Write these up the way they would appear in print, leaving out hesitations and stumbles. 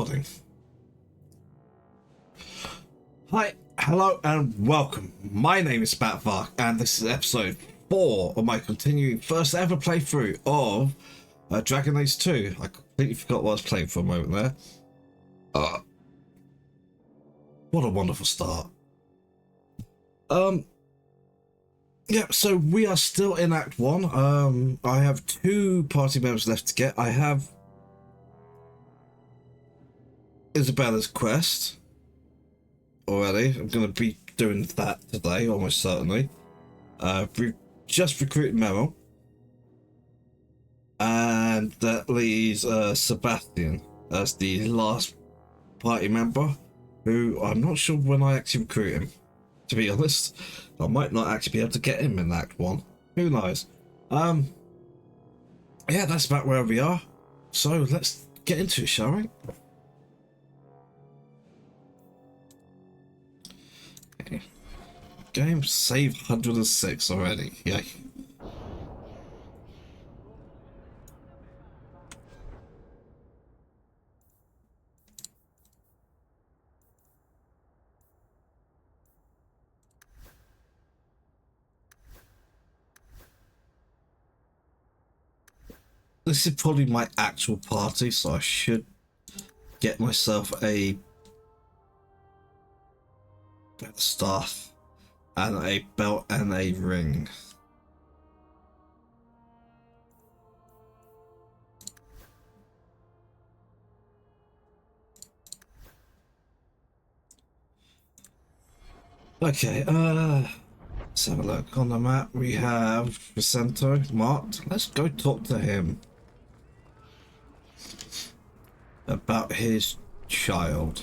recording. Hi, hello, and welcome. My name is Batvark, and this is episode 4 of my continuing first ever playthrough of Dragon Age 2. I completely forgot what I was playing for a moment there. What a wonderful start. Yeah, so we are still in Act 1. I have 2 party members left to get. I have Isabella's quest already. I'm going to be doing that today, almost certainly. We've just recruited Meryl. And that leaves Sebastian as the last party member, who I'm not sure when I actually recruit him, to be honest. I might not actually be able to get him in Act 1. Who knows? Yeah, that's about where we are. So let's get into it, shall we? Okay. Game save 106 already. Yay. This is probably my actual party, so I should get myself a staff and a belt and a ring. Okay, let's have a look. On the map we have Vicento marked. Let's go talk to him about his child.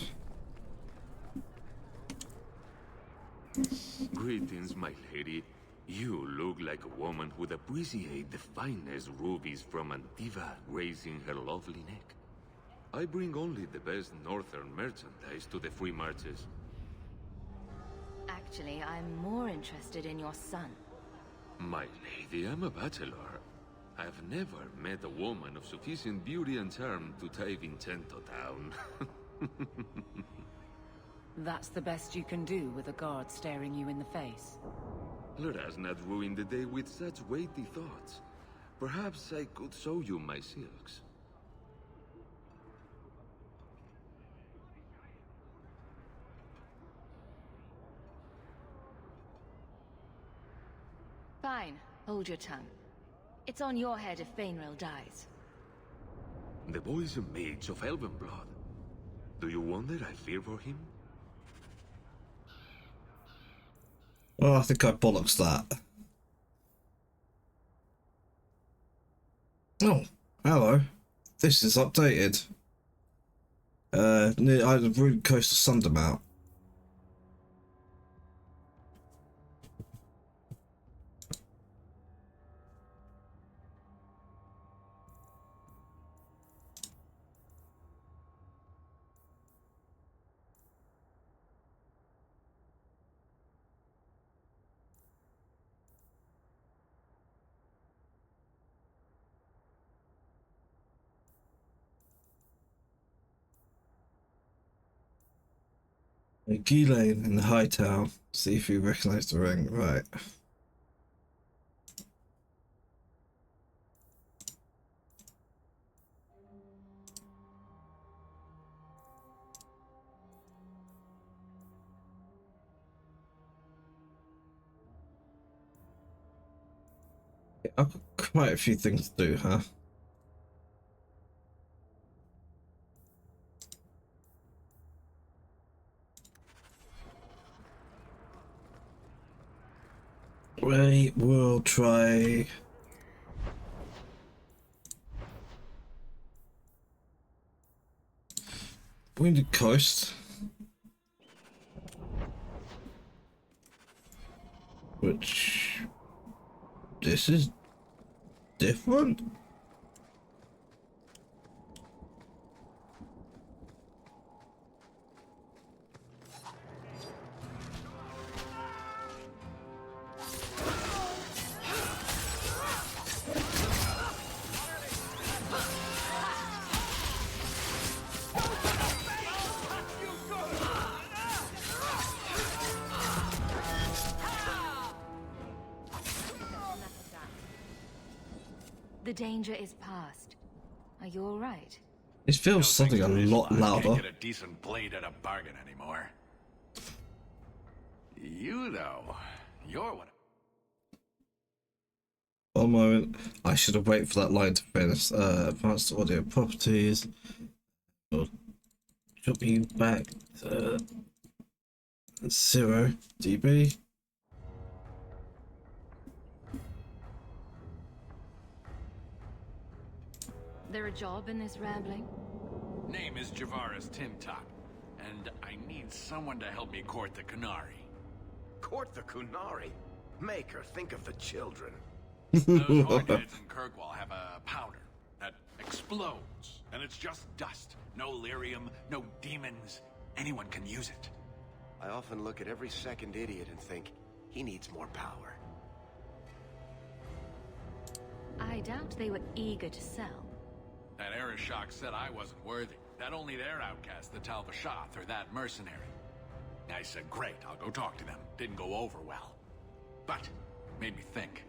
Greetings, my lady. You look like a woman who'd appreciate the finest rubies from Antiva gracing her lovely neck. I bring only the best northern merchandise to the free marches. Actually, I'm more interested in your son. My lady, I'm a bachelor. I've never met a woman of sufficient beauty and charm to tie Vincento down. That's the best you can do with a guard staring you in the face. Let us not ruin the day with such weighty thoughts. Perhaps I could show you my silks. Fine, hold your tongue. It's on your head if Fainrail dies. The boy is a mage of elven blood. Do you wonder I fear for him? Well, I think I bollocks that. Oh, hello. This is updated. Near the ruined coast of Sundermount. Ghislaine in the High Town. See if you recognise the ring. Right. I've got quite a few things to do, huh? We will try Wounded Coast, which this is different. The danger is past. Are you alright? It feels something a lot louder. Can't get a decent blade at a bargain anymore. You though, you're one. One moment. I should have waited for that line to finish. Advanced audio properties. Jumping back to 0 dB. There a job in this rambling? Name is Javaris Timtop, and I need someone to help me court the Qunari. Court the Qunari? Make her think of the children. Those Hardheads in Kirkwall have a powder that explodes, and it's just dust. No lyrium, no demons. Anyone can use it. I often look at every second idiot and think, he needs more power. I doubt they were eager to sell. That Arishok said I wasn't worthy. That only their outcast, the Tal Vashoth, or that mercenary. I said, great, I'll go talk to them. Didn't go over well. But, made me think.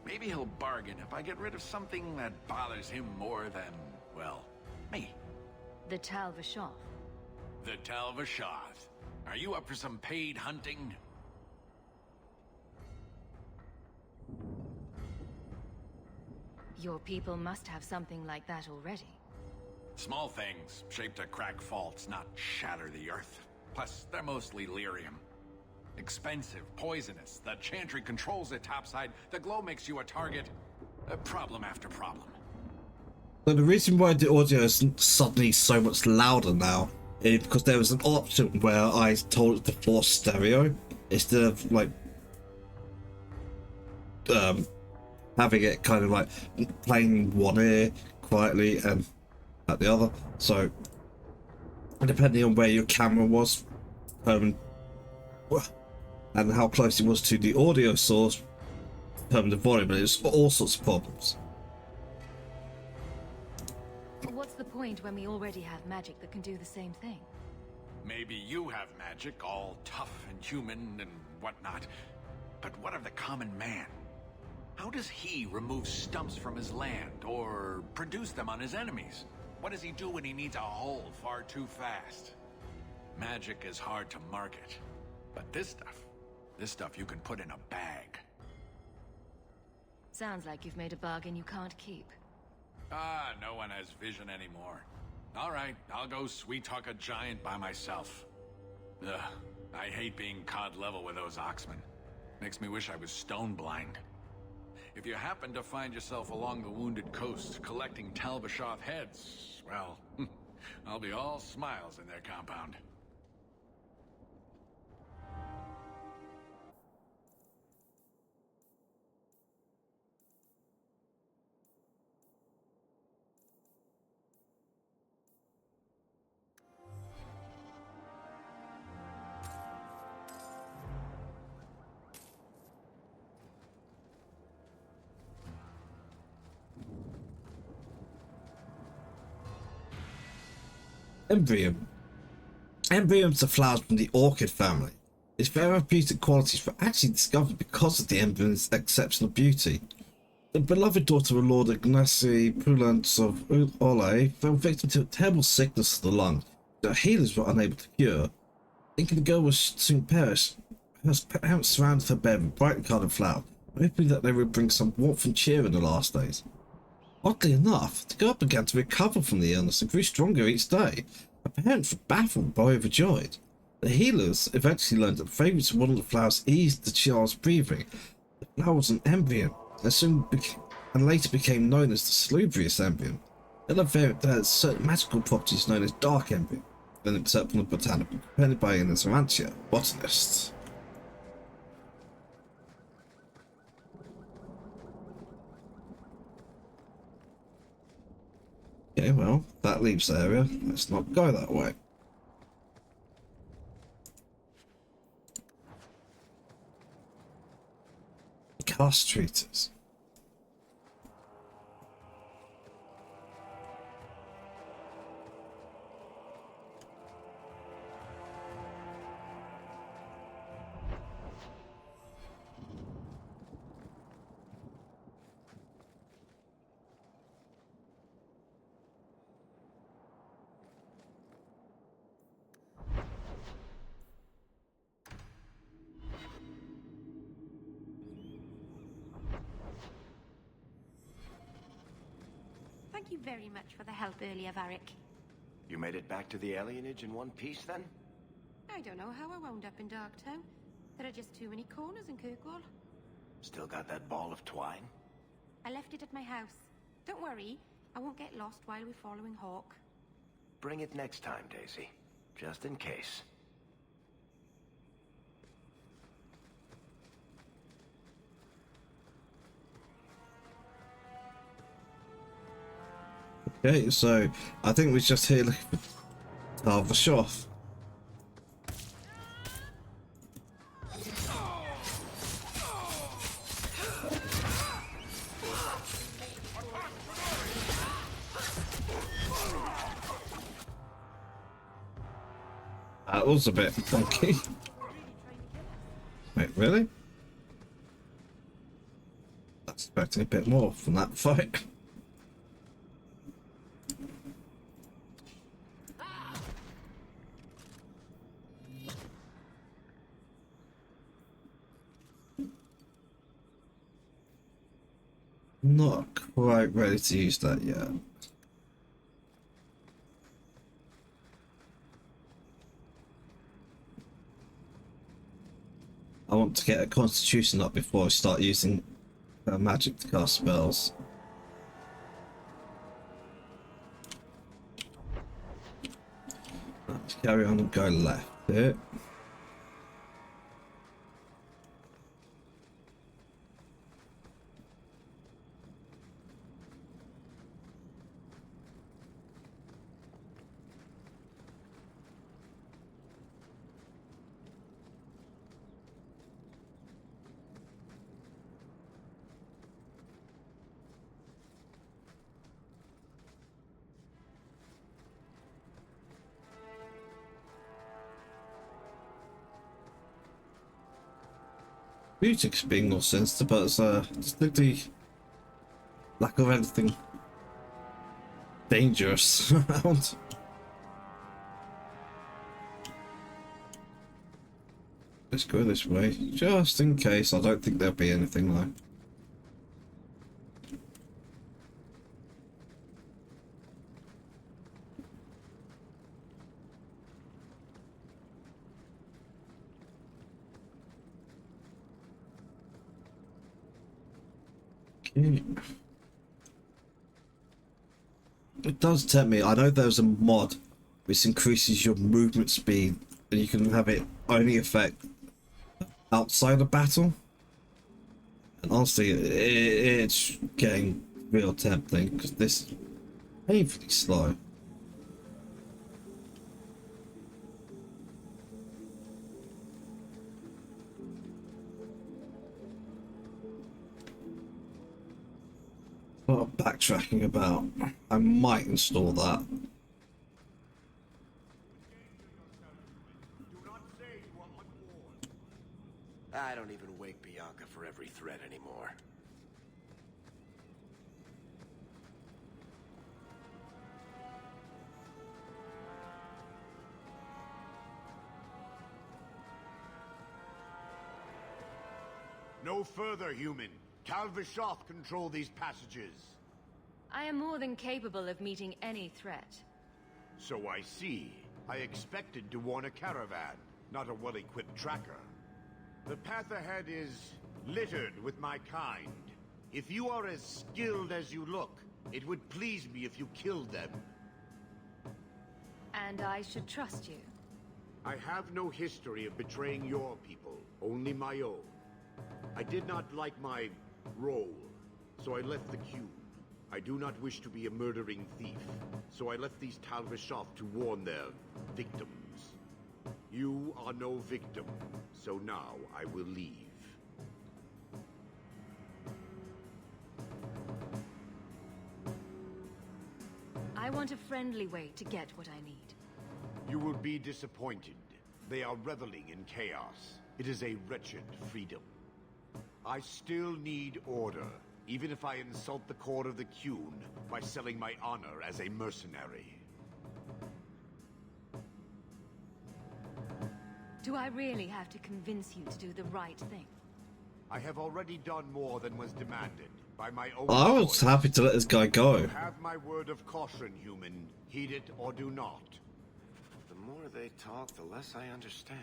Maybe he'll bargain if I get rid of something that bothers him more than, well, me. The Tal Vashoth. The Tal Vashoth. Are you up for some paid hunting? Your people must have something like that already. Small things, shaped to crack faults, not shatter the earth. Plus, they're mostly lyrium. Expensive, poisonous. The Chantry controls it topside. The glow makes you a target. Problem after problem. So the reason why the audio is suddenly so much louder now is because there was an option where I told it to force stereo instead of like having it kind of like playing one ear quietly and at the other. So depending on where your camera was and how close it was to the audio source, the volume, and it's all sorts of problems. What's the point when we already have magic that can do the same thing? Maybe you have magic, all tough and human and whatnot. But what of the common man? How does he remove stumps from his land, or produce them on his enemies? What does he do when he needs a hole far too fast? Magic is hard to market. But this stuff you can put in a bag. Sounds like you've made a bargain you can't keep. Ah, no one has vision anymore. All right, I'll go sweet-talk a giant by myself. Ugh, I hate being cod level with those Oxmen. Makes me wish I was stone blind. If you happen to find yourself along the Wounded Coast collecting Tal Vashoth heads, well, I'll be all smiles in their compound. Embrium. Embriums are flowers from the orchid family. Its therapeutic qualities were actually discovered because of the embryum's exceptional beauty. The beloved daughter of Lord Ignacy Prudence of Ole fell victim to a terrible sickness of the lung that healers were unable to cure. Thinking the girl would soon perish, her parents surrounded her bed with brightly coloured flowers, hoping that they would bring some warmth and cheer in the last days. Oddly enough, the girl began to recover from the illness and grew stronger each day. Her parents were baffled but overjoyed. The healers eventually learned that the fragrance of one of the flowers eased the child's breathing. The flower was an embryon, and later became known as the salubrious embryon. Another variant that has certain magical properties known as dark embryon, an excerpt from the botanical depended by Ines Rancia, botanist. Okay, well, that leaves the area. Let's not go that way. Castrators. Thank you very much for the help earlier, Varric. You made it back to the alienage in one piece, then? I don't know how I wound up in Darktown. There are just too many corners in Kirkwall. Still got that ball of twine? I left it at my house. Don't worry, I won't get lost while we're following Hawk. Bring it next time, Daisy. Just in case. Okay, so I think we're just here looking for Tarvashoff. That was a bit funky. Wait, really? I was expecting a bit more from that fight. Not quite ready to use that yet. I want to get a constitution up before I start using magic to cast spells. Let's carry on and go left here. Music's being more sensitive, but it's just the lack of anything dangerous around. Let's go this way, just in case. I don't think there'll be anything though. It does tempt me. I know there's a mod which increases your movement speed and you can have it only affect outside of battle. And honestly, it's getting real tempting because this is painfully slow. A lot of backtracking about. I might install that. I don't even wake Bianca for every threat anymore. No further, human. Cal Vishoth control these passages. I am more than capable of meeting any threat. So I see. I expected to warn a caravan, not a well-equipped tracker. The path ahead is littered with my kind. If you are as skilled as you look, it would please me if you killed them. And I should trust you. I have no history of betraying your people, only my own. I did not like my role, so I left the cube. I do not wish to be a murdering thief, so I left these Tal Vishoth to warn their victims. You are no victim, so now I will leave. I want a friendly way to get what I need. You will be disappointed. They are reveling in chaos. It is a wretched freedom. I still need order, even if I insult the core of the Qun by selling my honor as a mercenary. Do I really have to convince you to do the right thing? I have already done more than was demanded. by my own I was choice. happy to let this guy go. Have my word of caution, human. Heed it or do not. The more they talk, the less I understand.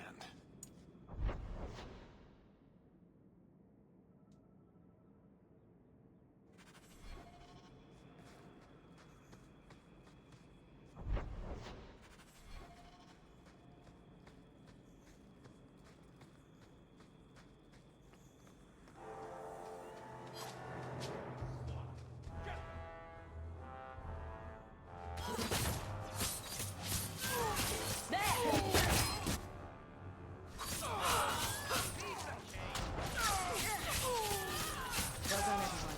Well done, everyone.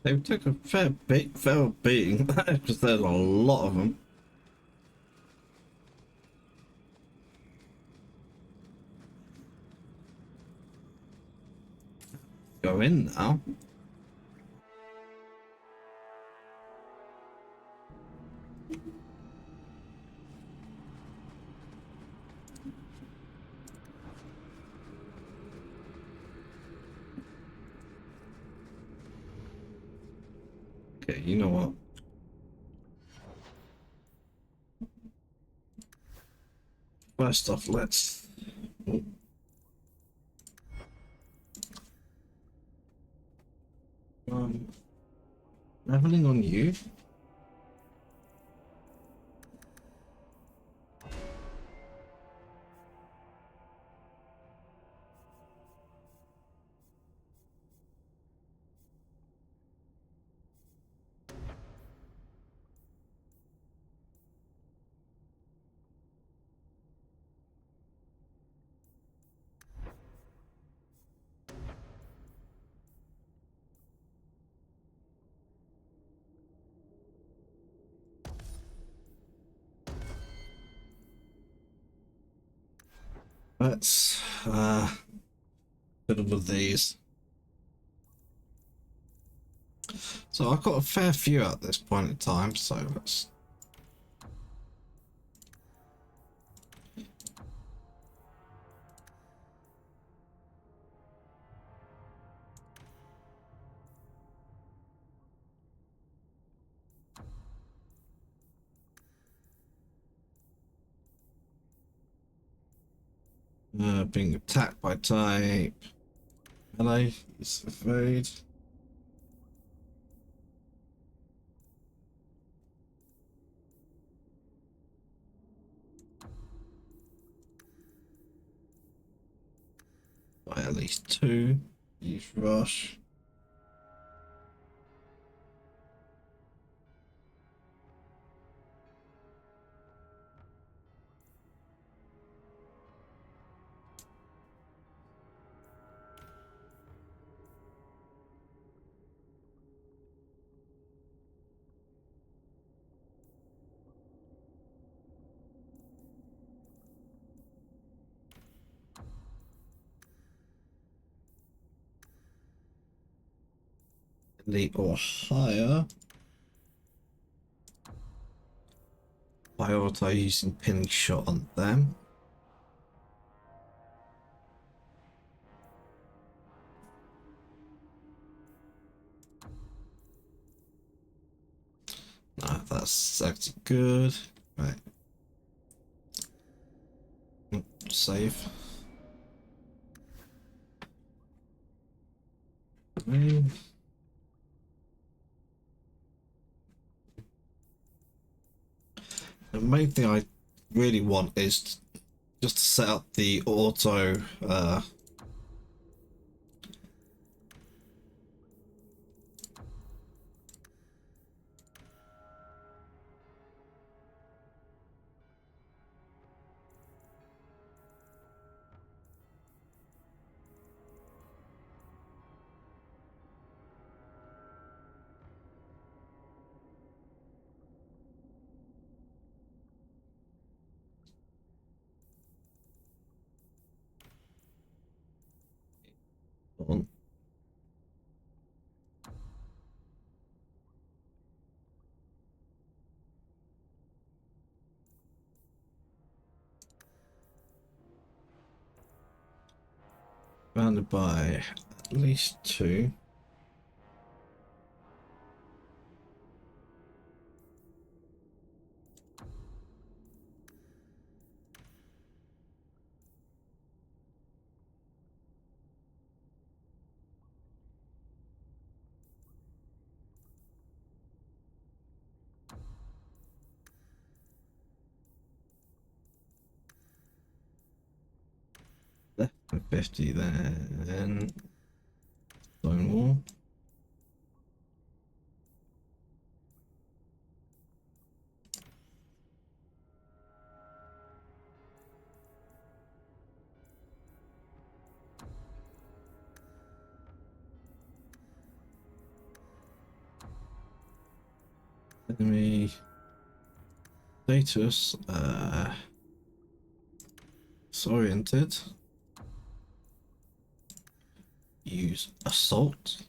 They took a fair beating because there's a lot of them. Go in now. Okay, you know what? First off, let's... Leveling on you? Let's fiddle with these. So I've got a fair few at this point in time, so let's... being attacked by type. Hello, is afraid. By at least 2. Use rush. Elite or higher. Prioritize using pinning shot on them. No, that's actually good. Right. Save. The main thing I really want is just to set up the auto on. Bounded by at least 2. Left by 50 then. Stone wall. Enemy status disoriented. Use assault.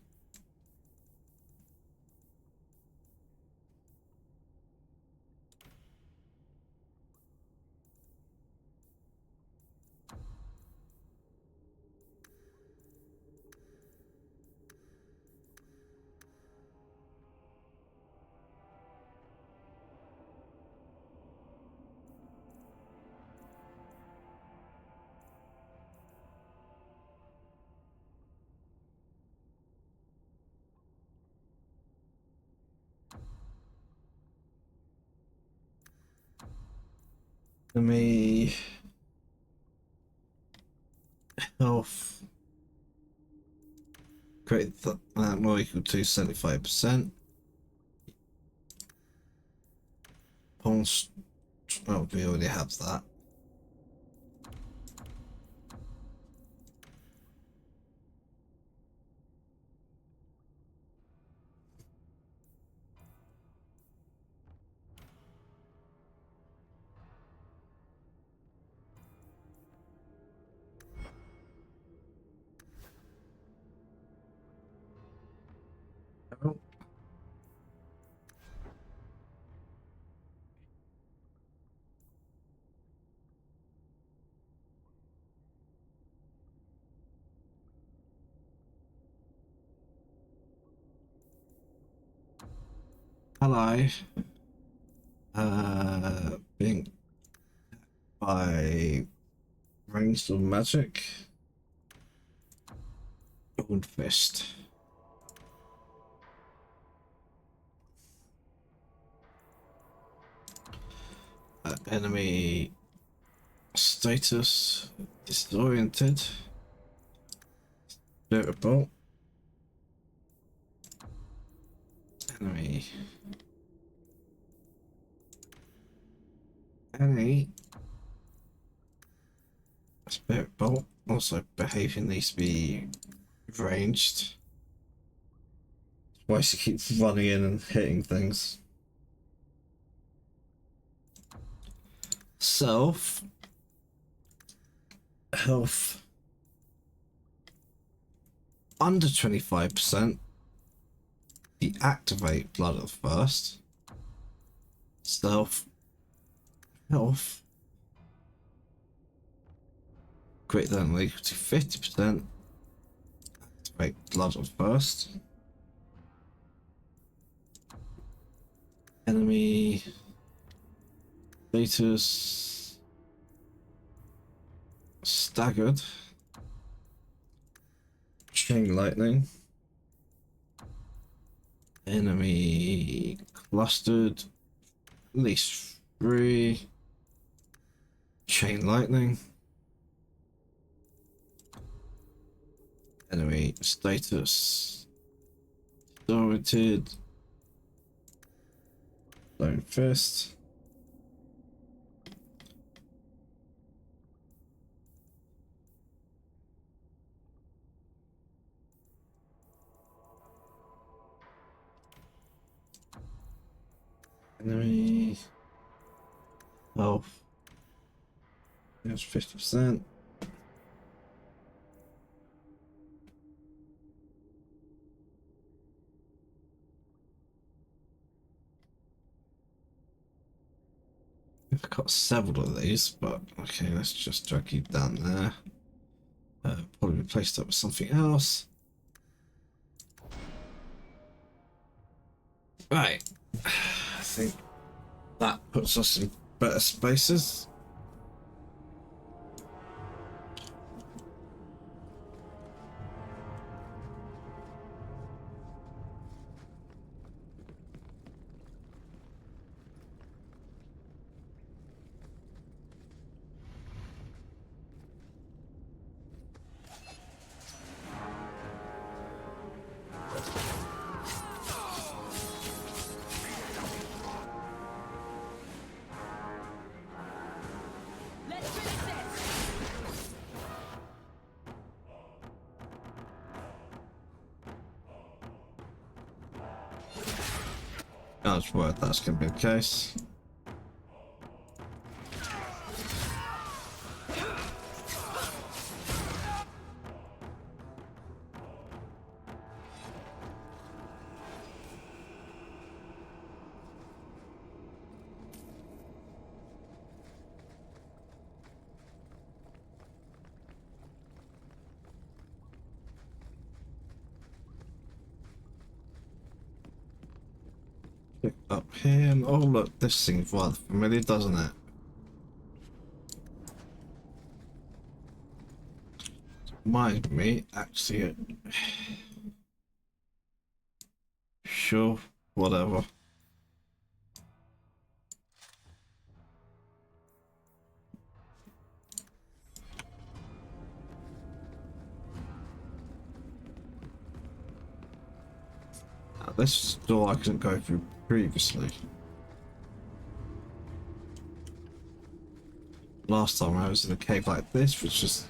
Enemy health create more equal to 75%. Oh, we already have that. Oh. Ally being by ranged of magic. Gold fist. Enemy status disoriented. Spirit bolt. Enemy. Spirit bolt. Also, behavior needs to be ranged. Why she keeps running in and hitting things. Self health under 25%. Deactivate Blood of First. Self health. Greater than or equal to 50%. Activate blood on first. Enemy status staggered. Chain lightning. Enemy clustered. At least 3. Chain lightning. Enemy status disoriented. Stone fist. Enemy health. That's 50%. I've got several of these, but okay, let's just drag you down there. Probably replace that with something else. Right. I think that puts us in better spaces. That's worth that's gonna be the case. Pick up here and oh look, this seems rather familiar, doesn't it? Reminds me, actually. Sure, whatever. This door I couldn't go through previously. Last time I was in a cave like this, which is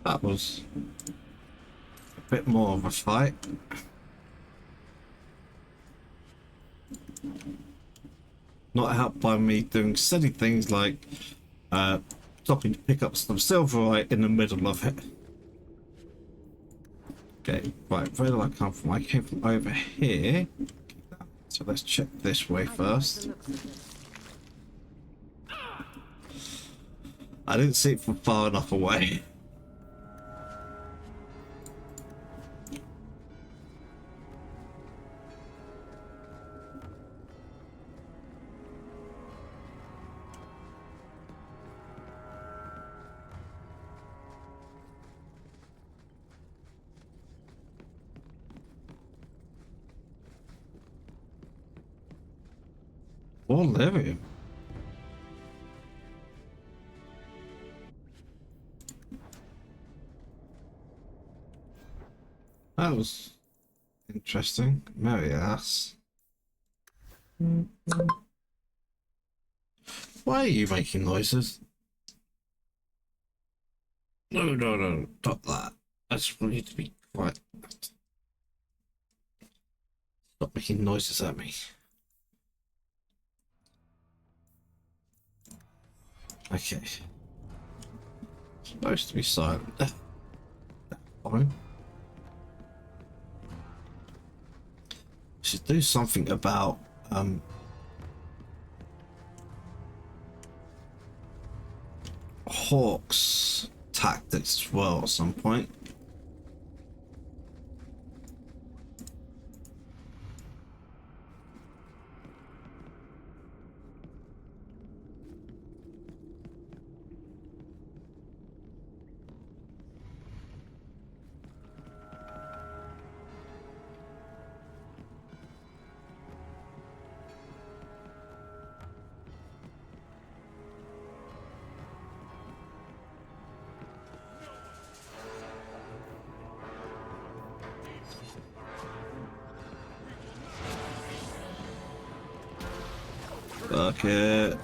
that was a bit more of a fight. Not helped by me doing silly things like stopping to pick up some silver right in the middle of it. Okay, right, where did I come from? I came from over here. So let's check this way first. I didn't see it from far enough away. Or lyrium. That was interesting. Merry ass. Why are you making noises? No, no, no, not that. I just want you to be quiet. Stop making noises at me. Okay. Supposed to be silent. Fine. Should do something about Hawk's tactics as well at some point. Fuck it.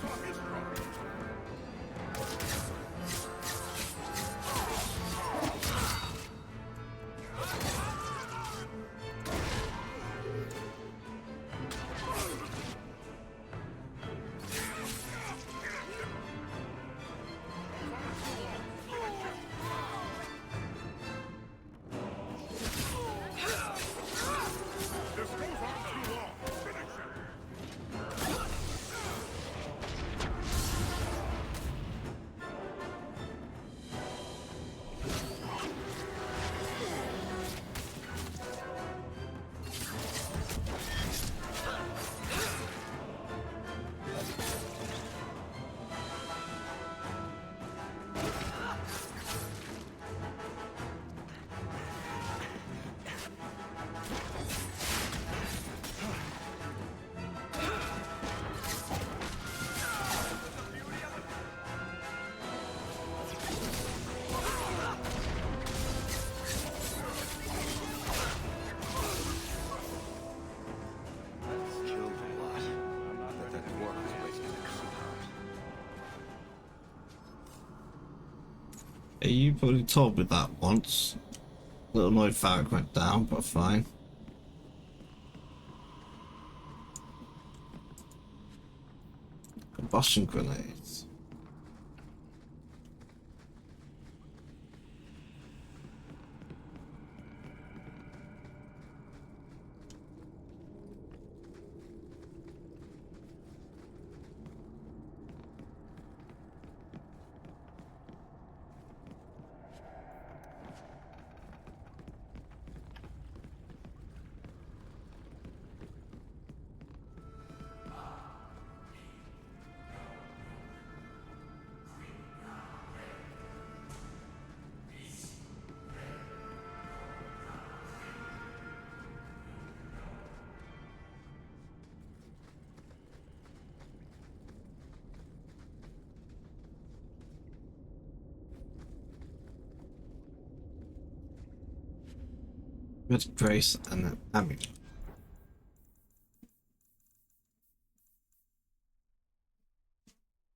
Killed a lot. But that dwarf was wasting the compound. Hey, you probably told me that once. Little annoyed Varric went down, but fine. Combustion grenades. With grace and then amulet.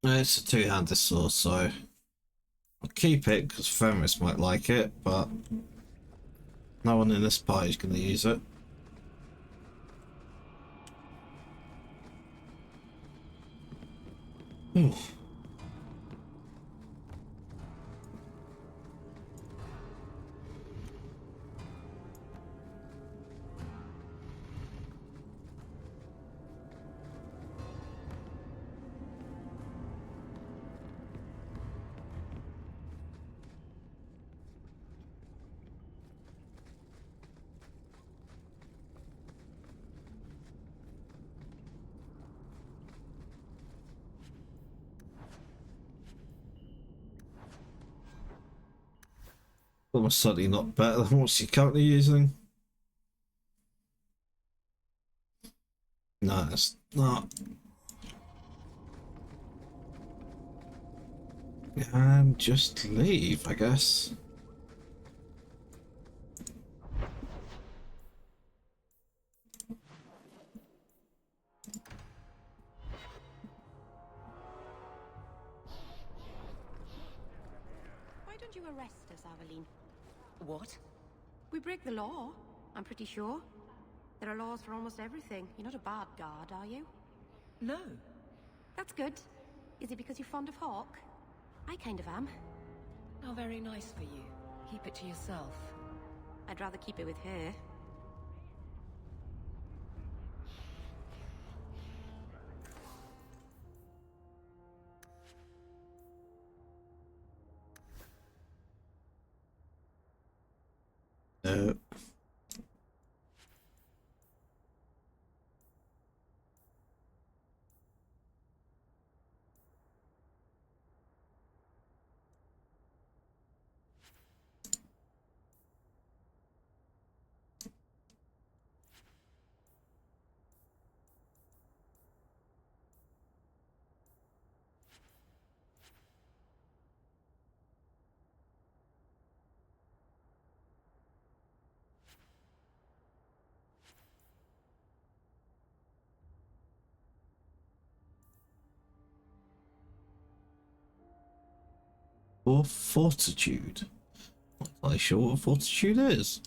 It's a two-handed sword, so I'll keep it because Fenris might like it, but no one in this party is going to use it. Ooh. Almost certainly not better than what you're currently using. No, it's not. And just leave, I guess. Why don't you arrest us, Aveline? What? We break the law, I'm pretty sure. There are laws for almost everything. You're not a bad guard, are you? No. That's good. Is it because you're fond of Hawk? I kind of am. How very nice for you. Keep it to yourself. I'd rather keep it with her. No. Or fortitude. Not entirely sure what fortitude is.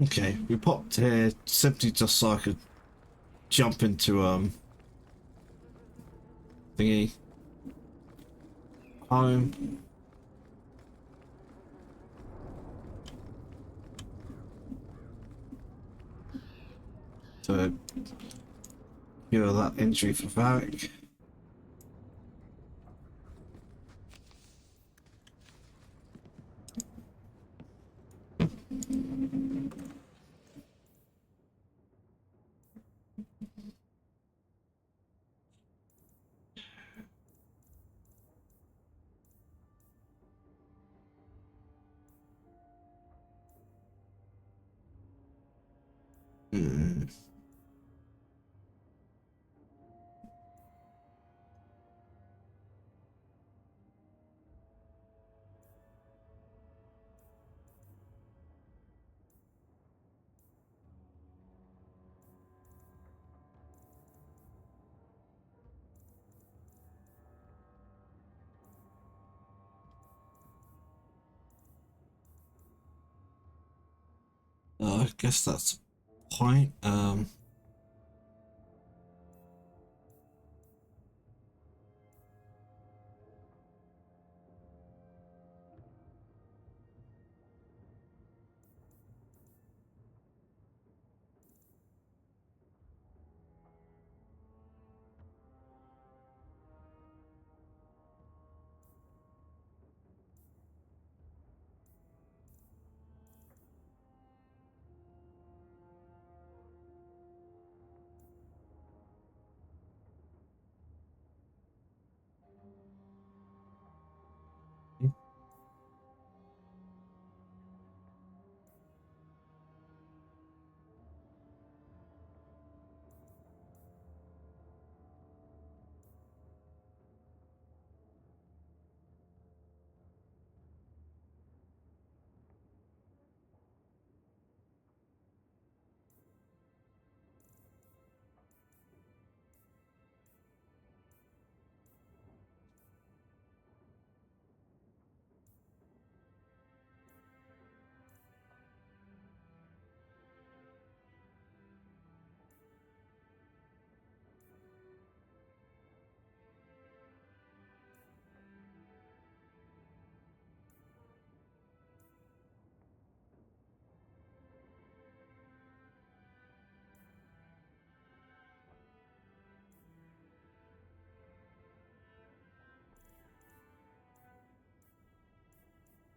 Okay, we popped here simply just so I could jump into thingy home. To cure that injury for Varric. I guess that's the point.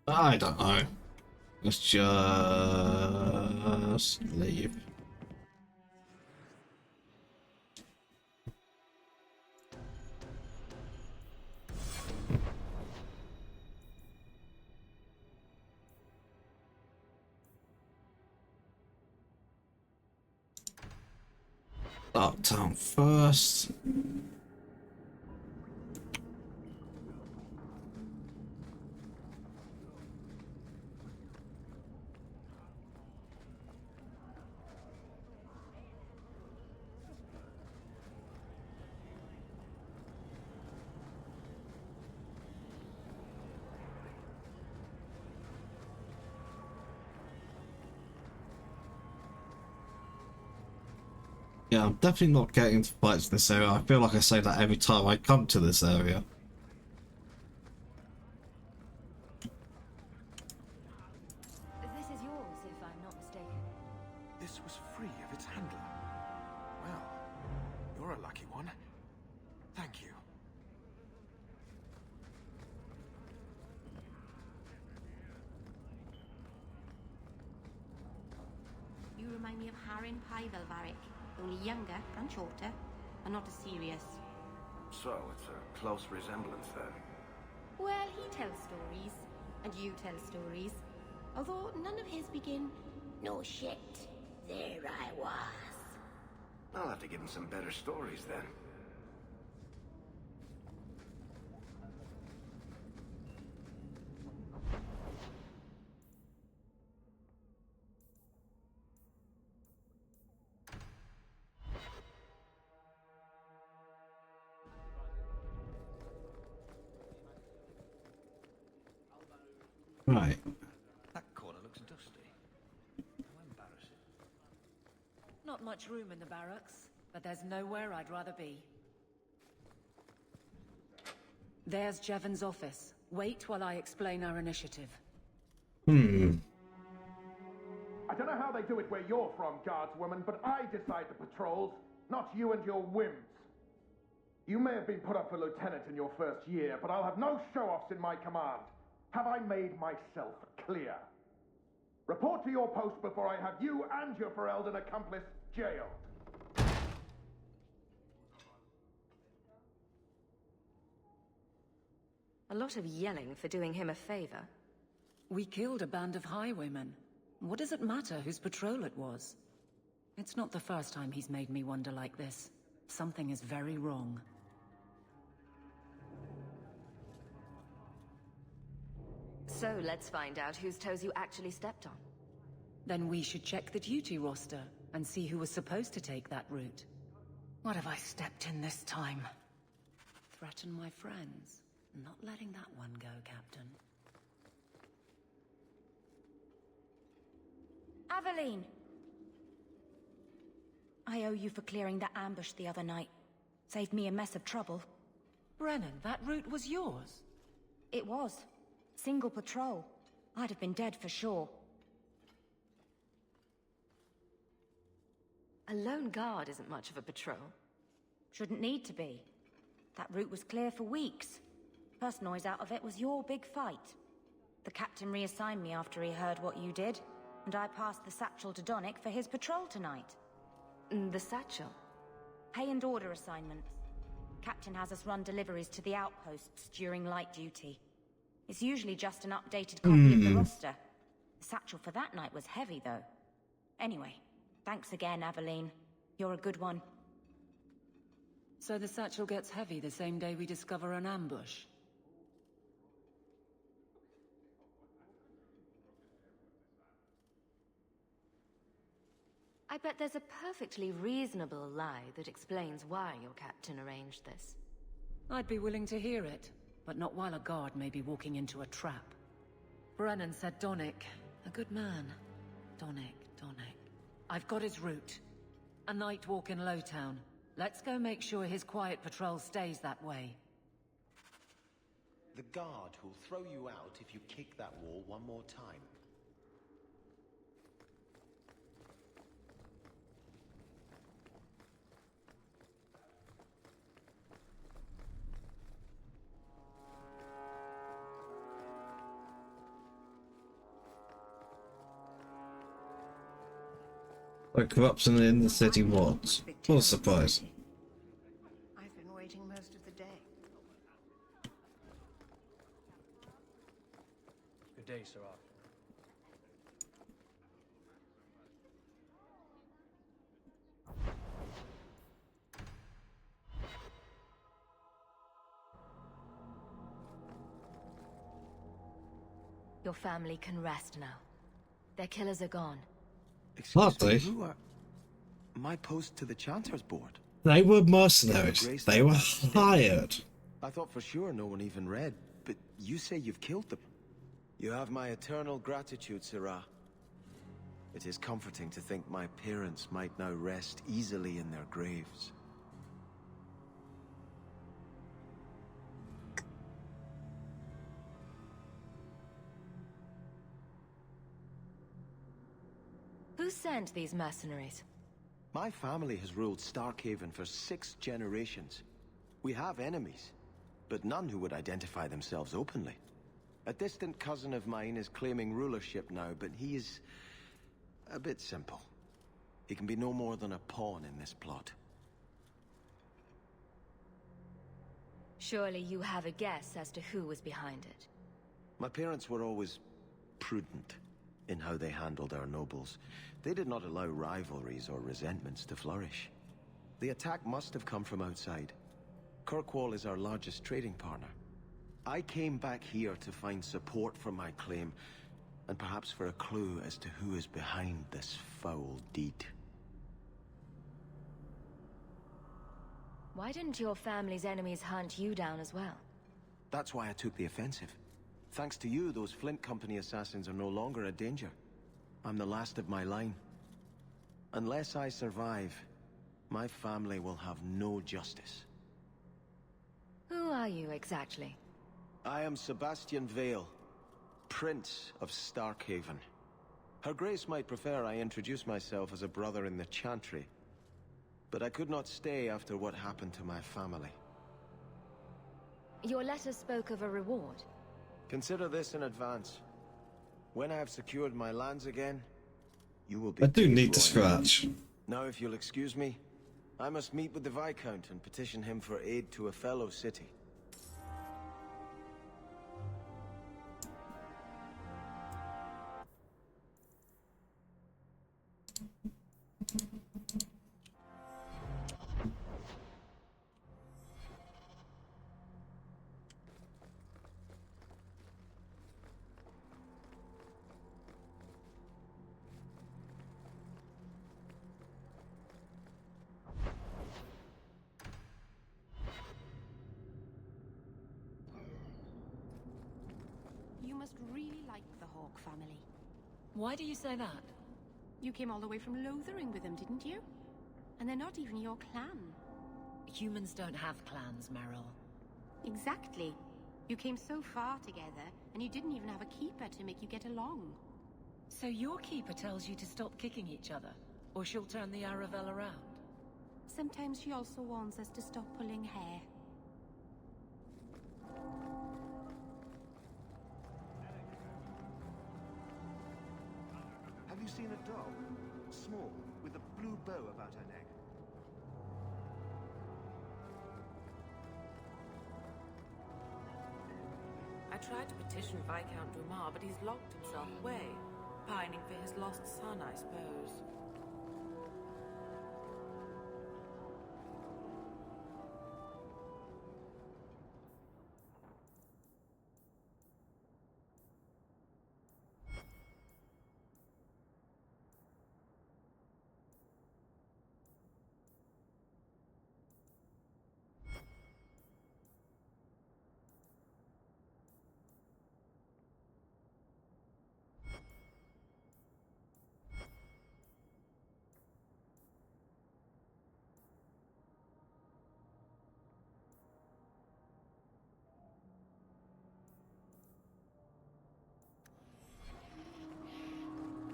I don't know. Let's just leave. Uptown first. Yeah, I'm definitely not getting into fights in this area. I feel like I say that every time I come to this area. This is yours, if I'm not mistaken. This was free of its handler. Well, you're a lucky one. Thank you. You remind me of Harin Pyvelvarik, only younger and shorter, and not as serious. So, it's a close resemblance then. Well, he tells stories, and you tell stories. Although none of his begin, "No shit, there I was." I'll have to give him some better stories then. Right. That corner looks dusty. How embarrassing. Not much room in the barracks, but there's nowhere I'd rather be. There's Jevon's office. Wait while I explain our initiative. I don't know how they do it where you're from, guardswoman, but I decide the patrols, not you and your whims. You may have been put up for lieutenant in your first year, but I'll have no show-offs in my command. Have I made myself clear? Report to your post before I have you and your Ferelden accomplice jailed. A lot of yelling for doing him a favor. We killed a band of highwaymen. What does it matter whose patrol it was? It's not the first time he's made me wonder like this. Something is very wrong. So let's find out whose toes you actually stepped on. Then we should check the duty roster and see who was supposed to take that route. What have I stepped in this time? Threaten my friends. Not letting that one go, Captain. Aveline! I owe you for clearing that ambush the other night. Saved me a mess of trouble. Brennan, that route was yours. It was. Single patrol. I'd have been dead for sure. A lone guard isn't much of a patrol. Shouldn't need to be. That route was clear for weeks. First noise out of it was your big fight. The captain reassigned me after he heard what you did, and I passed the satchel to Donnick for his patrol tonight. The satchel? Pay and order assignments. Captain has us run deliveries to the outposts during light duty. It's usually just an updated copy of the roster. The satchel for that night was heavy, though. Anyway, thanks again, Aveline. You're a good one. So the satchel gets heavy the same day we discover an ambush. I bet there's a perfectly reasonable lie that explains why your captain arranged this. I'd be willing to hear it, but not while a guard may be walking into a trap. Brennan said Donnick. A good man. Donnick. I've got his route. A night walk in Lowtown. Let's go make sure his quiet patrol stays that way. The guard who'll throw you out if you kick that wall one more time. Like corruption in the city was. What a surprise. I've been waiting most of the day. Good day, Sir Arthur. your family can rest now. Their killers are gone. Excuse me, Hardly. who are... My post to the Chanter's board? They were mercenaries. They were hired. I thought for sure no one even read, but you say you've killed them. You have my eternal gratitude, Sirrah. It is comforting to think my parents might now rest easily in their graves. Who sent these mercenaries? My family has ruled Starkhaven for 6 generations. We have enemies, but none who would identify themselves openly. A distant cousin of mine is claiming rulership now, but he is a bit simple. He can be no more than a pawn in this plot. Surely you have a guess as to who was behind it. My parents were always prudent in how they handled our nobles. They did not allow rivalries or resentments to flourish. The attack must have come from outside. Kirkwall is our largest trading partner. I came back here to find support for my claim, and perhaps for a clue as to who is behind this foul deed. Why didn't your family's enemies hunt you down as well? That's why I took the offensive. Thanks to you, those Flint Company assassins are no longer a danger. I'm the last of my line. Unless I survive, my family will have no justice. Who are you exactly? I am Sebastian Vale, Prince of Starkhaven. Her Grace might prefer I introduce myself as a brother in the Chantry, but I could not stay after what happened to my family. Your letter spoke of a reward. Consider this in advance. When I have secured my lands again, you will be... I do paid need to royally. scratch. Now, if you'll excuse me, I must meet with the Viscount and petition him for aid to a fellow city. You must really like the Hawk family. Why do you say that? You came all the way from Lothering with them, didn't you? And they're not even your clan. Humans don't have clans, Meryl. Exactly. You came so far together, and you didn't even have a keeper to make you get along. So your keeper tells you to stop kicking each other, or she'll turn the Aravel around? Sometimes she also warns us to stop pulling hair. Have you seen a dog? Small, with a blue bow about her neck. I tried to petition Viscount Dumas, but he's locked himself away. Pining for his lost son, I suppose.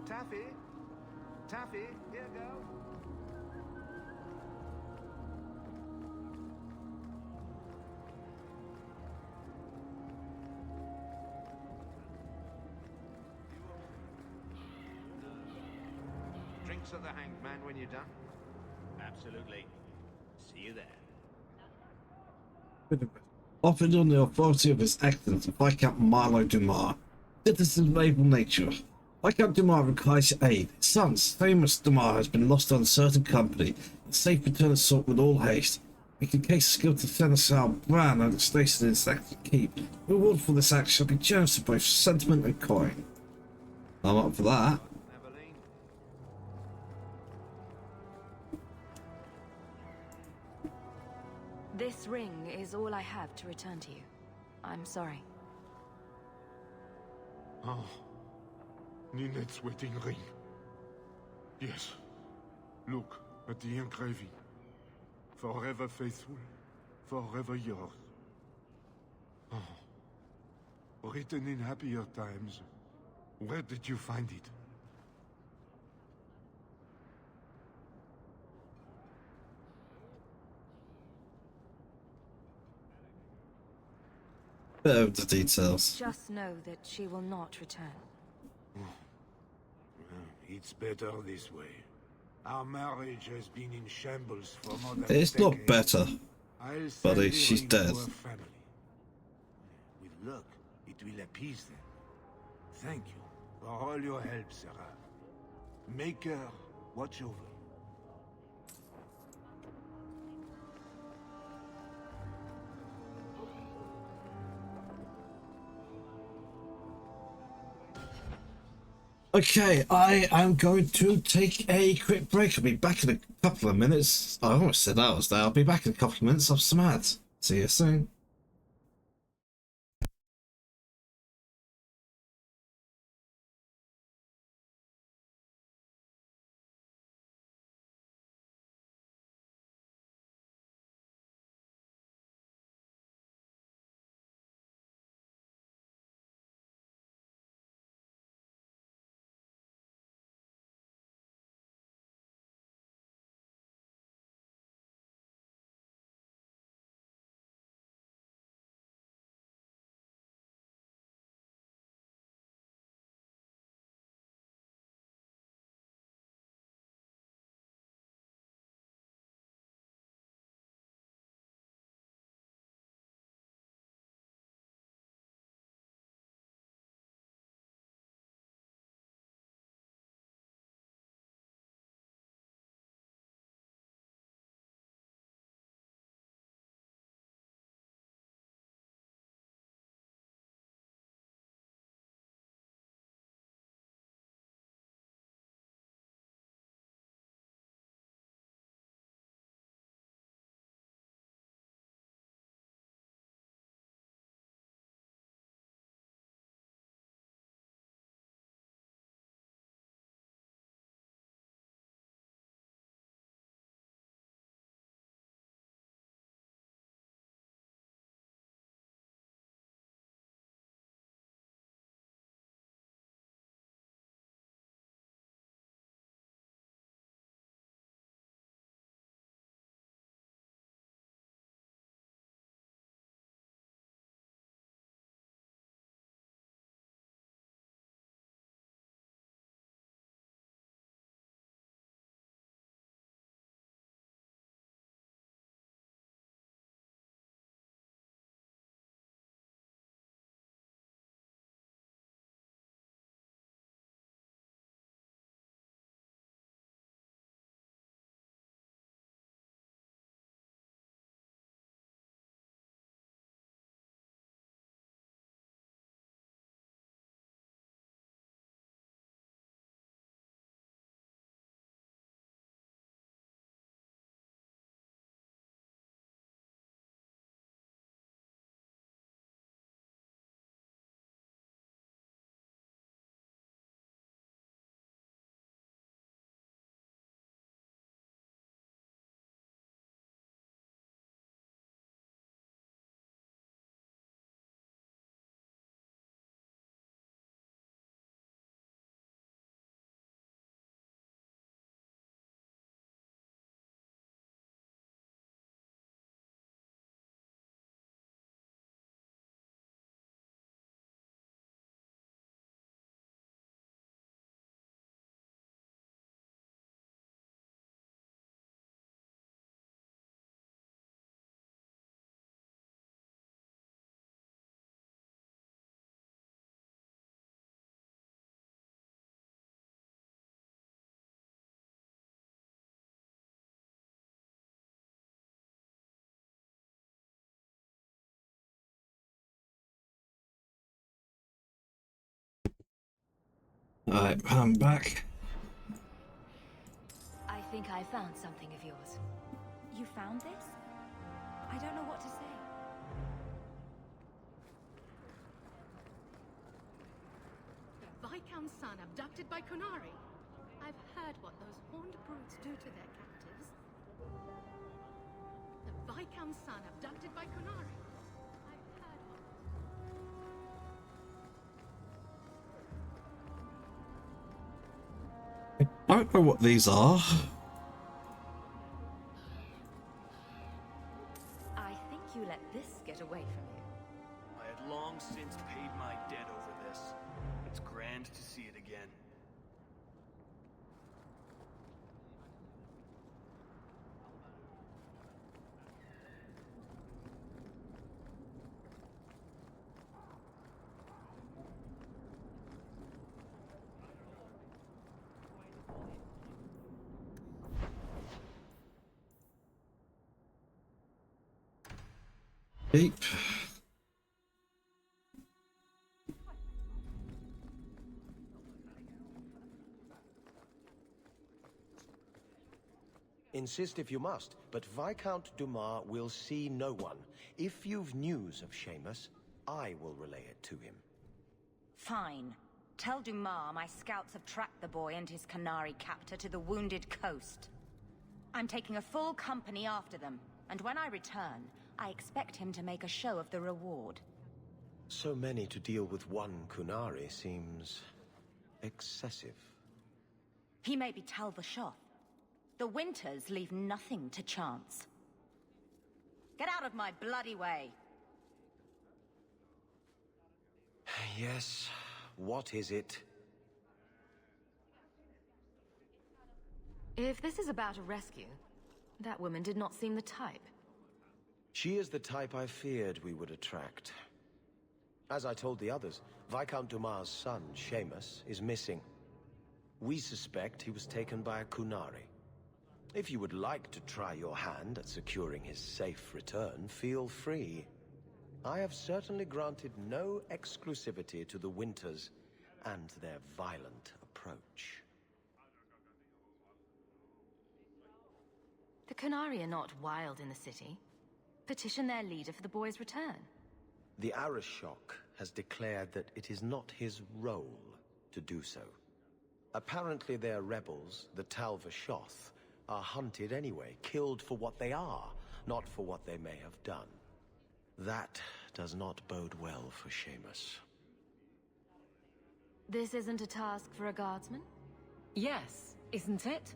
Taffy? Taffy, here go. Drinks at the Hanged Man when you're done? Absolutely. See you there. Offered on the authority of His Excellency Viscount Milo Dumas, citizen of able nature. Viscount Dumas requires your aid. His son, famous Dumas, has been lost to uncertain company. A safe return is sought with all haste. We can case skill to defend our brand and stated in this active keep. The reward for this act shall be generous to both sentiment and coin. I'm up for that. This ring is all I have to return to you. I'm sorry. Oh, Ninette's wedding ring. Yes. Look at the engraving. Forever faithful, forever yours. Oh. Written in happier times. Where did you find it? Bit of the details. Just know that she will not return. It's better this way. Our marriage has been in shambles for more than It's a not decade. better, I'll send buddy. the She's ring dead. to her family. With luck, it will appease them. Thank you for all your help, Sarah. Make her watch over. Okay, I am going to take a quick break. I'll be back in a couple of minutes. I almost said hours there. I'll be back in a couple of minutes. I've some ads. See you soon. Alright, I'm back. I think I found something of yours. You found this? I don't know what to say. The Viscount's son abducted by Kunari. I've heard what those horned brutes do to their captives. The Viscount's son abducted by Kunari. I've heard what... I don't know what these are. I think you let this get away from you. I had long since paid my debt over this. It's grand to see it again. Deep. Insist if you must, but Viscount Dumas will see no one. If you've news of Seamus, I will relay it to him. Fine. Tell Dumas my scouts have tracked the boy and his Kunari captor to the Wounded Coast. I'm taking a full company after them, and when I return, I expect him to make a show of the reward. So many to deal with one Kunari seems... excessive. He may be Tal Vashoth. The Winters leave nothing to chance. Get out of my bloody way! Yes, what is it? If this is about a rescue, that woman did not seem the type. She is the type I feared we would attract. As I told the others, Viscount Dumas' son, Seamus, is missing. We suspect he was taken by a Kunari. If you would like to try your hand at securing his safe return, feel free. I have certainly granted no exclusivity to the Winters and their violent approach. The Kunari are not wild in the city. Petition their leader for the boy's return. The Arishok has declared that it is not his role to do so. Apparently their rebels, the Tal Vashoth, are hunted anyway, killed for what they are, not for what they may have done. That does not bode well for Seamus. This isn't a task for a guardsman? Yes, isn't it?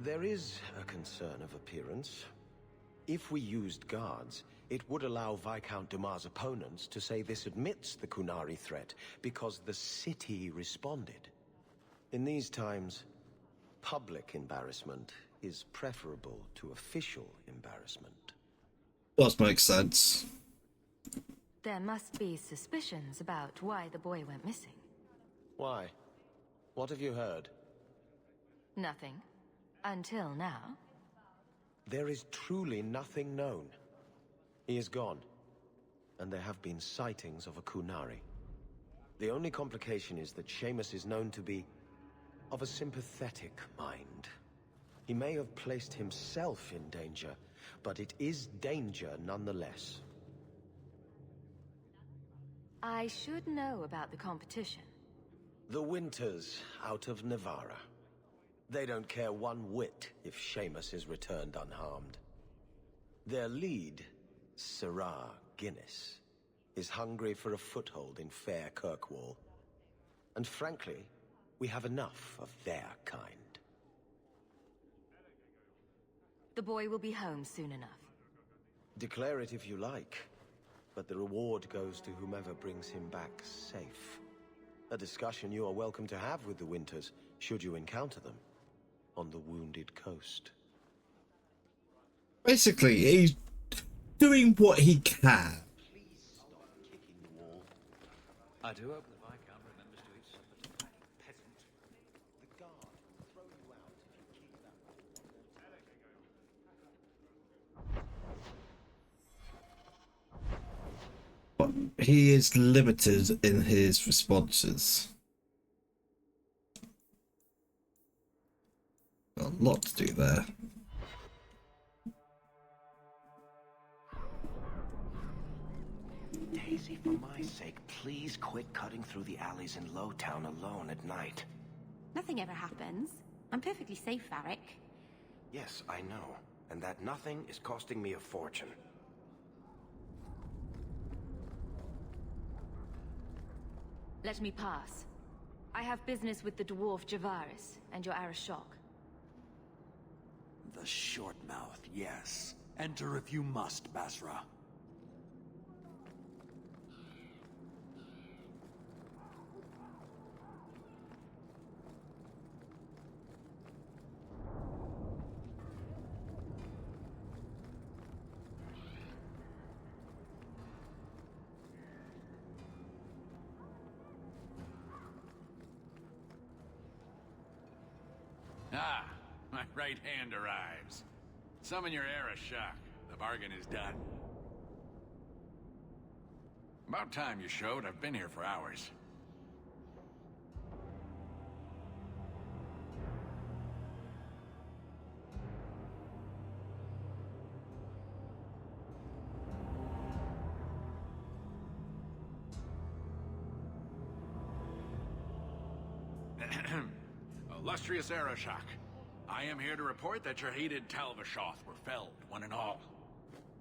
There is a concern of appearance. If we used guards, it would allow Viscount Dumas' opponents to say this admits the Kunari threat because the city responded. In these times, public embarrassment is preferable to official embarrassment. Does make sense. There must be suspicions about why the boy went missing. Why? What have you heard? Nothing. Until now. There is truly nothing known. He is gone, and there have been sightings of a Kunari. The only complication is that Seamus is known to be of a sympathetic mind. He may have placed himself in danger, but it is danger nonetheless. I should know about the competition. The Winters out of Navarra. They don't care one whit if Seamus is returned unharmed. Their lead, Sirrah Guinness, is hungry for a foothold in fair Kirkwall. And frankly, we have enough of their kind. The boy will be home soon enough. Declare it if you like, but the reward goes to whomever brings him back safe. A discussion you are welcome to have with the Winters, should you encounter them on the Wounded Coast. Basically, he's doing what he can. Please stop kicking the wall. I do hope the Viscount remembers to eat supper tonight, peasant. The guard will throw you out if you kick that wall. But he is limited in his responses. a lot to do there. Daisy, for my sake, please quit cutting through the alleys in Lowtown alone at night. Nothing ever happens. I'm perfectly safe, Varric. Yes, I know. And that nothing is costing me a fortune. Let me pass. I have business with the dwarf Javaris and your Arashok. The short mouth, yes. Enter if you must, Basra. Ah, my right hand arrives. Summon your Arashok. The bargain is done. About time you showed. I've been here for hours. Illustrious Arashok, I am here to report that your hated Tal-Vashoth were felled, one and all.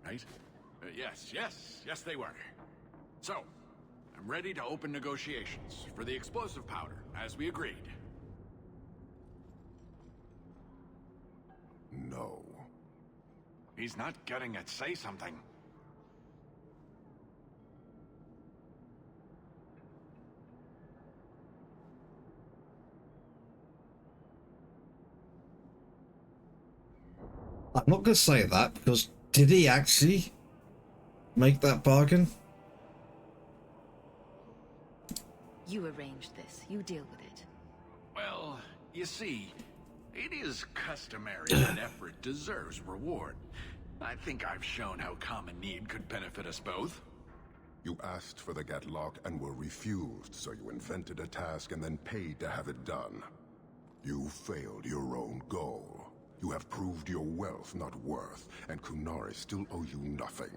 Right? Yes, they were. So, I'm ready to open negotiations for the explosive powder, as we agreed. No. He's not getting it. Say something. I'm not going to say that, because did he actually make that bargain? You arranged this. You deal with it. Well, you see, it is customary that effort deserves reward. I think I've shown how common need could benefit us both. You asked for the Gatlock and were refused, so you invented a task and then paid to have it done. You failed your own goal. You have proved your wealth not worth, and Qunari still owe you nothing.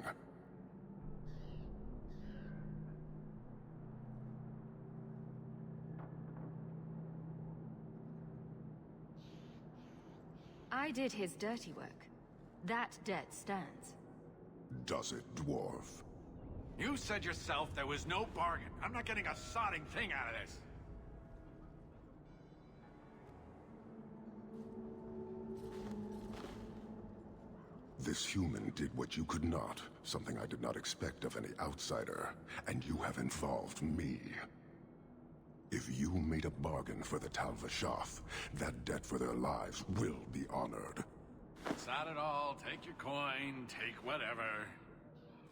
I did his dirty work. That debt stands. Does it, dwarf? You said yourself there was no bargain. I'm not getting a sodding thing out of this. This human did what you could not, something I did not expect of any outsider, and you have involved me. If you made a bargain for the Tal-Vashoth, that debt for their lives will be honored. Sod it all, take your coin, take whatever.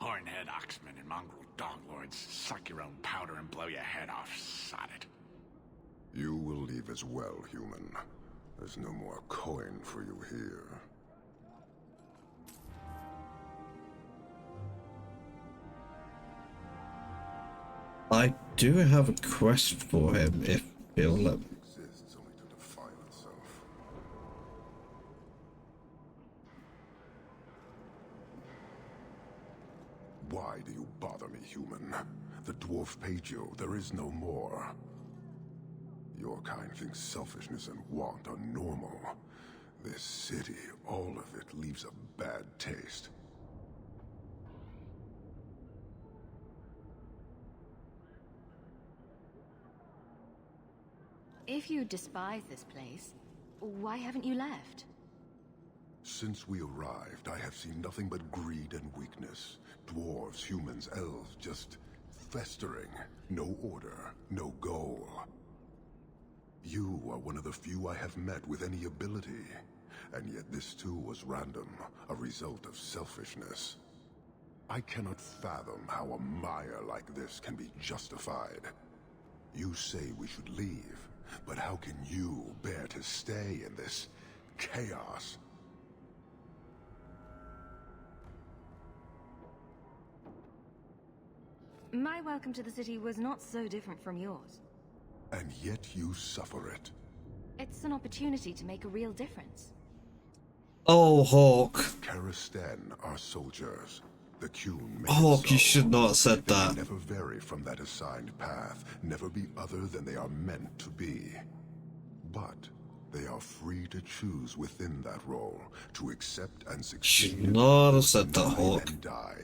Hornhead Oxmen and mongrel doglords, suck your own powder and blow your head off, sod it. You will leave as well, human. There's no more coin for you here. I do have a quest for him, if he'll let me. Exists only to defile itself. Why do you bother me, human? The dwarf paid you. There is no more. Your kind thinks selfishness and want are normal. This city, all of it, leaves a bad taste. If you despise this place, why haven't you left? Since we arrived, I have seen nothing but greed and weakness. Dwarves, humans, elves, just festering. No order, no goal. You are one of the few I have met with any ability. And yet this too was random, a result of selfishness. I cannot fathom how a mire like this can be justified. You say we should leave, but how can you bear to stay in this chaos? My welcome to the city was not so different from yours. And yet you suffer it. It's an opportunity to make a real difference. Oh, Hawk. Karistan are soldiers. The Qun made Hawk, it so. you should not have said They that. never vary from that assigned path, never be other than they are meant to be. But they are free to choose within that role, to accept and succeed. Should not have said that, deny Hawk. and die.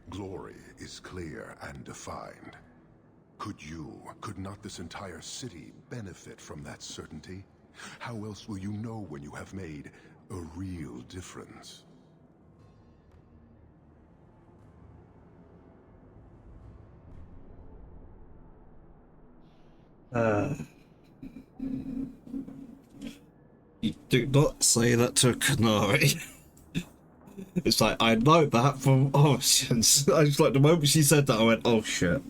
Glory is clear and defined. Could not this entire city benefit from that certainty? How else will you know when you have made a real difference? You do not say that to a Qunari. It's like, I know that from Origins. I just like, the moment she said that, I went, oh shit.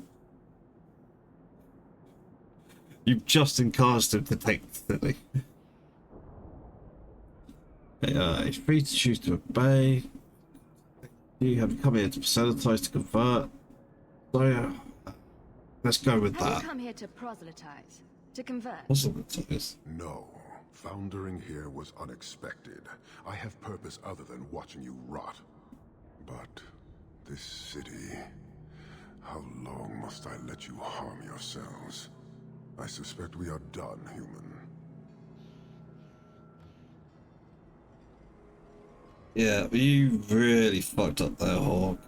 You've just encouraged him to take the city. He's free to choose to obey. You have come here to sanitize, to convert. So yeah, let's go with Have that. you come here to proselytize? To convert? Proselytize? No. Foundering here was unexpected. I have purpose other than watching you rot. But this city... How long must I let you harm yourselves? I suspect we are done, human. Yeah, you really fucked up there, Hawk.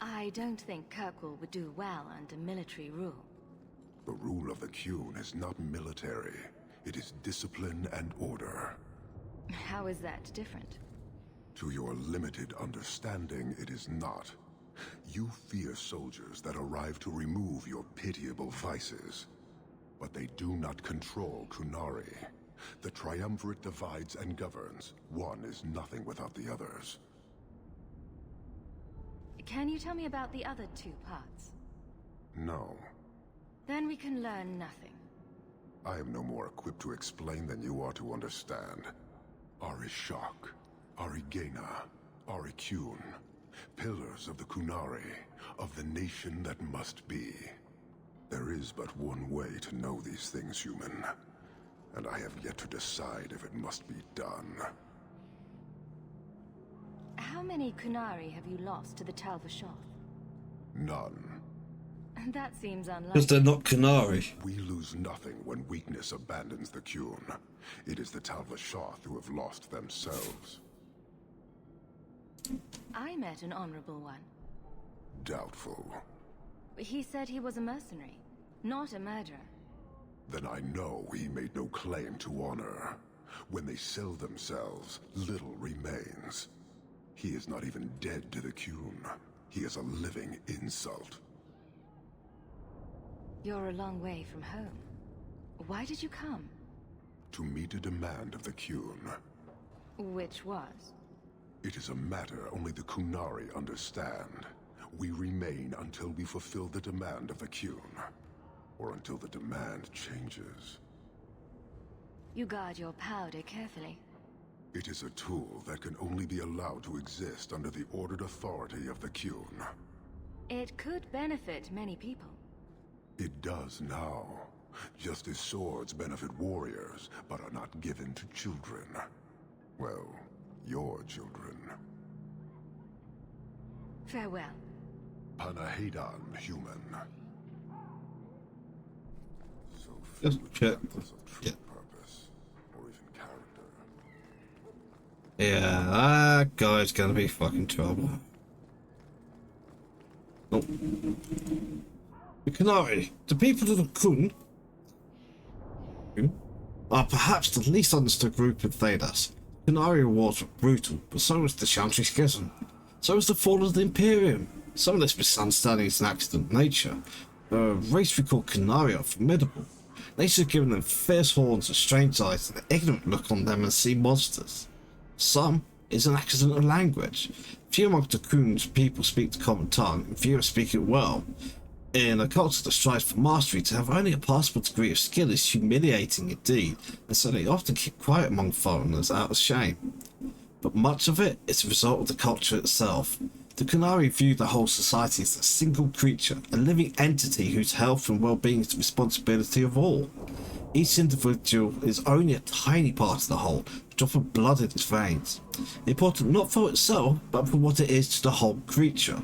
I don't think Kirkwall would do well under military rule. The rule of the Qun is not military. It is discipline and order. How is that different? To your limited understanding, it is not. You fear soldiers that arrive to remove your pitiable vices. But they do not control Qunari. The Triumvirate divides and governs. One is nothing without the others. Can you tell me about the other two parts? No. Then we can learn nothing. I am no more equipped to explain than you are to understand. Arishok, Arigena, Ariqun, pillars of the Qunari, of the nation that must be. There is but one way to know these things, human, and I have yet to decide if it must be done. How many Qunari have you lost to the Tal Vashoth? None. That seems unlikely. Because they're not Qunari. We lose nothing when weakness abandons the Qun. It is the Tal Vashoth who have lost themselves. I met an honorable one. Doubtful. He said he was a mercenary, not a murderer. Then I know he made no claim to honor. When they sell themselves, little remains. He is not even dead to the Qun. He is a living insult. You're a long way from home. Why did you come? To meet a demand of the Qun. Which was? It is a matter only the Qunari understand. We remain until we fulfill the demand of the Qun. Or until the demand changes. You guard your powder carefully. It is a tool that can only be allowed to exist under the ordered authority of the Qun. It could benefit many people. It does now. Just as swords benefit warriors, but are not given to children. Well, your children. Farewell. Panahedan, human. So Just check. Yeah. purpose, or even character. Yeah, that guy's gonna be fucking trouble. Oh. The Qunari, the people of the Qun, are perhaps the least understood group in Thedas. Qunari wars were brutal, but so was the Chantry Schism. So was the fall of the Imperium. Some of this misunderstanding is an accident of nature. The race we call Qunari are formidable. Nature has given them fierce horns and strange eyes, and the ignorant look on them and see monsters. Some is an accident of language. Few among the Qun's people speak the common tongue, and few speak it well. In a culture that strives for mastery, to have only a passable degree of skill is humiliating indeed, and so they often keep quiet among foreigners out of shame. But much of it is a result of the culture itself. The Qunari view the whole society as a single creature, a living entity whose health and well-being is the responsibility of all. Each individual is only a tiny part of the whole, a drop of blood in its veins, important not for itself, but for what it is to the whole creature.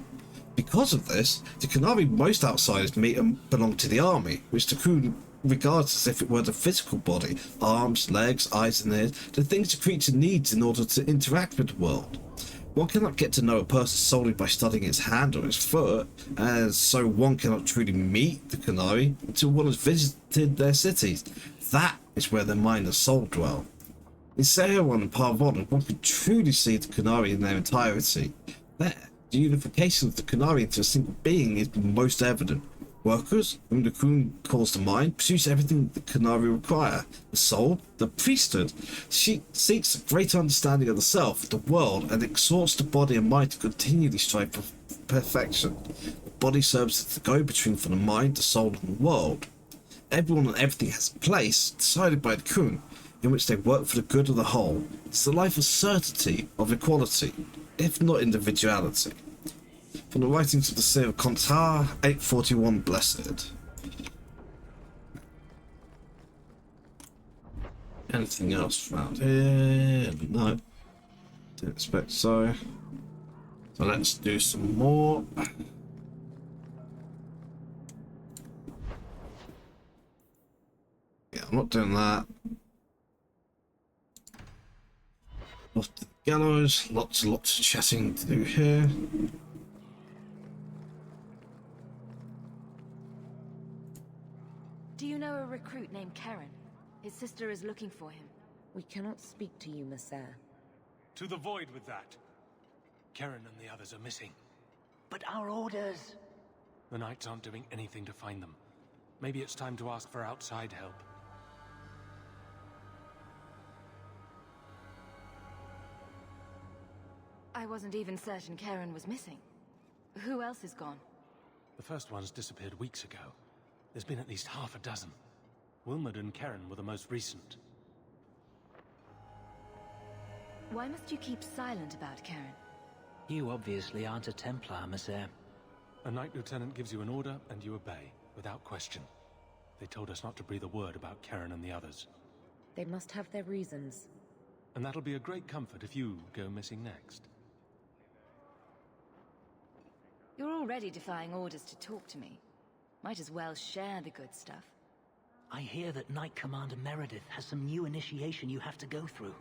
Because of this, the Qunari most outsiders meet and belong to the army, which the crew regards as if it were the physical body, arms, legs, eyes and ears, the things the creature needs in order to interact with the world. One cannot get to know a person solely by studying its hand or its foot, and so one cannot truly meet the Qunari until one has visited their cities. That is where their mind and soul dwell. In Seirwan and Parvon, one can truly see the Qunari in their entirety. There, the unification of the Qunari into a single being is most evident. Workers, whom the Khun calls the mind, produce everything the Qunari require. The soul, the priesthood, she seeks a greater understanding of the self, the world, and exhorts the body and mind to continually strive for perfection. The body serves as the go-between for the mind, the soul, and the world. Everyone and everything has a place, decided by the Khun, in which they work for the good of the whole. It's the life of certainty, of equality, if not individuality. From the writings of the Seer of Kontar, 841 Blessed. Anything else found here? No. Didn't expect so. So let's do some more. Yeah, I'm not doing that. Off to the gallows. Lots and lots of chatting to do here. Do you know a recruit named Karen? His sister is looking for him. We cannot speak to you, Messer. To the void with that. Karen and the others are missing. But our orders... The Knights aren't doing anything to find them. Maybe it's time to ask for outside help. I wasn't even certain Karen was missing. Who else is gone? The first ones disappeared weeks ago. There's been at least half a dozen. Wilmot and Karen were the most recent. Why must you keep silent about Karen? You obviously aren't a Templar, Messer. A Knight Lieutenant gives you an order and you obey, without question. They told us not to breathe a word about Karen and the others. They must have their reasons. And that'll be a great comfort if you go missing next. You're already defying orders to talk to me. Might as well share the good stuff. I hear that Knight Commander Meredith has some new initiation you have to go through.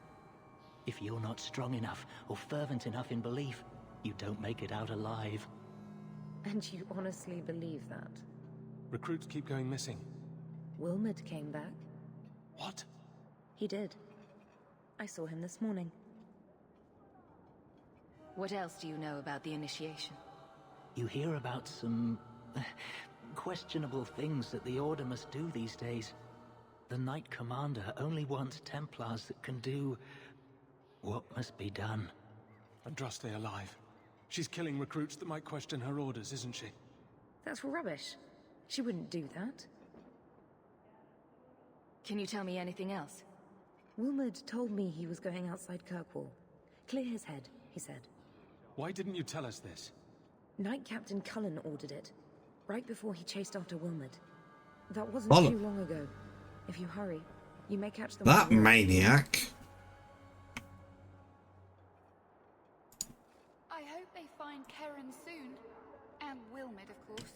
If you're not strong enough or fervent enough in belief, you don't make it out alive. And you honestly believe that? Recruits keep going missing. Wilmot came back. What? He did. I saw him this morning. What else do you know about the initiation? You hear about some... questionable things that the Order must do these days. The Knight Commander only wants Templars that can do... what must be done. Andraste alive. She's killing recruits that might question her orders, isn't she? That's rubbish. She wouldn't do that. Can you tell me anything else? Wilmot told me he was going outside Kirkwall. Clear his head, he said. Why didn't you tell us this? Knight Captain Cullen ordered it, right before he chased after Wilmot. That wasn't too long ago. If you hurry, you may catch them. That maniac. I hope they find Karen soon. And Wilmot, of course.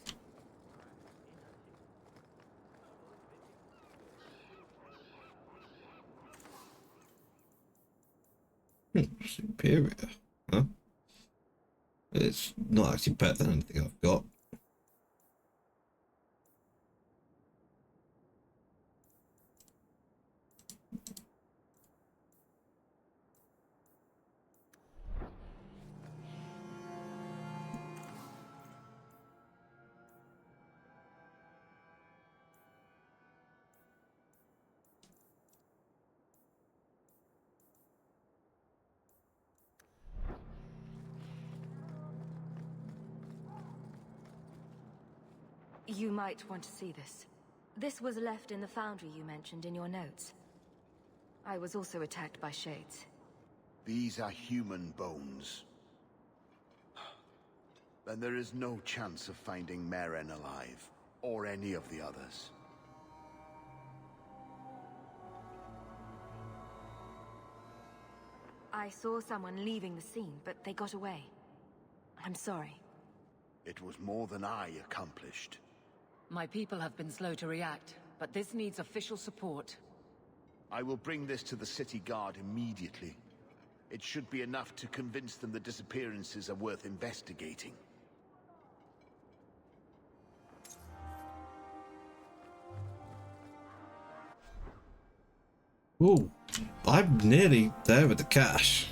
Superior, huh? It's not actually better than anything I've got. You might want to see this. This was left in the foundry you mentioned in your notes. I was also attacked by shades. These are human bones. Then there is no chance of finding Meren alive, or any of the others. I saw someone leaving the scene, but they got away. I'm sorry. It was more than I accomplished. My people have been slow to react, but this needs official support. I will bring this to the city guard immediately. It should be enough to convince them the disappearances are worth investigating. Ooh, I'm nearly there with the cash.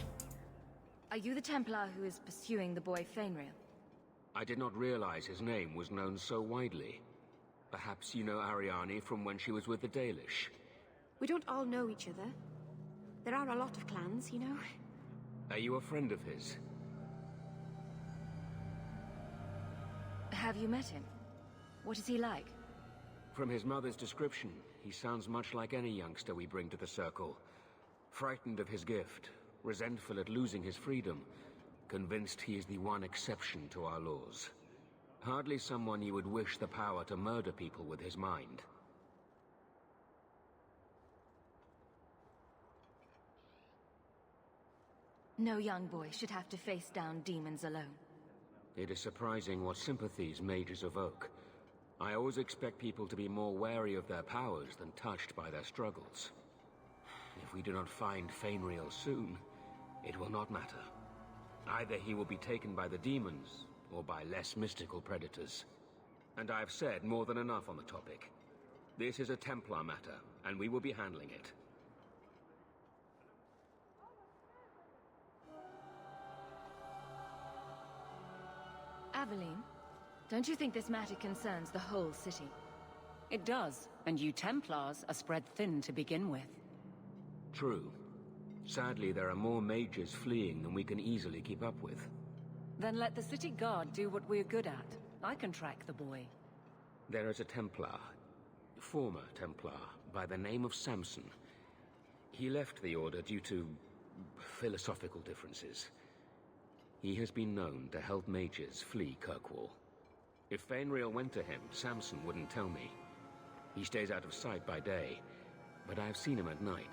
Are you the Templar who is pursuing the boy Fainrail? I did not realize his name was known so widely. Perhaps you know Ariane from when she was with the Dalish. We don't all know each other. There are a lot of clans, you know. Are you a friend of his? Have you met him? What is he like? From his mother's description, he sounds much like any youngster we bring to the Circle. Frightened of his gift, resentful at losing his freedom, convinced he is the one exception to our laws. Hardly someone you would wish the power to murder people with his mind. No young boy should have to face down demons alone. It is surprising what sympathies mages evoke. I always expect people to be more wary of their powers than touched by their struggles. If we do not find Fainrail soon, it will not matter. Either he will be taken by the demons, or by less mystical predators. And I have said more than enough on the topic. This is a Templar matter, and we will be handling it. Aveline, don't you think this matter concerns the whole city? It does, and you Templars are spread thin to begin with. True. Sadly, there are more mages fleeing than we can easily keep up with. Then let the city guard do what we're good at. I can track the boy. There is a Templar, former Templar, by the name of Samson. He left the Order due to philosophical differences. He has been known to help mages flee Kirkwall. If Fainrail went to him, Samson wouldn't tell me. He stays out of sight by day, but I have seen him at night,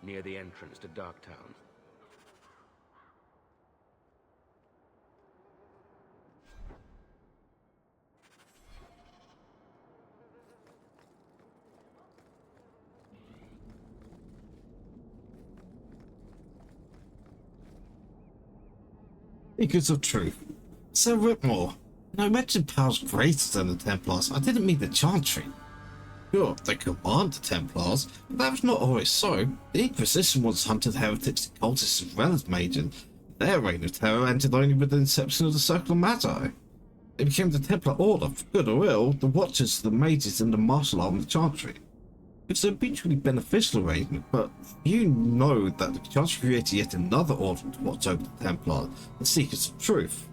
near the entrance to Darktown. Because of truth. Sir Whitmore, I mentioned powers greater than the Templars. I didn't mean the Chantry. Sure, they command the Templars, but that was not always so. The Inquisition once hunted heretics and cultists as well as mages. Their reign of terror ended only with the inception of the Circle of Magi. It became the Templar Order, for good or ill, the Watchers, the Mages, and the martial arm of the Chantry. It's a mutually beneficial arrangement, but you know that the Chantry created yet another order to watch over the Templars, the Seekers of Truth.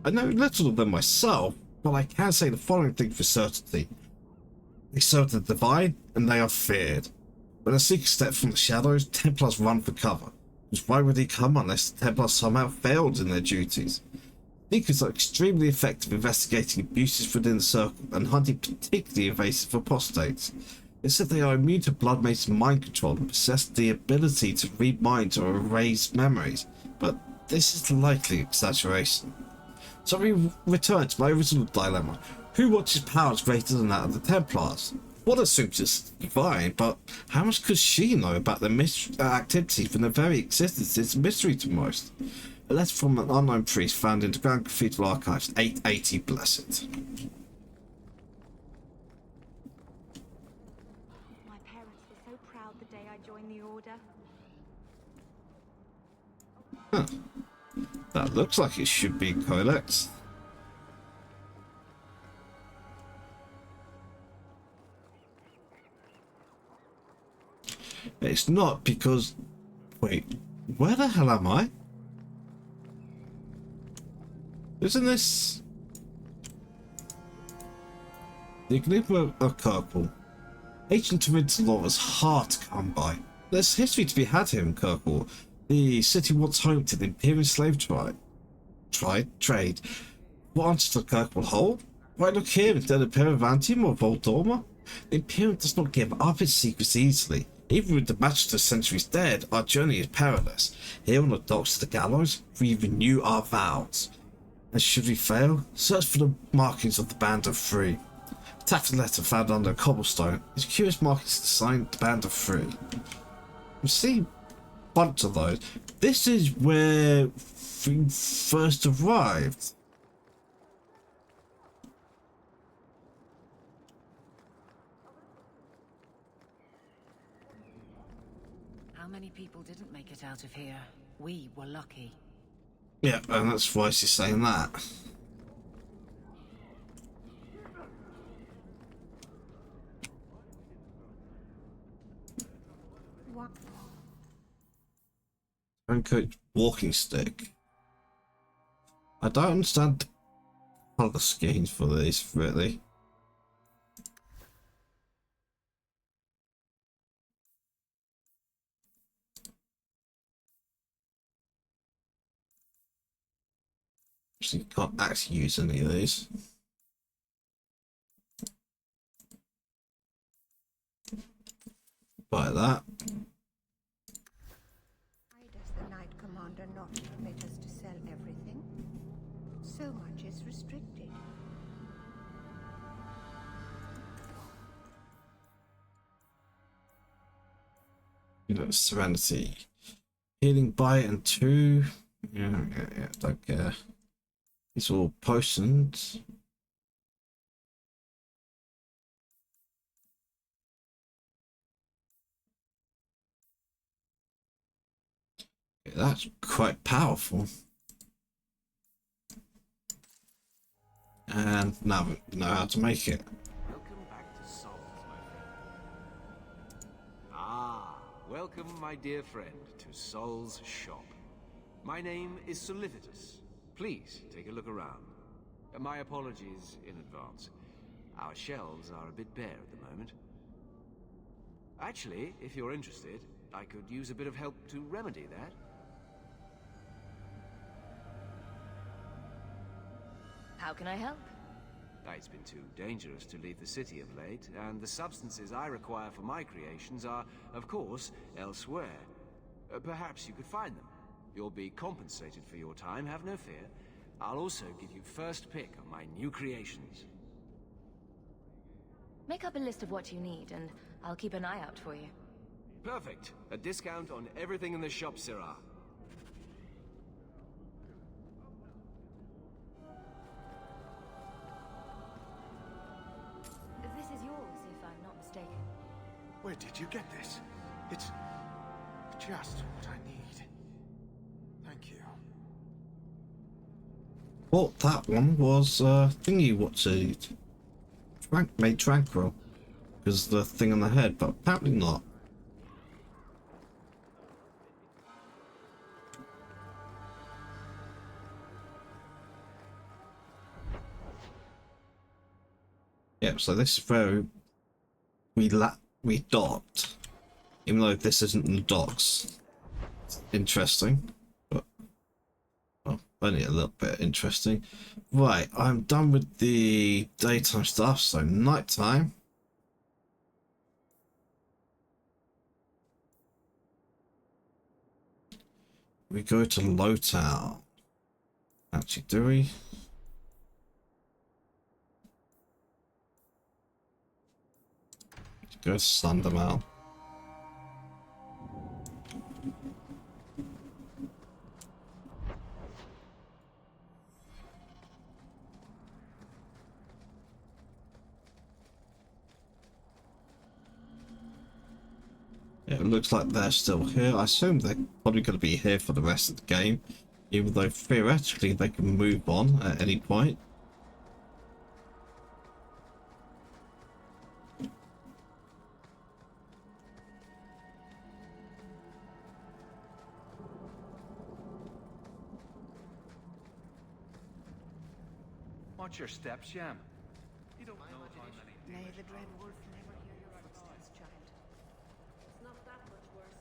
I know little of them myself, but I can say the following thing for certainty. They serve the divine, and they are feared. When a Seeker steps from the shadows, Templars run for cover. Because why would he come unless the Templars somehow failed in their duties? Seekers are extremely effective investigating abuses within the Circle and hunting particularly invasive apostates. It said they are immune to blood mage's mind control and possess the ability to read minds or erase memories, but this is likely exaggeration. So we return to my original dilemma. Who watches powers greater than that of the Templars? One assumes it's divine, but how much could she know about their activities when their very existence is a mystery to most? A letter from an unknown priest found in the Grand Cathedral Archives, 880 Blessed. My parents were so proud the day I joined the Order. Huh. That looks like it should be Codex. It's not because... Wait, where the hell am I? Isn't this... The Enigma of Kirkwall. Ancient Torrential law is hard to come by. There's history to be had here in Kirkwall. The city once home to the Imperial slave trade. What answer the Kirk will hold? Why look here instead of Perivantium or Voldorma? The Imperium does not give up its secrets easily. Even with the Magister centuries dead, our journey is perilous. Here on the docks of the gallows, we renew our vows. And should we fail, search for the markings of the Band of Three. Tap the letter found under a cobblestone. Its curious markings to sign the Band of Three. You see a bunch of those. This is where we first arrived. How many people didn't make it out of here? We were lucky. Yeah, and that's why she's saying that. What? Uncooked walking stick. I don't understand the colour schemes for these, really. So you can't actually use any of these. Buy that. Why does the Knight Commander not permit us to sell everything? So much is restricted. You know, Serenity. Healing by and 2. Yeah, don't care. It's all potions. Yeah, that's quite powerful. And now we know how to make it. Welcome back to Souls, my friend. Welcome, my dear friend, to Sol's shop. My name is Solivitus. Please take a look around. My apologies in advance. Our shelves are a bit bare at the moment. Actually, if you're interested, I could use a bit of help to remedy that. How can I help? It's been too dangerous to leave the city of late, and the substances I require for my creations are, of course, elsewhere. Perhaps you could find them. You'll be compensated for your time, have no fear. I'll also give you first pick on my new creations. Make up a list of what you need, and I'll keep an eye out for you. Perfect. A discount on everything in the shop, Syrah. This is yours, if I'm not mistaken. Where did you get this? It's just what I need. Thank you. Well, that one was thingy what's it? Made tranquil. Because the thing on the head, but apparently not. Yep, so this is where we docked. Even though this isn't in the docks. It's interesting. But well, only a little bit interesting. Right, I'm done with the daytime stuff, so nighttime. We go to Lowtown. Actually, do we? Go to Sundermount. Yeah, it looks like they're still here. I assume they're probably going to be here for the rest of the game, even though theoretically they can move on at any point. Watch your steps, Sham. You don't know how many. May the Dread Wolf never hear your footsteps, child. It's not that much worse.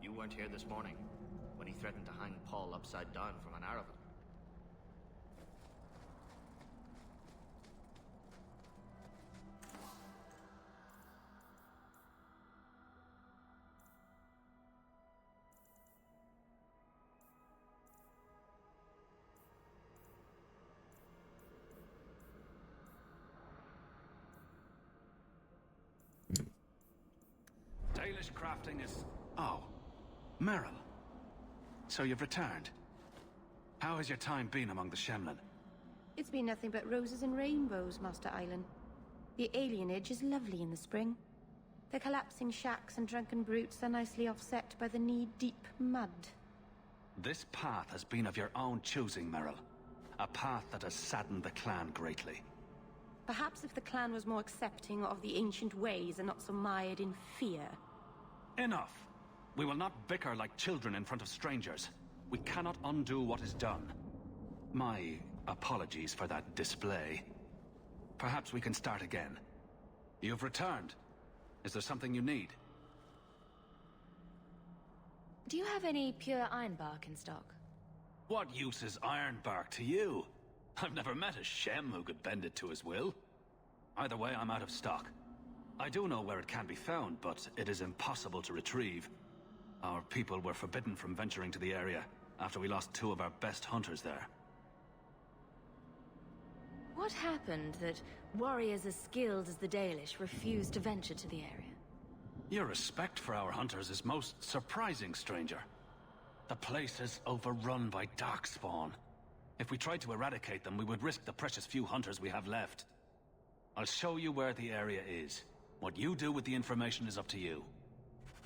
You weren't here this morning, when he threatened to hang Paul upside down from an Aravan. witchcrafting is... Oh, Merrill. So you've returned. How has your time been among the Shemlin? It's been nothing but roses and rainbows, Master Island. The alienage is lovely in the spring. The collapsing shacks and drunken brutes are nicely offset by the knee-deep mud. This path has been of your own choosing, Merrill. A path that has saddened the clan greatly. Perhaps if the clan was more accepting of the ancient ways and not so mired in fear. Enough! We will not bicker like children in front of strangers. We cannot undo what is done. My apologies for that display. Perhaps we can start again. You've returned. Is there something you need? Do you have any pure ironbark in stock? What use is ironbark to you? I've never met a Shem who could bend it to his will. Either way, I'm out of stock. I do know where it can be found, but it is impossible to retrieve. Our people were forbidden from venturing to the area after we lost 2 of our best hunters there. What happened that warriors as skilled as the Dalish refused to venture to the area? Your respect for our hunters is most surprising, stranger. The place is overrun by darkspawn. If we tried to eradicate them, we would risk the precious few hunters we have left. I'll show you where the area is. What you do with the information is up to you.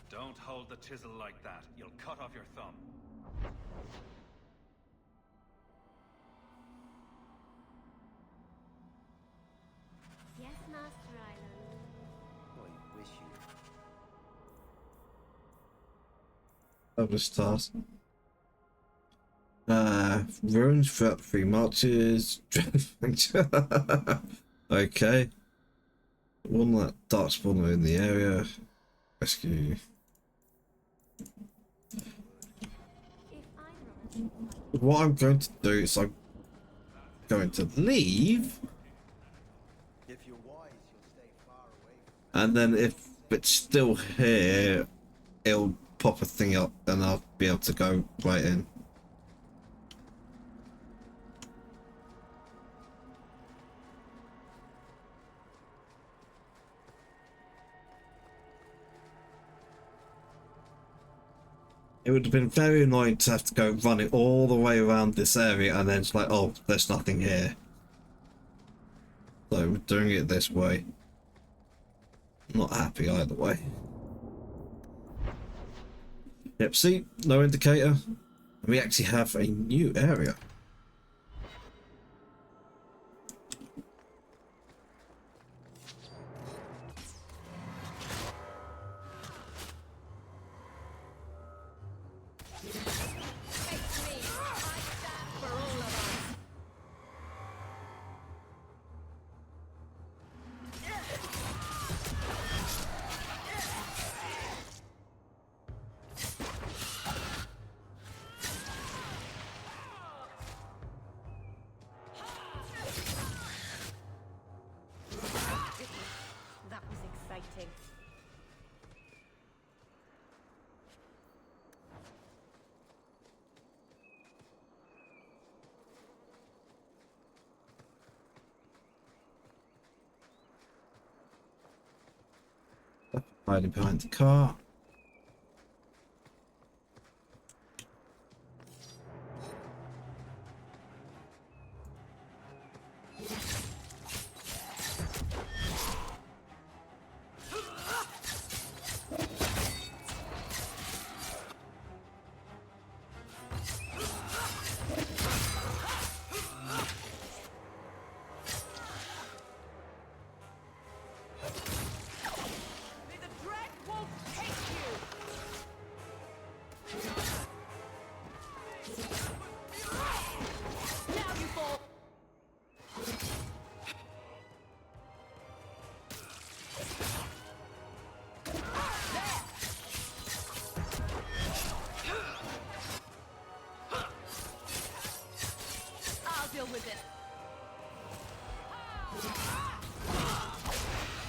Don't hold the chisel like that. You'll cut off your thumb. Yes, Master Island. I wish you... Of this task. Ruins throughout 3 marches. Okay. One that dark spawner in the area. Rescue. What I'm going to do is I'm going to leave. If you're wise, you'll stay far away. And then if it's still here, it'll pop a thing up and I'll be able to go right in. It would have been very annoying to have to go running all the way around this area and then it's like, oh, there's nothing here. So we're doing it this way. Not happy either way. Yep, see? No indicator. We actually have a new area. That was exciting. Hiding behind the car.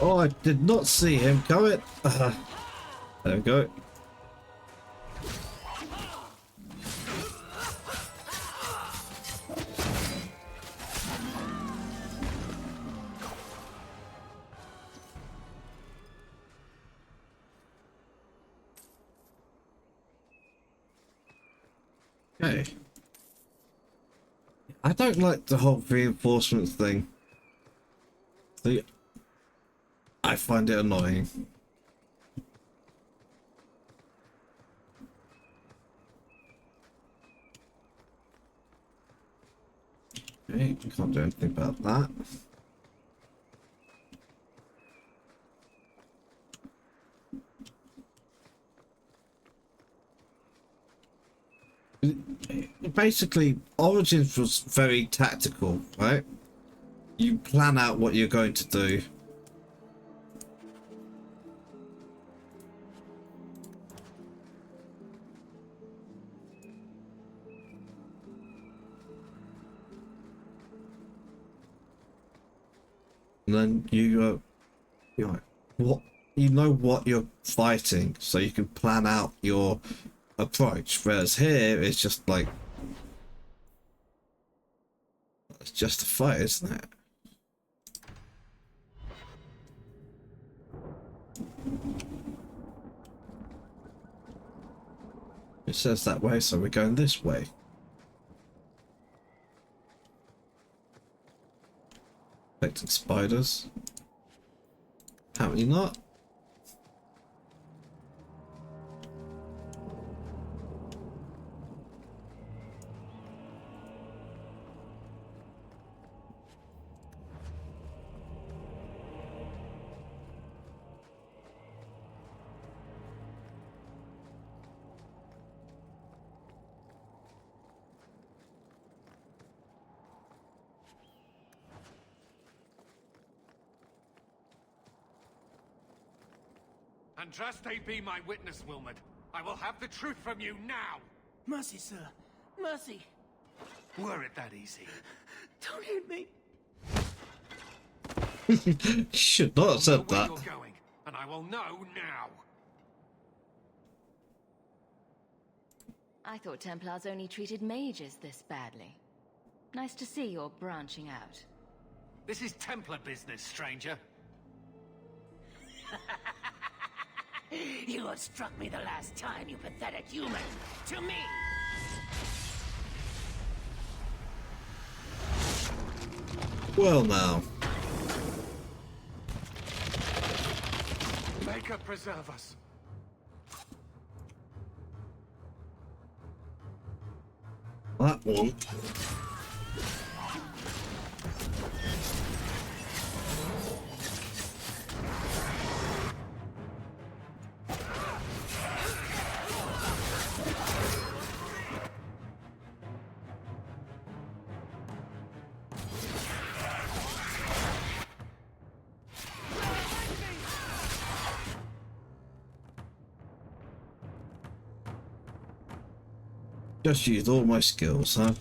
Oh, I did not see him coming. There we go. Okay. I don't like the whole reinforcements thing. I find it annoying. Okay, can't do anything about that. Basically, Origins was very tactical, right? You plan out what you're going to do. And then you're like, what? You know what you're fighting, so you can plan out your approach. Whereas here, it's just like, it's just a fight, isn't it? It says that way, so we're going this way. Expecting spiders. Apparently not. Andraste be my witness, Wilmot. I will have the truth from you now. Mercy, sir. Mercy. Were it that easy? Don't hit me. Should not have said that. You're going, and I will know now. I thought Templars only treated mages this badly. Nice to see you're branching out. This is Templar business, stranger. You have struck me the last time, you pathetic human. To me! Well now. Maker preserve us. That one. Just used all my skills, huh?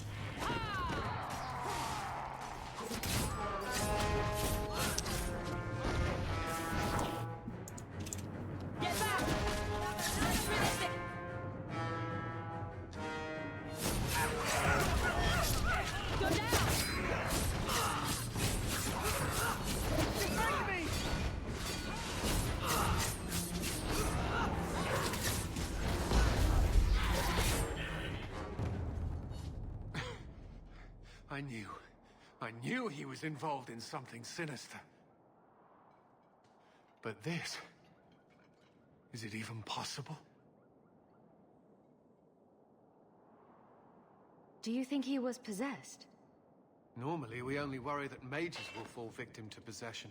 I knew he was involved in something sinister. But this... is it even possible? Do you think he was possessed? Normally, we only worry that mages will fall victim to possession.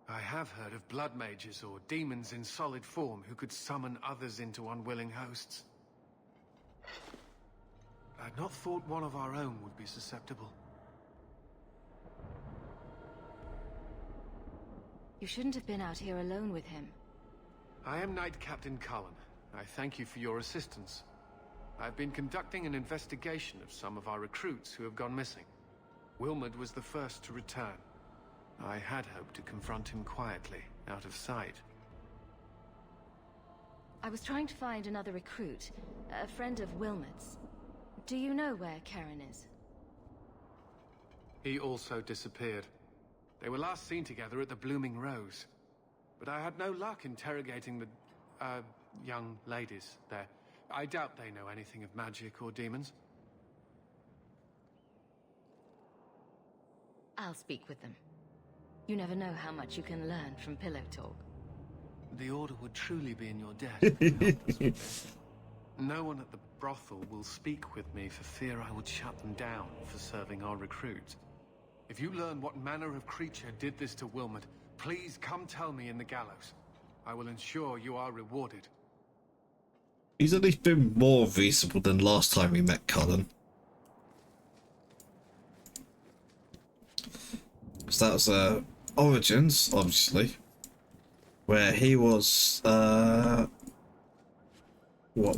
I have heard of blood mages or demons in solid form who could summon others into unwilling hosts. I'd not thought one of our own would be susceptible. You shouldn't have been out here alone with him. I am Knight Captain Cullen. I thank you for your assistance. I've been conducting an investigation of some of our recruits who have gone missing. Wilmot was the first to return. I had hoped to confront him quietly, out of sight. I was trying to find another recruit, a friend of Wilmot's. Do you know where Karen is? He also disappeared. They were last seen together at the Blooming Rose. But I had no luck interrogating the, young ladies there. I doubt they know anything of magic or demons. I'll speak with them. You never know how much you can learn from pillow talk. The Order would truly be in your debt if you helped us with this. No one at the brothel will speak with me for fear I would shut them down for serving our recruits. If you learn what manner of creature did this to Wilmot, please come tell me in the gallows. I will ensure you are rewarded. He's at least been more reasonable than last time we met Cullen. So that was Origins, obviously, where he was, what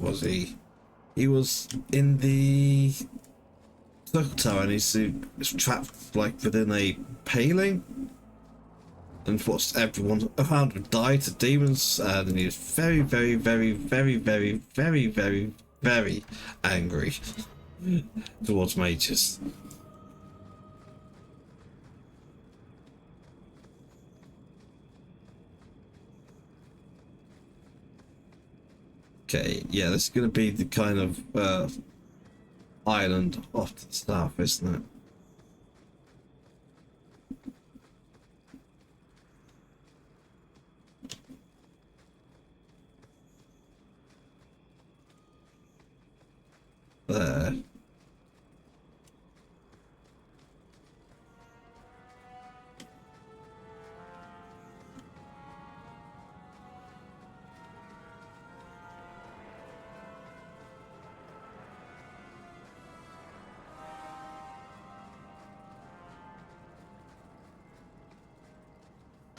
was he? He was in the Circle Tower and he's trapped like within a paling. And forced everyone around him died to demons, and he was very, very, very, very, very, very, very, very angry towards mages. Okay, yeah, this is going to be the kind of island off to the south, isn't it? There.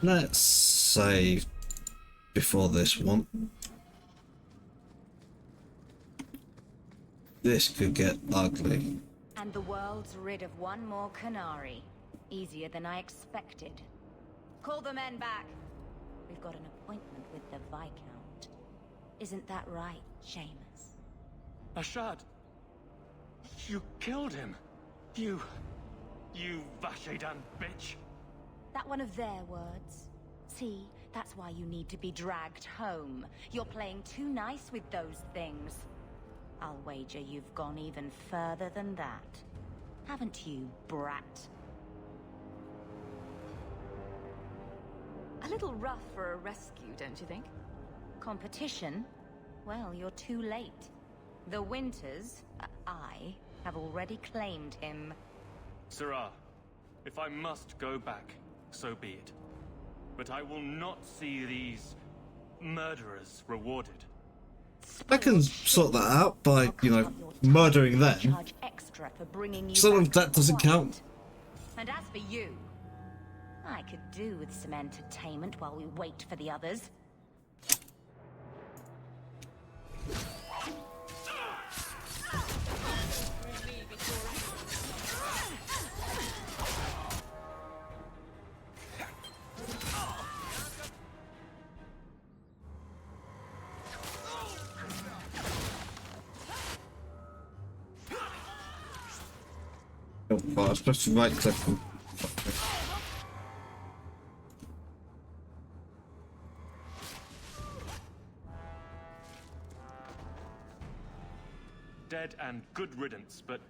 Let's save before this one. This could get ugly. And the world's rid of one more Qunari. Easier than I expected. Call the men back. We've got an appointment with the Viscount. Isn't that right, Seamus? Ashad! You killed him! You Vashedan bitch! That one of their words. See, that's why you need to be dragged home. You're playing too nice with those things. I'll wager you've gone even further than that. Haven't you, brat? A little rough for a rescue, don't you think? Competition? Well, you're too late. The Winters, I, have already claimed him. Sirrah, if I must go back, so be it. But I will not see these murderers rewarded. I can sort that out by, you know, murdering them. Charge extra for bringing you Some back of that doesn't count. And as for you, I could do with some entertainment while we wait for the others. Oh, well, I'm supposed to right click them. Dead and good riddance, but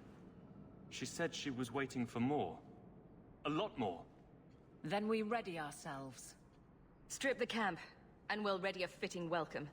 she said she was waiting for more. A lot more. Then we ready ourselves. Strip the camp, and we'll ready a fitting welcome.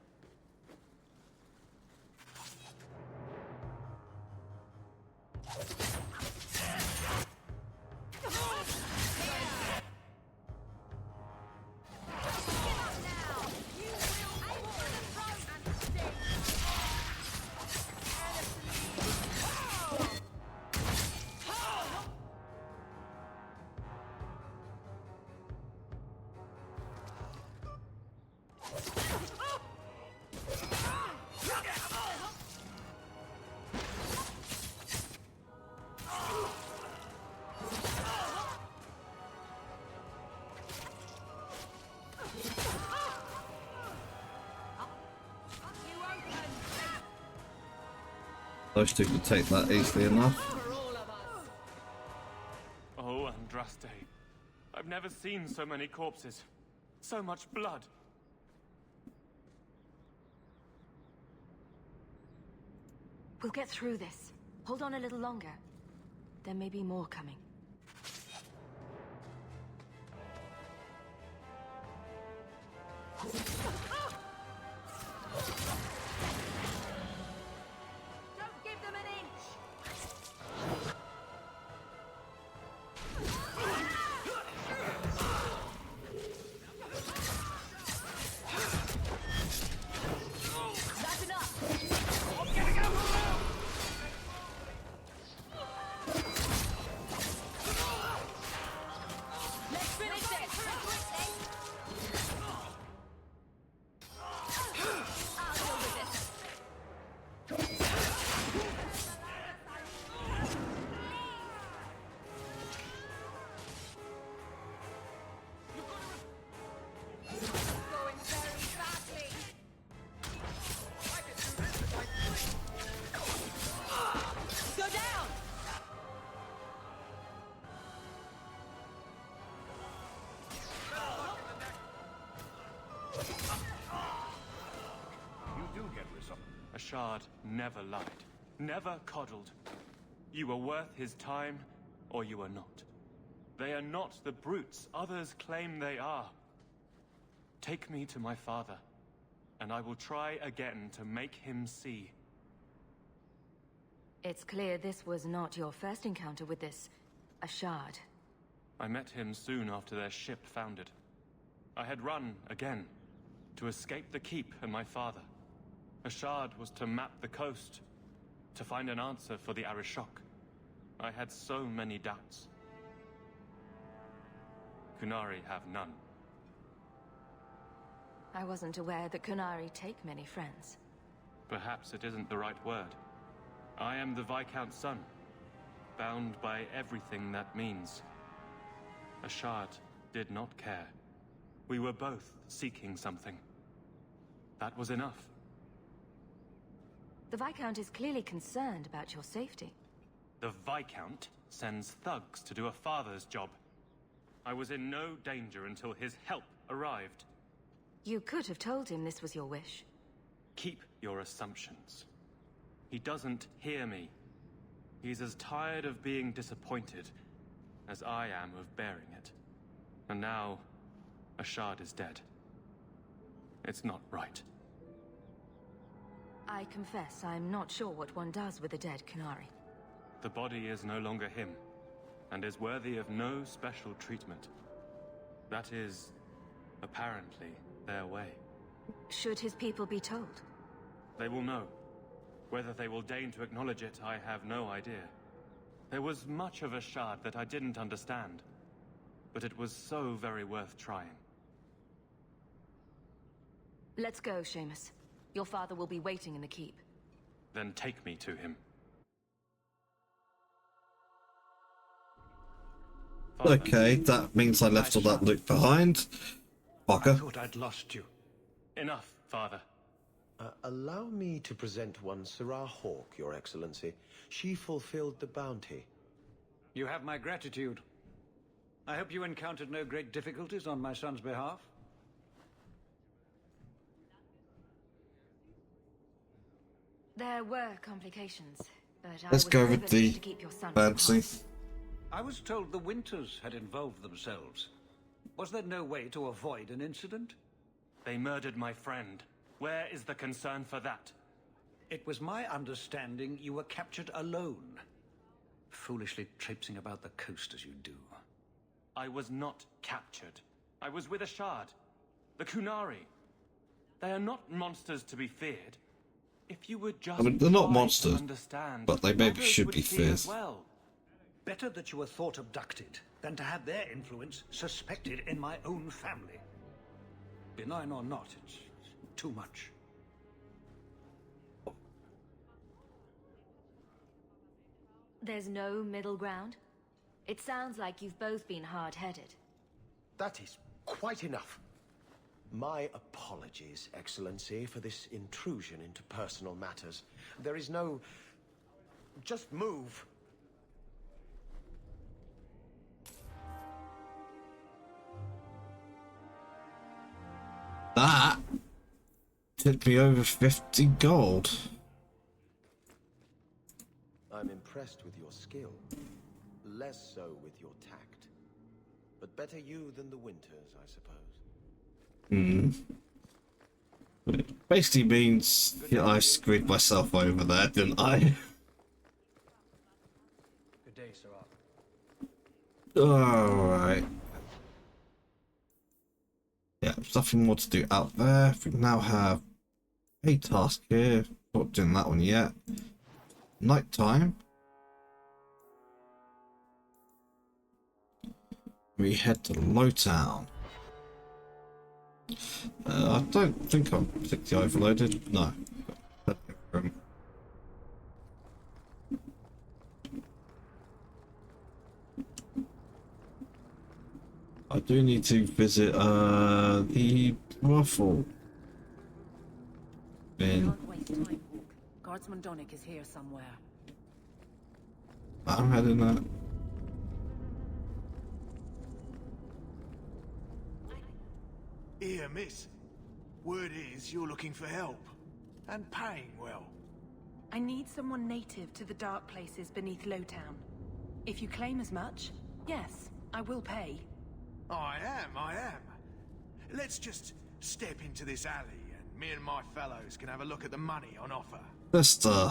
Those two could take that easily enough. Oh, Andraste. I've never seen so many corpses. So much blood. We'll get through this. Hold on a little longer. There may be more coming. Don't give them an inch! That's enough! I'm getting out of Let's finish this! I'll deal with this. Going very badly. Go down! You do get results. Ashard never lied, never coddled. You were worth his time, or you are not. They are not the brutes others claim they are. Take me to my father, and I will try again to make him see. It's clear this was not your first encounter with this Ashard. I met him soon after their ship foundered. I had run again, to escape the keep and my father. Ashard was to map the coast, to find an answer for the Arishok. I had so many doubts. Qunari have none. I wasn't aware that Qunari take many friends. Perhaps it isn't the right word. I am the Viscount's son, bound by everything that means. Ashard did not care. We were both seeking something. That was enough. The Viscount is clearly concerned about your safety. The Viscount sends thugs to do a father's job. I was in no danger until his help arrived. You could have told him this was your wish. Keep your assumptions. He doesn't hear me. He's as tired of being disappointed as I am of bearing it. And now, Ashard is dead. It's not right. I confess I'm not sure what one does with a dead Qunari. The body is no longer him, and is worthy of no special treatment. That is, apparently, their way. Should his people be told? They will know. Whether they will deign to acknowledge it, I have no idea. There was much of Ashard that I didn't understand, but it was so very worth trying. Let's go, Seamus. Your father will be waiting in the keep. Then take me to him. Father. Okay, that means I left all that loot behind. Fucker. I thought I'd lost you. Enough, Father. Allow me to present one Sarah Hawke, Your Excellency. She fulfilled the bounty. You have my gratitude. I hope you encountered no great difficulties on my son's behalf. There were complications, but Let's go with the to keep your son fancy. I was told the Winters had involved themselves. Was there no way to avoid an incident? They murdered my friend. Where is the concern for that? It was my understanding you were captured alone. Foolishly traipsing about the coast as you do. I was not captured. I was with Ashard. The Qunari. They are not monsters to be feared. If you would just I mean, they're not try to monsters, understand, but they maybe others should would be see feared. as well. Better that you were thought abducted than to have their influence suspected in my own family. Benign or not, it's too much. There's no middle ground? It sounds like you've both been hard-headed. That is quite enough. My apologies, Excellency, for this intrusion into personal matters. There is no... Just move. That took me over 50 gold. impressed with your skill. Less so with your tact. But better you than the Winters, I suppose. Basically means I screwed myself over there, didn't I? Good day, Sir Arthur. Alright. Yeah, there's nothing more to do out there. We now have a task here. Not doing that one yet. Night time. We head to Lowtown. I don't think I'm particularly overloaded. No. I do need to visit the brothel. Can't waste time, Hawk. Guardsman Donick is here somewhere. I'm heading that. Here, miss. Word is you're looking for help. And paying well. I need someone native to the dark places beneath Lowtown. If you claim as much, yes, I will pay. I am. Let's just step into this alley and me and my fellows can have a look at the money on offer. Sister.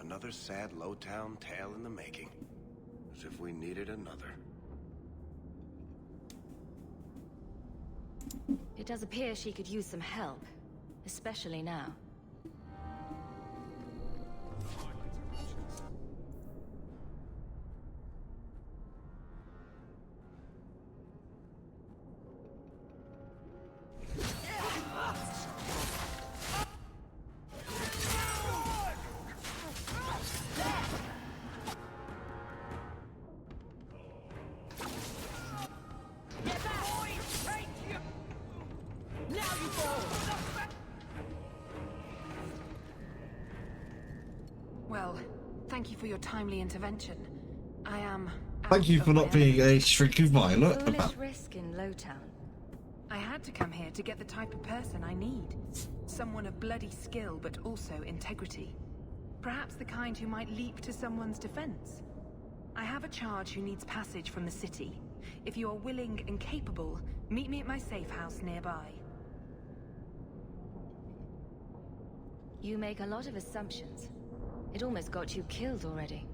Another sad Lowtown tale in the making. As if we needed another. It does appear she could use some help, especially now. Well, thank you for your timely intervention. I am... Thank you for not being a shrinking violet Foolish about. risk in Lowtown. I had to come here to get the type of person I need. Someone of bloody skill, but also integrity. Perhaps the kind who might leap to someone's defense. I have a charge who needs passage from the city. If you are willing and capable, meet me at my safe house nearby. You make a lot of assumptions. It almost got you killed already.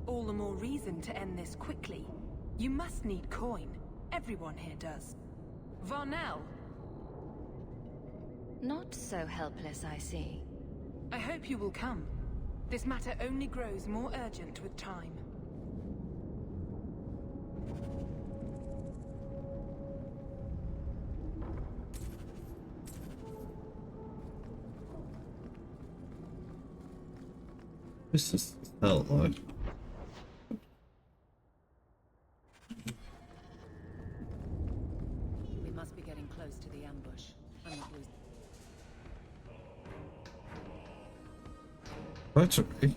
All the more reason to end this quickly. You must need coin. Everyone here does. Varnell! Not so helpless, I see. I hope you will come. This matter only grows more urgent with time. This is hell, though. We must be getting close to the ambush. I'm not losing. That's okay.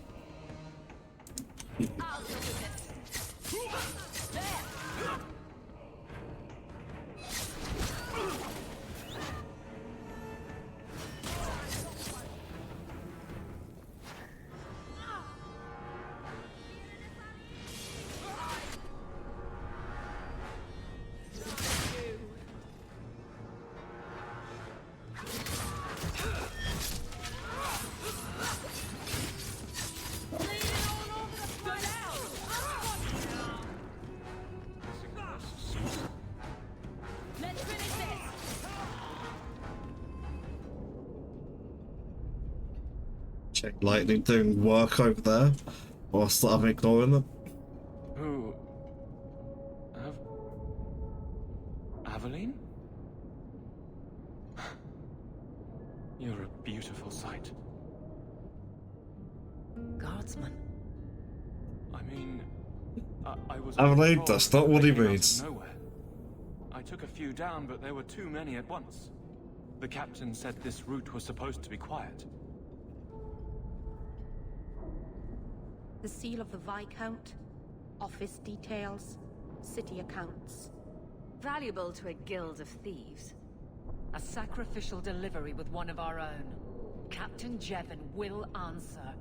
Check lightning doing work over there whilst I'm ignoring them. Who? Aveline? You're a beautiful sight. Guardsman. I mean, I was... Aveline, told that's not what he they came out of means. nowhere. I took a few down, but there were too many at once. The captain said this route was supposed to be quiet. The seal of the Viscount, office details, city accounts. Valuable to a guild of thieves. A sacrificial delivery with one of our own. Captain Jevon will answer.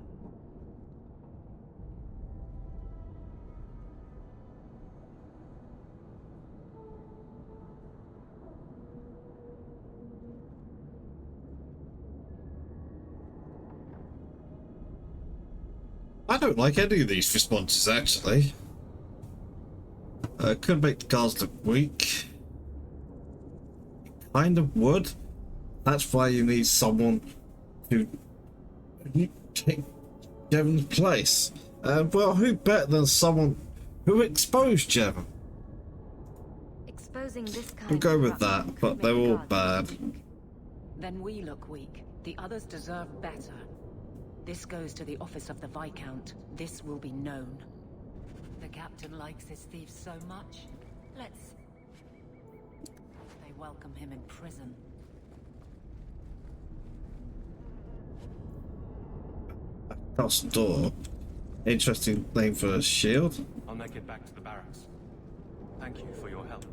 I don't like any of these responses, actually. Could make the guards look weak. Kind of would. That's why you need someone who take Jevon's place. Well, who better than someone who exposed Jevon? Exposing this kind We'll go of with corruption that, could but make they're the all guards bad. weak. Then we look weak. The others deserve better. This goes to the office of the Viscount. This will be known. The captain likes his thieves so much. Let's... They welcome him in prison. House door. Interesting name for a shield. I'll make it back to the barracks. Thank you for your help.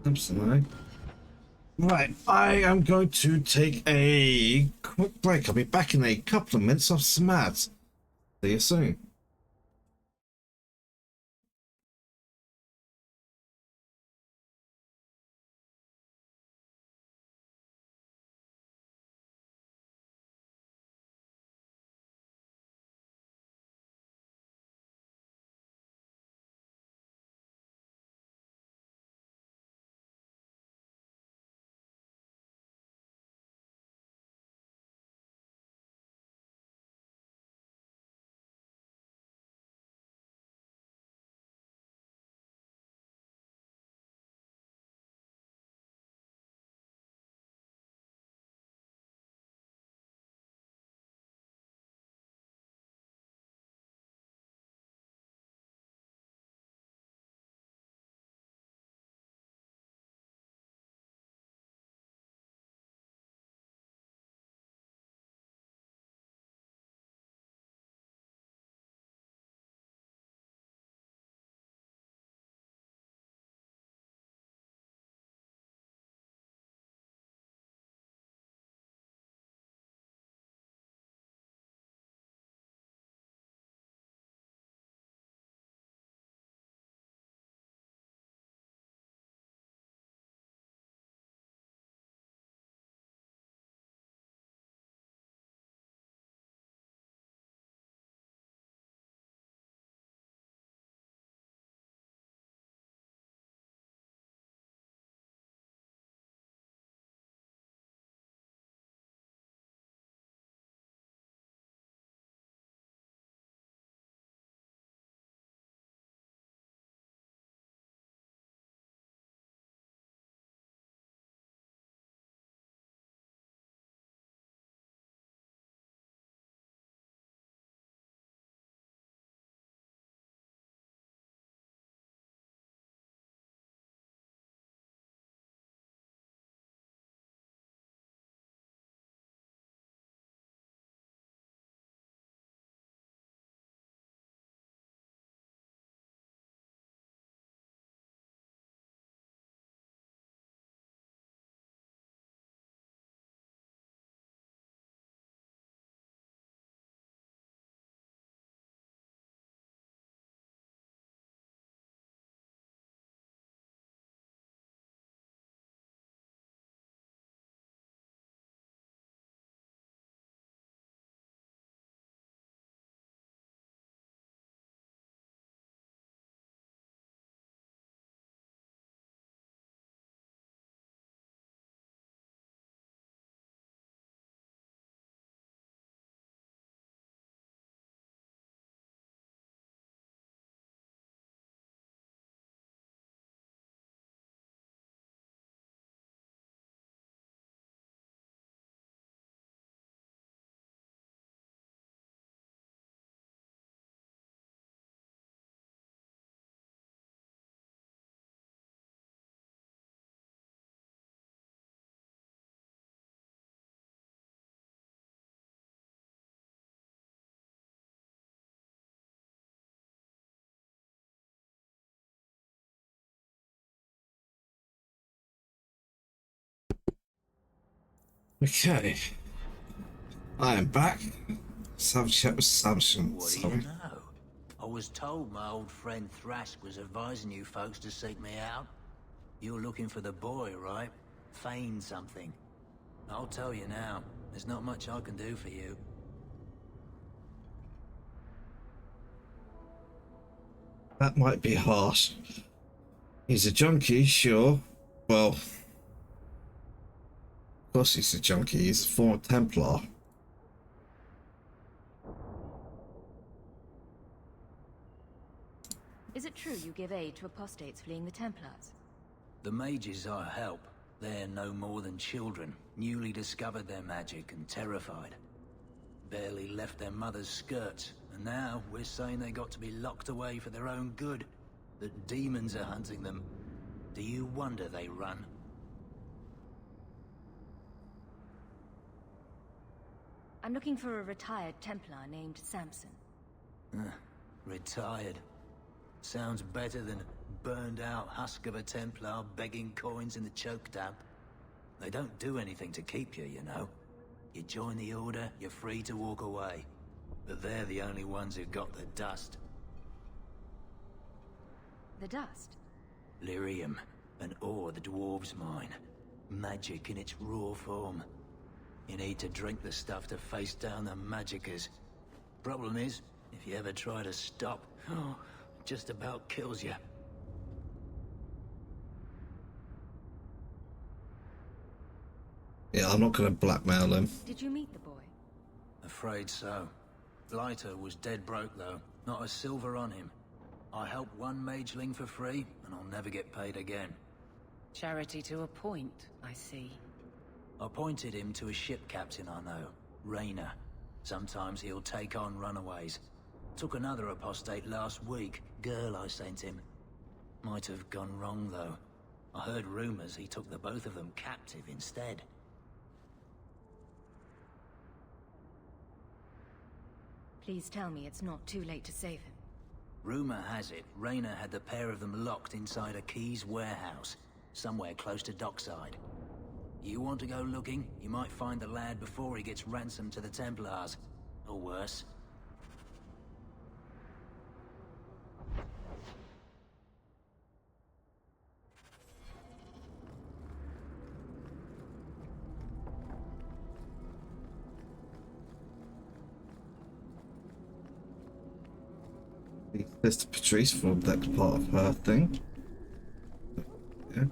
Absolutely. Right, I am going to take a quick break. I'll be back in a couple of minutes of some ads. See you soon. Okay. I am back. Let's have a chat with Samson. What do you know? I was told my old friend Thrask was advising you folks to seek me out. You're looking for the boy, right? Feign something. I'll tell you now, there's not much I can do for you. That might be harsh. He's a junkie, sure. Well, of course he's a junkie. He's a former Templar. Is it true you give aid to apostates fleeing the Templars? The mages I help, they're no more than children, newly discovered their magic and terrified. Barely left their mother's skirts, and now we're saying they got to be locked away for their own good. That demons are hunting them. Do you wonder they run? I'm looking for a retired Templar named Samson. Retired. Sounds better than burned out husk of a Templar begging coins in the choke damp. They don't do anything to keep you, you know. You join the Order, you're free to walk away. But they're the only ones who got the dust. The dust? Lyrium, an ore the dwarves mine. Magic in its raw form. You need to drink the stuff to face down the magicers. Problem is, if you ever try to stop, just about kills you. Yeah, I'm not gonna blackmail him. Did you meet the boy? Afraid so. Blighter was dead broke though, not a silver on him. I helped one mageling for free, and I'll never get paid again. Charity to a point, I see. I pointed him to a ship captain I know, Rayner. Sometimes he'll take on runaways. Took another apostate last week, girl I sent him. Might have gone wrong though. I heard rumors he took the both of them captive instead. Please tell me it's not too late to save him. Rumor has it, Rayner had the pair of them locked inside a Keys warehouse, somewhere close to dockside. You want to go looking, you might find the lad before he gets ransomed to the Templars. Or worse. There's Patrice for that part of her thing. Yeah.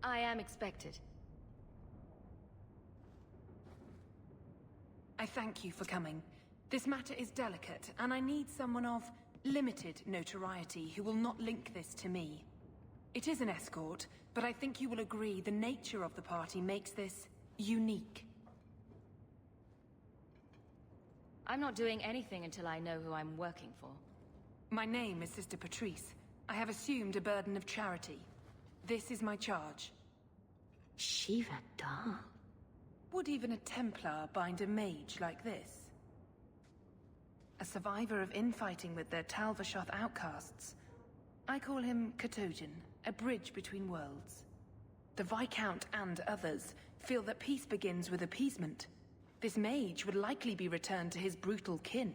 I am expected. I thank you for coming. This matter is delicate, and I need someone of limited notoriety who will not link this to me. It is an escort, but I think you will agree the nature of the party makes this unique. I'm not doing anything until I know who I'm working for. My name is Sister Patrice. I have assumed a burden of charity. This is my charge. Shiva Da. Would even a Templar bind a mage like this? A survivor of infighting with their Tal Vashoth outcasts. I call him Katojan, a bridge between worlds. The Viscount and others feel that peace begins with appeasement. This mage would likely be returned to his brutal kin.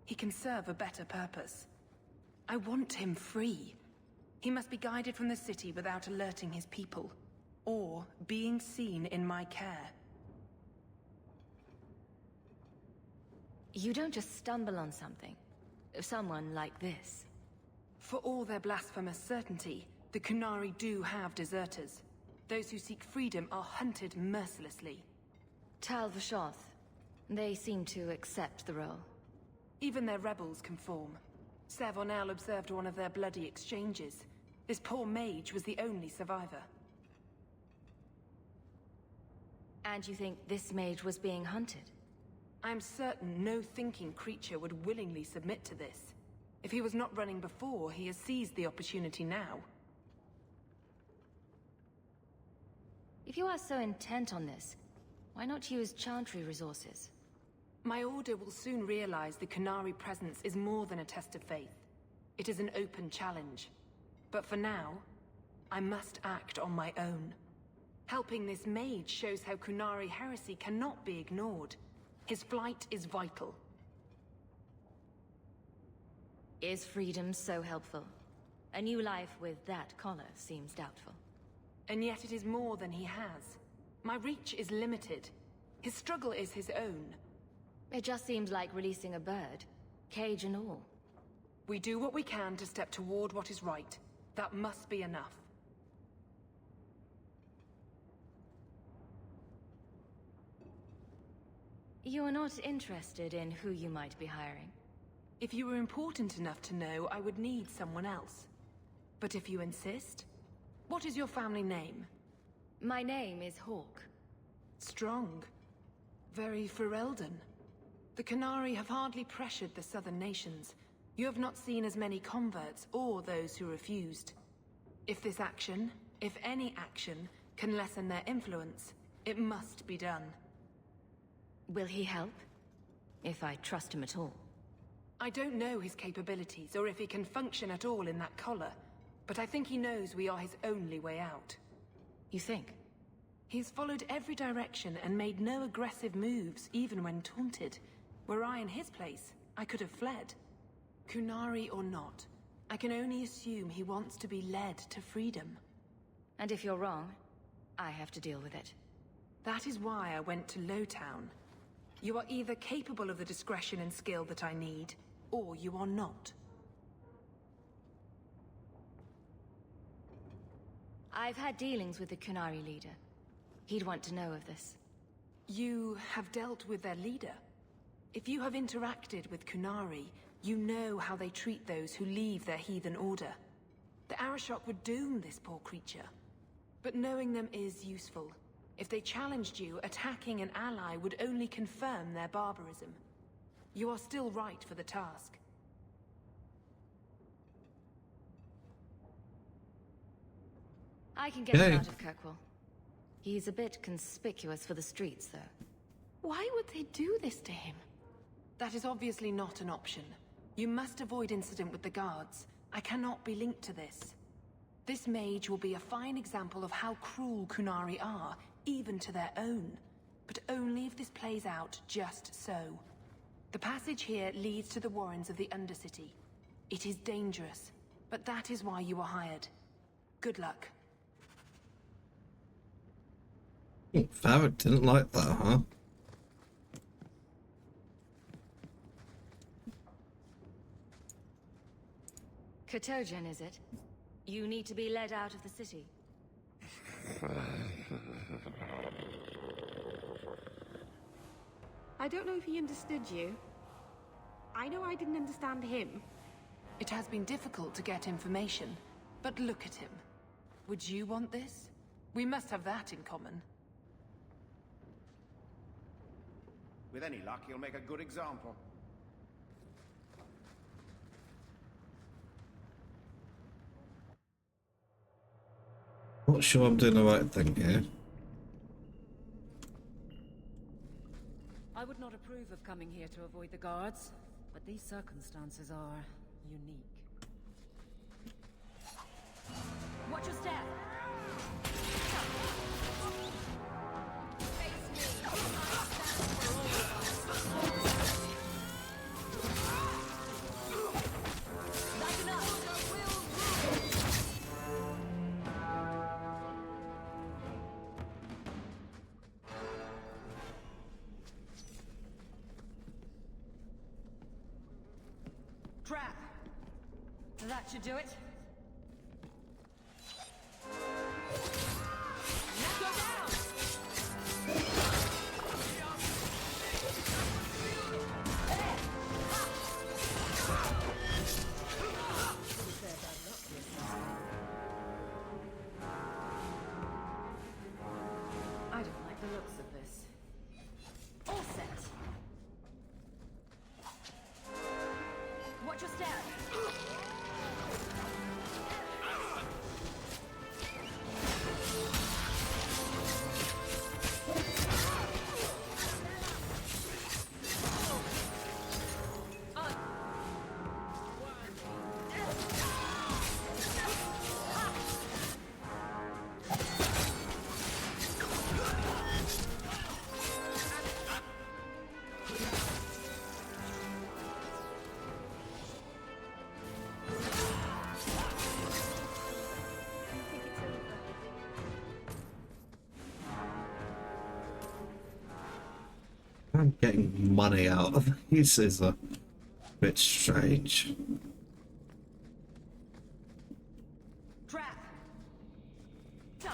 He can serve a better purpose. I want him free. He must be guided from the city without alerting his people, or being seen in my care. You don't just stumble on something. Someone like this. For all their blasphemous certainty, the Qunari do have deserters. Those who seek freedom are hunted mercilessly. Tal Vashoth. They seem to accept the role. Even their rebels conform. Savonel observed one of their bloody exchanges. This poor mage was the only survivor. And you think this mage was being hunted? I am certain no thinking creature would willingly submit to this. If he was not running before, he has seized the opportunity now. If you are so intent on this, why not use Chantry resources? My order will soon realize the Qunari presence is more than a test of faith. It is an open challenge. But for now, I must act on my own. Helping this mage shows how Kunari heresy cannot be ignored. His flight is vital. Is freedom so helpful? A new life with that collar seems doubtful. And yet it is more than he has. My reach is limited. His struggle is his own. It just seems like releasing a bird, cage and all. We do what we can to step toward what is right. That must be enough. You are not interested in who you might be hiring? If you were important enough to know, I would need someone else. But if you insist, what is your family name? My name is Hawke. Strong. Very Ferelden. The Kunari have hardly pressured the southern nations. You have not seen as many converts or those who refused. If this action, if any action, can lessen their influence, it must be done. Will he help? If I trust him at all. I don't know his capabilities, or if he can function at all in that collar, but I think he knows we are his only way out. You think? He's followed every direction and made no aggressive moves, even when taunted. Were I in his place, I could have fled. Kunari or not, I can only assume he wants to be led to freedom. And if you're wrong, I have to deal with it. That is why I went to Lowtown. You are either capable of the discretion and skill that I need, or you are not. I've had dealings with the Kunari leader. He'd want to know of this. You have dealt with their leader? If you have interacted with Kunari, you know how they treat those who leave their heathen order. The Arishok would doom this poor creature. But knowing them is useful. If they challenged you, attacking an ally would only confirm their barbarism. You are still right for the task. I can get him out of Kirkwall. He's a bit conspicuous for the streets, though. Why would they do this to him? That is obviously not an option. You must avoid incident with the guards. I cannot be linked to this. This mage will be a fine example of how cruel Kunari are, even to their own. But only if this plays out just so. The passage here leads to the warrens of the Undercity. It is dangerous, but that is why you were hired. Good luck. Farrah didn't like that, huh? Katojan, is it? You need to be led out of the city. I don't know if he understood you. I know I didn't understand him. It has been difficult to get information, but look at him. Would you want this? We must have that in common. With any luck, he'll make a good example. Not sure I'm doing the right thing here. I would not approve of coming here to avoid the guards, but these circumstances are unique. Watch your step! Trap! That should do it. Now go down! I don't like the looks of this. All set. Watch your step. I'm getting money out of these is a bit strange. Trap. Done.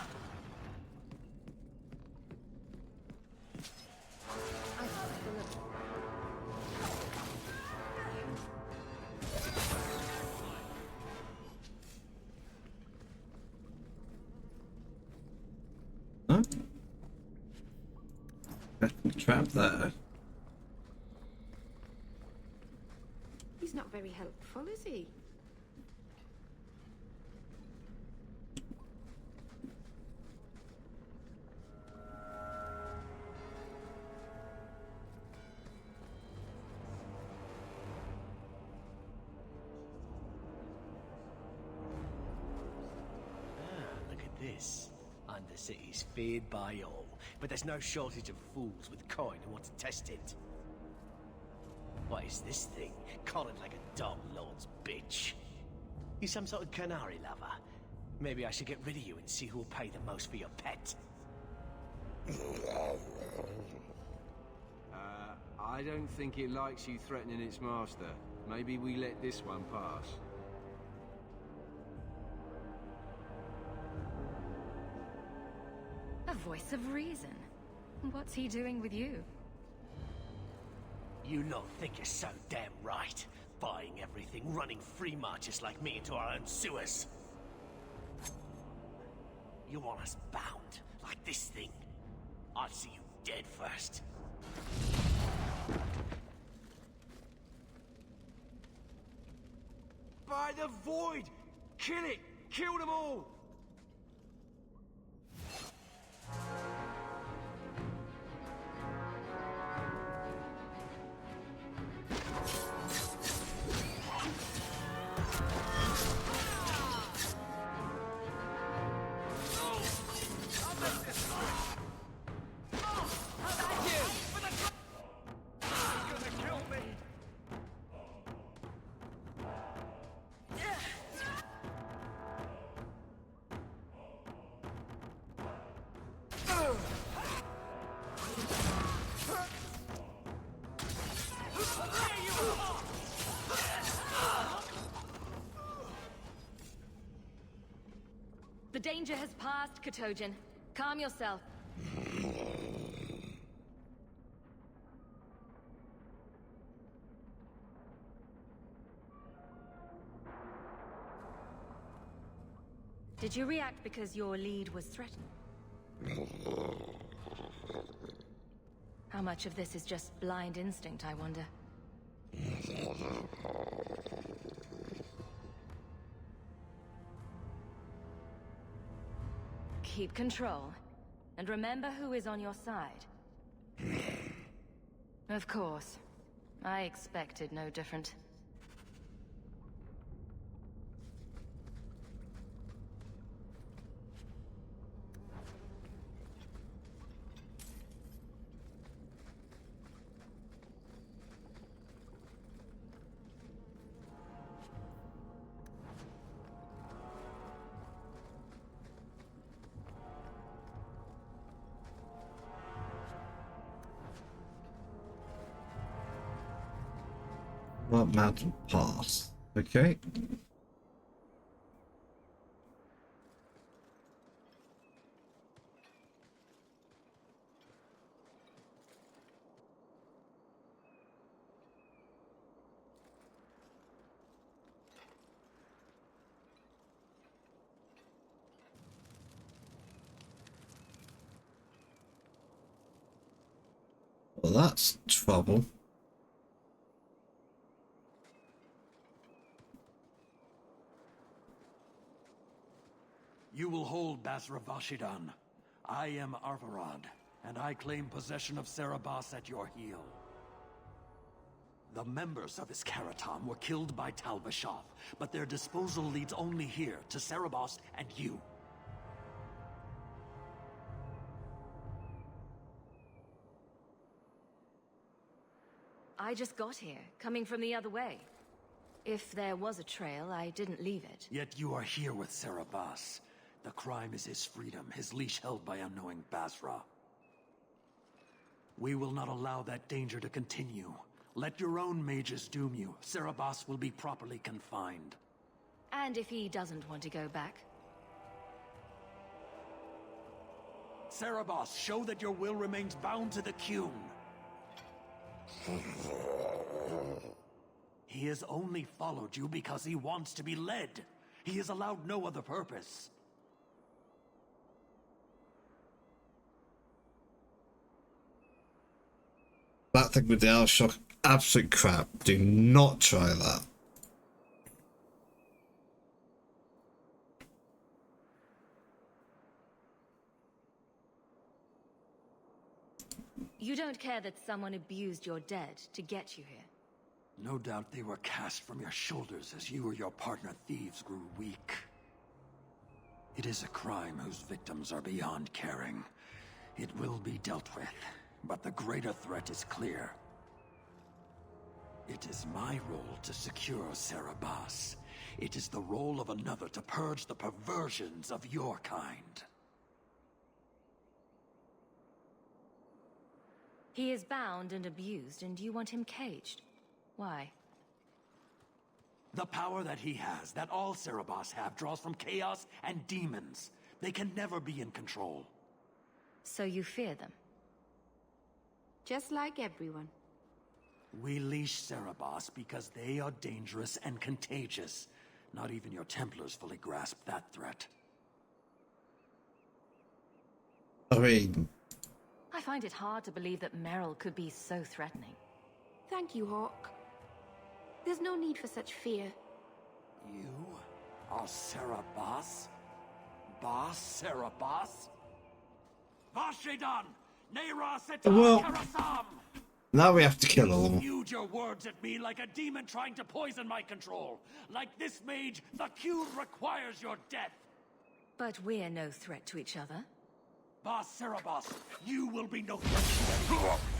Huh? Trap there. He's not very helpful, is he? Look at this. Undercity's feared by all, but there's no shortage of fools with coin who want to test it. What is this thing? Collared like a dumb lord's bitch. You some sort of canary lover? Maybe I should get rid of you and see who'll pay the most for your pet. I don't think it likes you threatening its master. Maybe we let this one pass. A voice of reason. What's he doing with you? You lot think you're so damn right. Buying everything, running free marches like me into our own sewers. You want us bound, like this thing? I'll see you dead first. By the void! Kill it! Kill them all! The danger has passed, Katojan. Calm yourself. Did you react because your lead was threatened? How much of this is just blind instinct, I wonder? Keep control, and remember who is on your side. Of course. I expected no different. What mountain pass? Okay. Well, that's trouble. You will hold Basra Vashidan. I am Arvarad, and I claim possession of Serabas at your heel. The members of Iskaratam were killed by Tal Vashath, but their disposal leads only here, to Serabas and you. I just got here, coming from the other way. If there was a trail, I didn't leave it. Yet you are here with Serabas. The crime is his freedom, his leash held by unknowing Basra. We will not allow that danger to continue. Let your own mages doom you. Cerebas will be properly confined. And if he doesn't want to go back? Cerebas, show that your will remains bound to the Qun. He has only followed you because he wants to be led. He has allowed no other purpose. That thing with the L shock, absolute crap. Do not try that. You don't care that someone abused your dead to get you here? No doubt they were cast from your shoulders as you or your partner thieves grew weak. It is a crime whose victims are beyond caring. It will be dealt with, but the greater threat is clear. It is my role to secure Cerebas. It is the role of another to purge the perversions of your kind. He is bound and abused, and you want him caged. Why? The power that he has, that all Cerebas have, draws from chaos and demons. They can never be in control. So you fear them? Just like everyone. We leash Cerebas because they are dangerous and contagious. Not even your Templars fully grasp that threat. I mean... I find it hard to believe that Merrill could be so threatening. Thank you, Hawk. There's no need for such fear. You are Cerebas? Boss Cerebas? Vashidan! Neira Well, Karasam! now we have to kill all of them. You your words at me like a demon trying to poison my control. Like this mage, the Qun requires your death. But we're no threat to each other. Boss Cerebas, you will be no threat.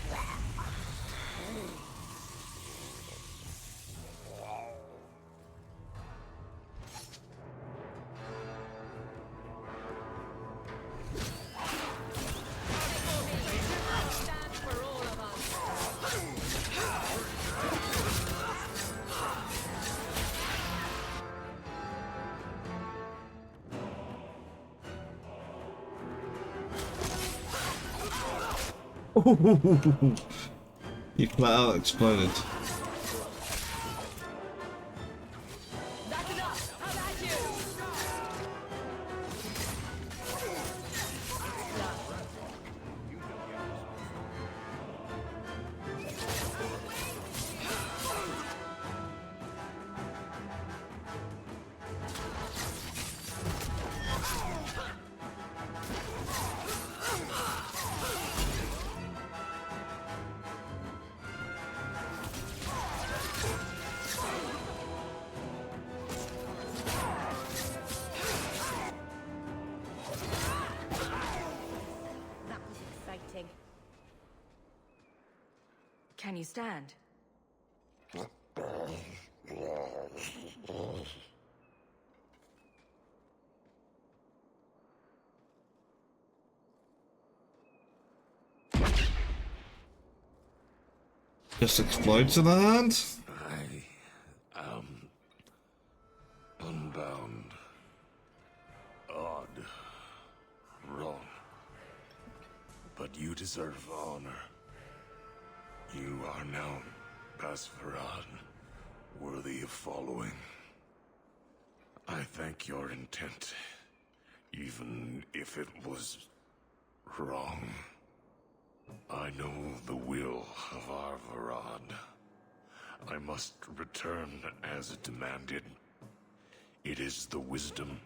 You flat out exploded. Can you stand? Just explodes in the hand? I am unbound. Odd. Wrong. But you deserve honor. You are now Basfarad, worthy of following. I thank your intent, even if it was wrong. I know the will of Arvarad. I must return as demanded. It is the wisdom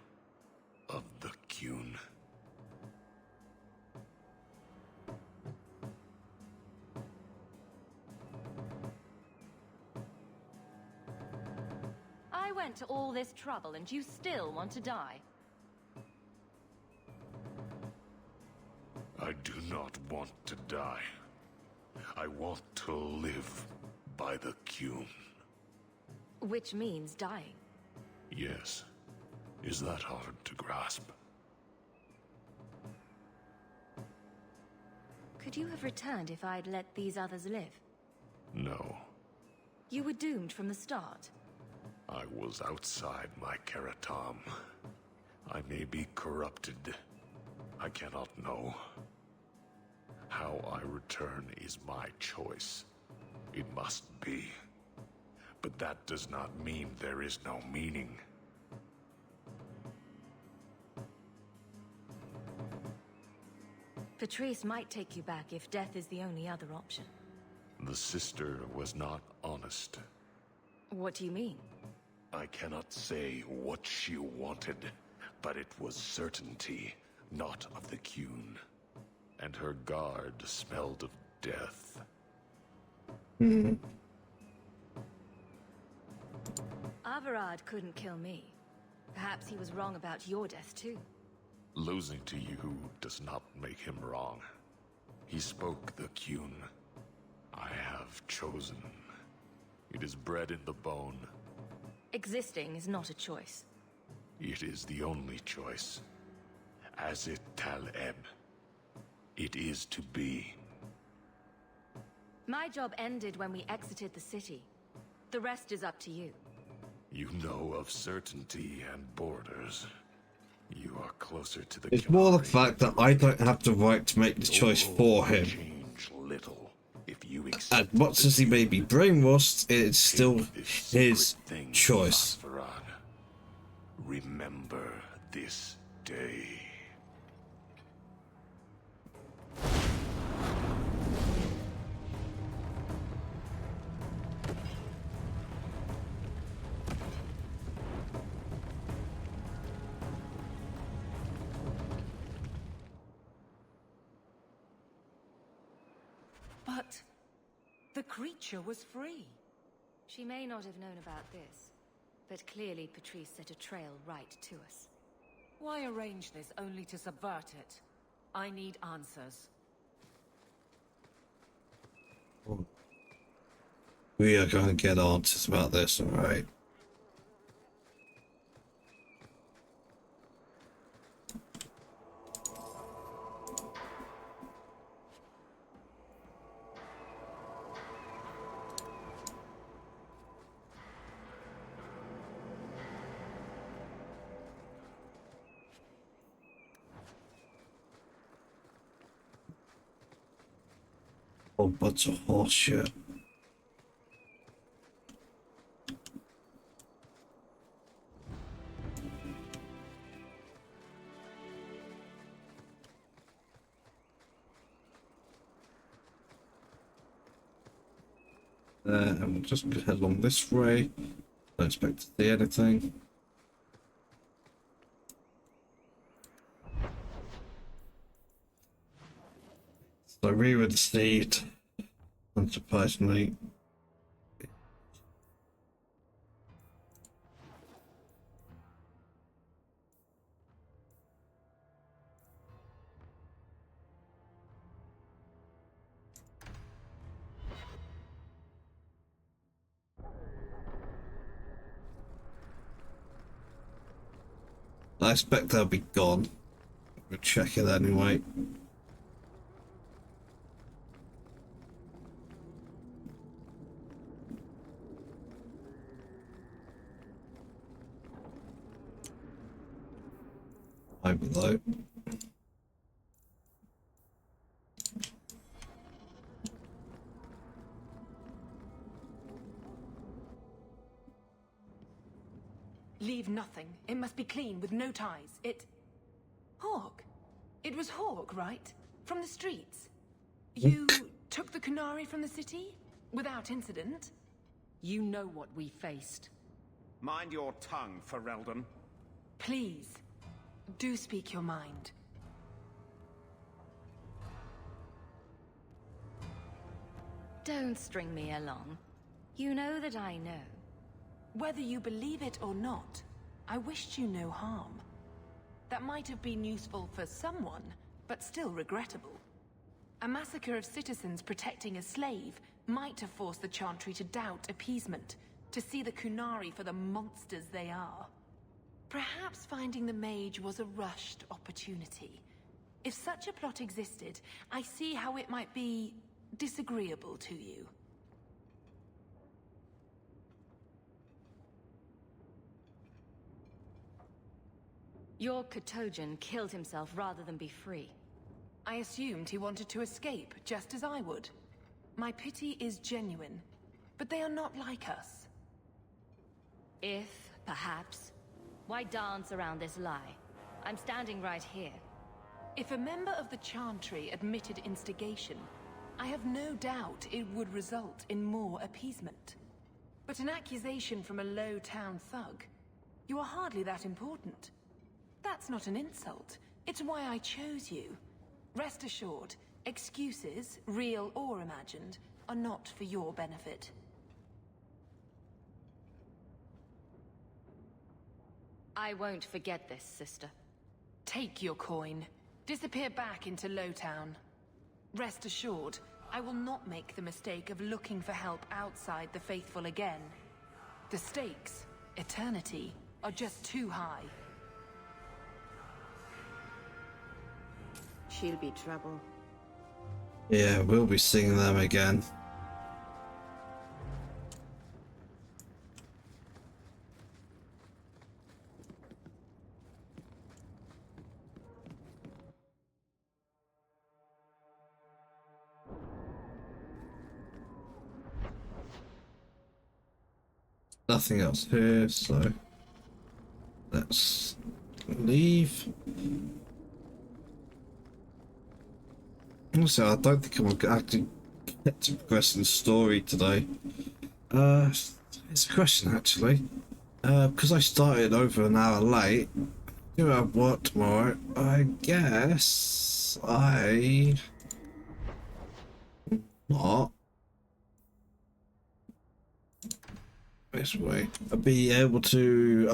of the Qun. I went to all this trouble and you still want to die? I do not want to die. I want to live by the Qun. Which means dying. Yes. Is that hard to grasp? Could you have returned if I'd let these others live? No, You were doomed from the start. I was outside my Keratom. I may be corrupted. I cannot know. How I return is my choice. It must be. But that does not mean there is no meaning. Patrice might take you back if death is the only other option. The sister was not honest. What do you mean? I cannot say what she wanted, but it was certainty, not of the Qun. And her guard smelled of death. Averard couldn't kill me. Perhaps he was wrong about your death too. Losing to you does not make him wrong. He spoke the Qun. I have chosen. It is bred in the bone. Existing is not a choice. It is the only choice. As it Tal-Eb. It is to be. My job ended when we exited the city. The rest is up to you. You know of certainty and borders. You are closer to the It's more the fact that I don't have the right to make the choice for him. change little if you As much as he may be brainwashed, it's still his choice. Remember this day. But the creature was free. She may not have known about this, but clearly Patrice set a trail right to us. Why arrange this only to subvert it? I need answers. We are going to get answers about this, alright? Whole bunch of horse shit. And we'll just head along this way. Don't expect to see anything. So we would seed, unsurprisingly. I expect they'll be gone. We'll check it anyway. Below. Leave nothing. It must be clean, with no ties. Hawk. It was Hawk, right? From the streets. You took the Qunari from the city? Without incident? You know what we faced. Mind your tongue, Ferelden. Please. Do speak your mind. Don't string me along. You know that I know. Whether you believe it or not, I wished you no harm. That might have been useful for someone, but still regrettable. A massacre of citizens protecting a slave might have forced the Chantry to doubt appeasement, to see the Qunari for the monsters they are. Perhaps finding the mage was a rushed opportunity. If such a plot existed, I see how it might be disagreeable to you. Your Katojan killed himself rather than be free. I assumed he wanted to escape, just as I would. My pity is genuine, but they are not like us. If, perhaps, why dance around this lie? I'm standing right here. If a member of the Chantry admitted instigation, I have no doubt it would result in more appeasement. But an accusation from a low-town thug? You are hardly that important. That's not an insult. It's why I chose you. Rest assured, excuses, real or imagined, are not for your benefit. I won't forget this, sister. Take your coin. Disappear back into Lowtown. Rest assured, I will not make the mistake of looking for help outside the Faithful again. The stakes, eternity, are just too high. She'll be trouble. Yeah, we'll be seeing them again. Nothing else here, so let's leave. Also, I don't think I'm actually get to progressing the story today. It's a question actually. Because I started over an hour late, do have work tomorrow. I guess not this way. I'll be able to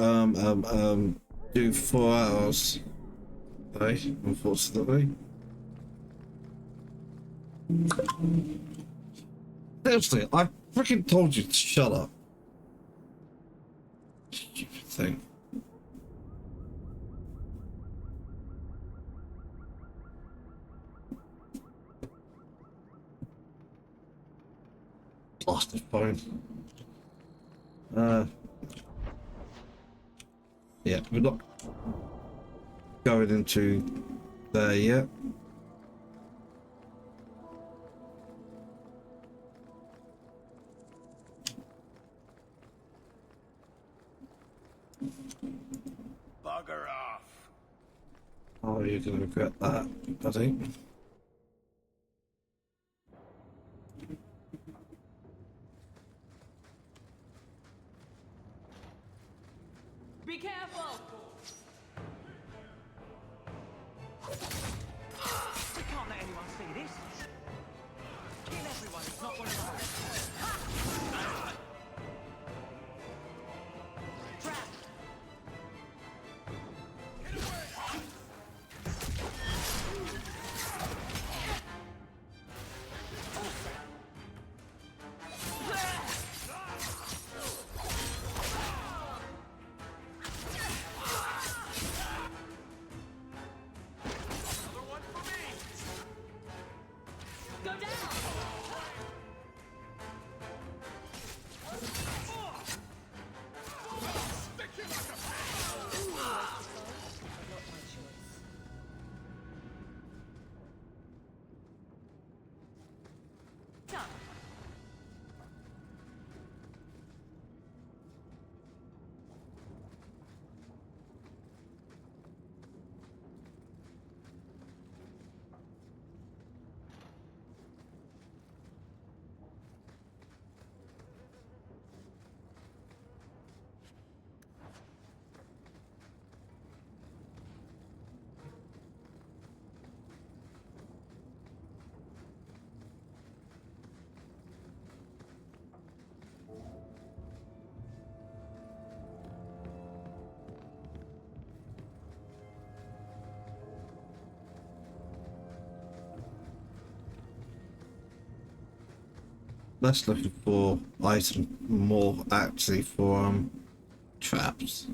do 4 hours today, unfortunately. Seriously, I freaking told you to shut up. Stupid thing. Lost his phone. Yeah, we're not going into there yet. Bugger off. Oh, you're gonna regret that, buddy. Be careful! We can't let anyone see this. Kill everyone, it's not one of ours. Trap! Let's looking for item more actually for traps.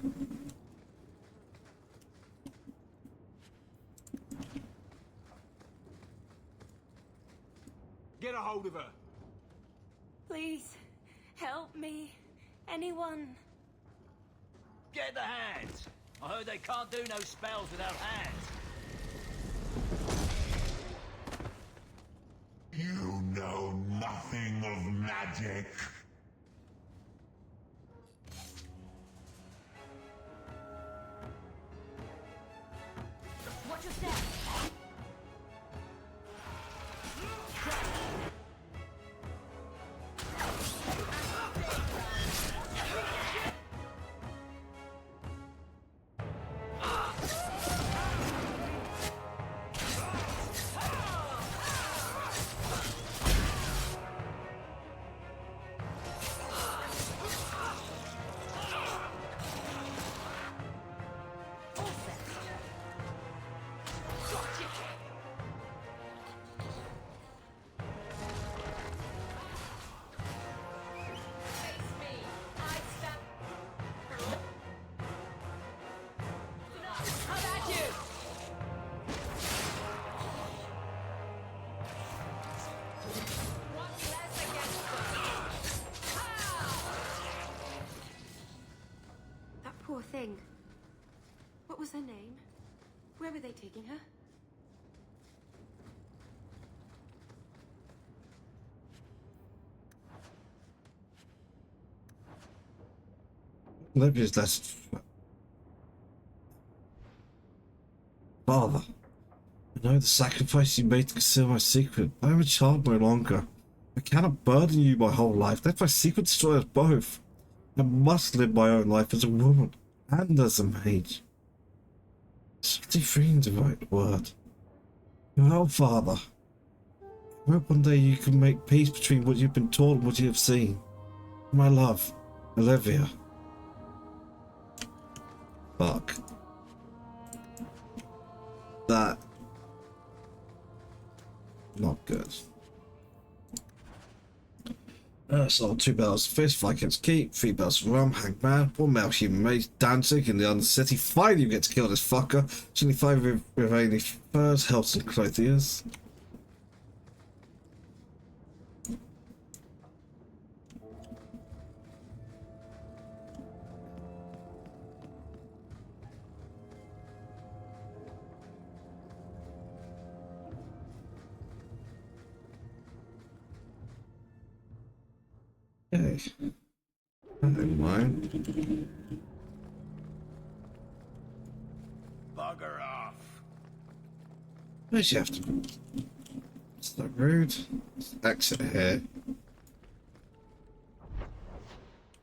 Get a hold of her. Please, help me. Anyone. Get the hands! I heard they can't do no spells without hands. You know nothing of magic. Watch your step. Poor thing. What was her name? Where were they taking her? Olivia's last father. I know the sacrifice you made to conceal my secret. I am a child no longer. I cannot burden you my whole life. Let my secret destroy us both. I must live my own life as a woman and as a mage. 73 is the right word. Well, father. I hope one day you can make peace between what you've been taught and what you have seen. My love, Olivia. Fuck. That. Not good. Sold 2 bells of fish, Vikings Keep, 3 bells of rum, Hangman, 1 male human mage, Danzig in the Undercity. Finally, you get to kill this fucker. 25 remaining furs, helps and clothiers. Okay. Never mind. Bugger off. Where's you have to? It's not rude. Exit here.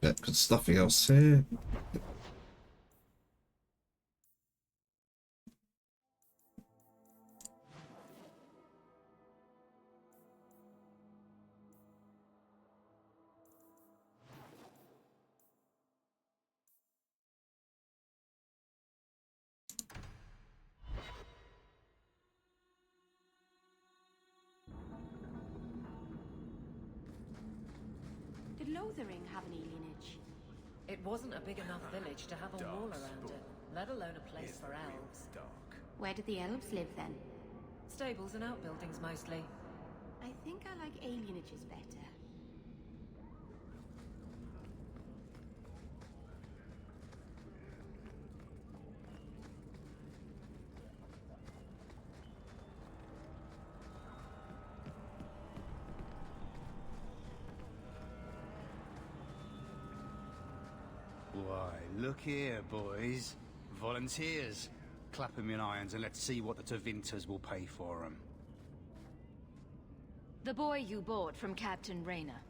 Yeah, because nothing else here. Did Lothering have an alienage? It wasn't a big enough village to have a wall around it, let alone a place for elves. Where did the elves live then? Stables and outbuildings mostly. I think I like alienages better. Why, look here, boys. Volunteers. Clap 'em in irons and let's see what the Tevinters will pay for 'em. The boy you bought from Captain Rayner.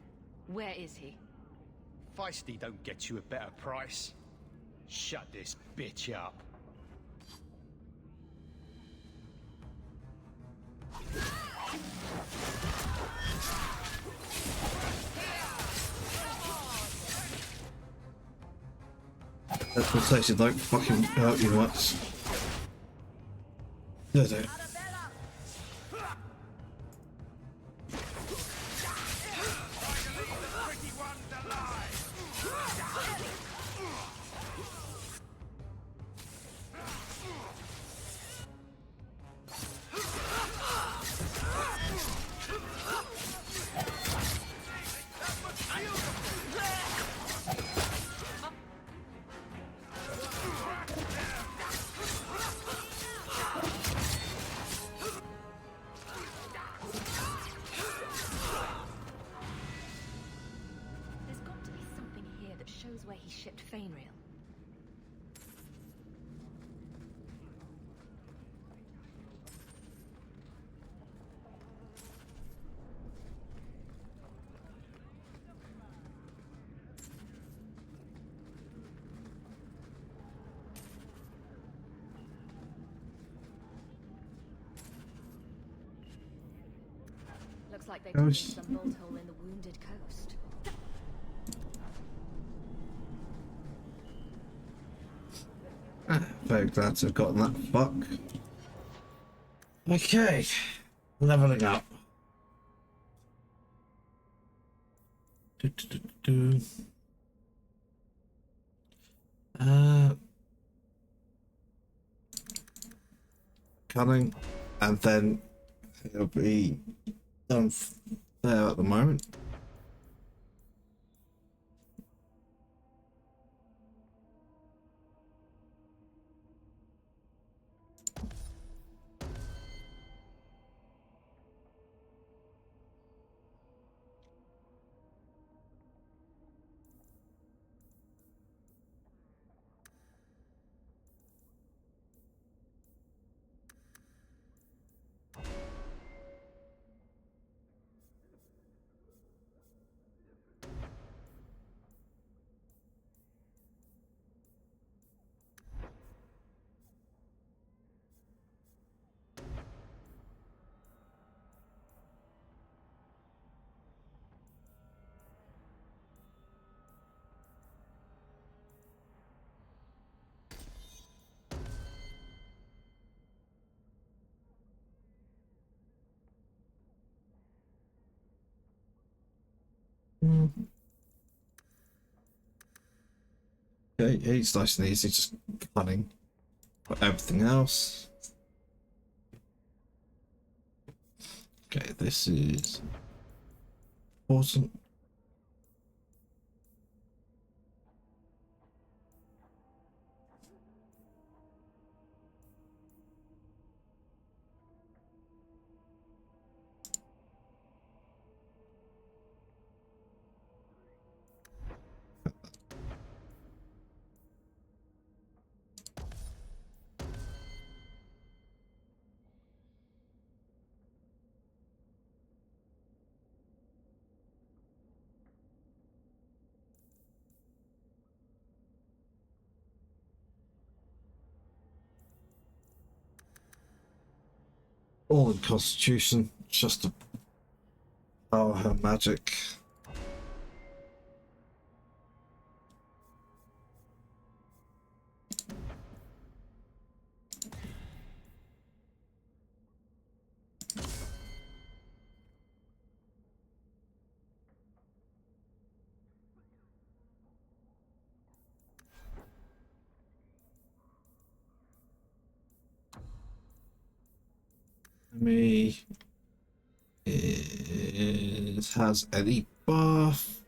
Where is he? Feisty don't get you a better price. Shut this bitch up. That protection don't fucking help you much. No, no. like they could be Ghost. some bolt hole in the wounded coast. Very glad to have gotten that fuck. Okay, leveling up. Do, do, do, do. Cunning, and then it'll be done there at the moment. Okay, it's nice and easy, just cunning. But everything else. Okay, this is important. All in Constitution, just to power her magic. Me has any buff.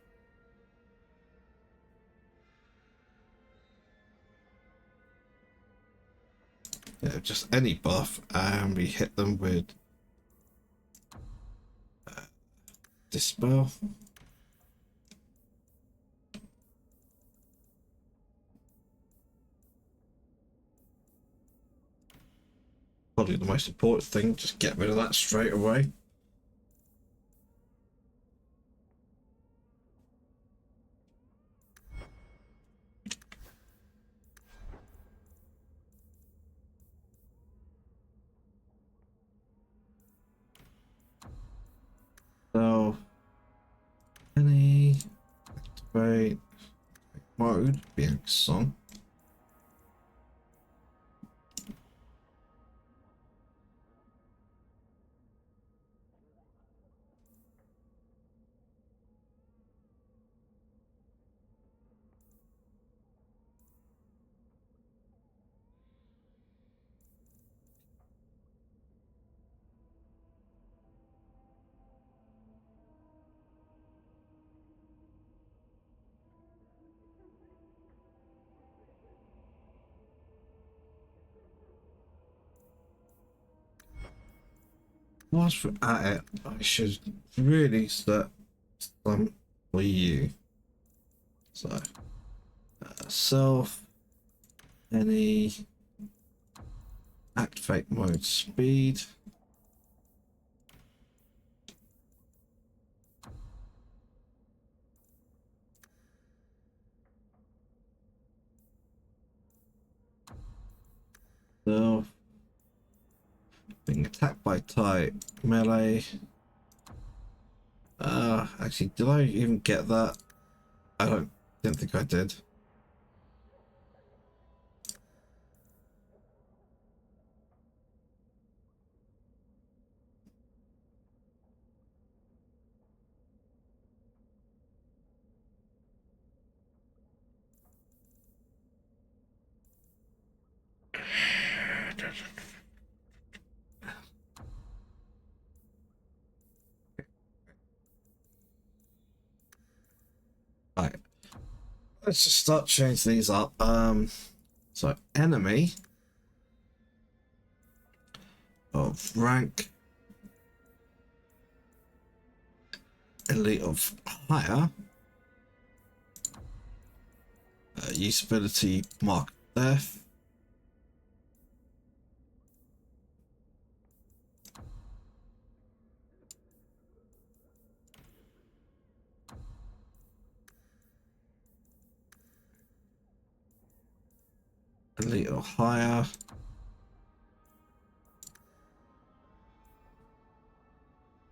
Yeah, just any buff, and we hit them with Dispel. Probably the most important thing, just get rid of that straight away. So, any activate mode being song. Whilst we're at it, I should really set some for you. So, self, any, activate mode speed. Self. Being attacked by type melee. Actually, did I even get that? Didn't think I did. Right. Let's just start changing these up. So enemy of rank elite of higher. Usability mark death. Elite or higher.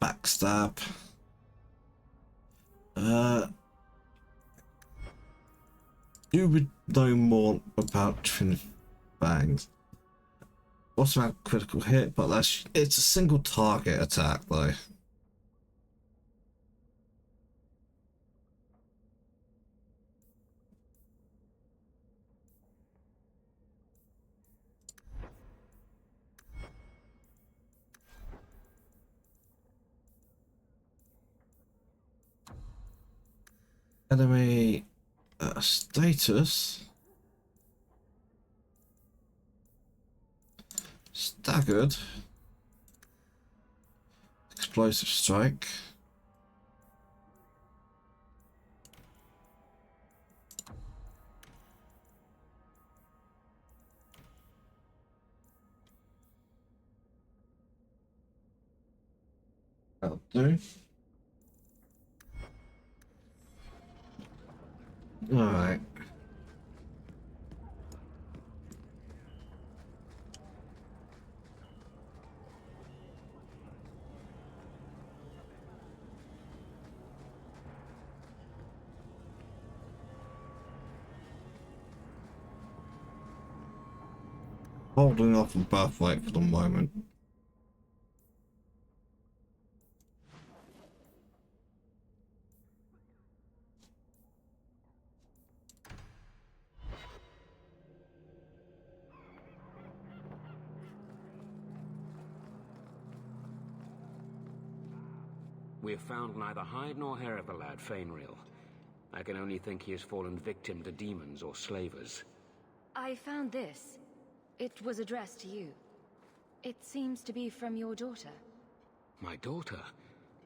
Backstab. You would know more about Twin Fangs. What's about critical hit? But it's a single target attack though. Enemy status staggered, explosive strike, that'll do. Alright. Holding off on birthright for the moment. We have found neither hide nor hair of the lad, Fainreal. I can only think he has fallen victim to demons or slavers. I found this. It was addressed to you. It seems to be from your daughter. My daughter?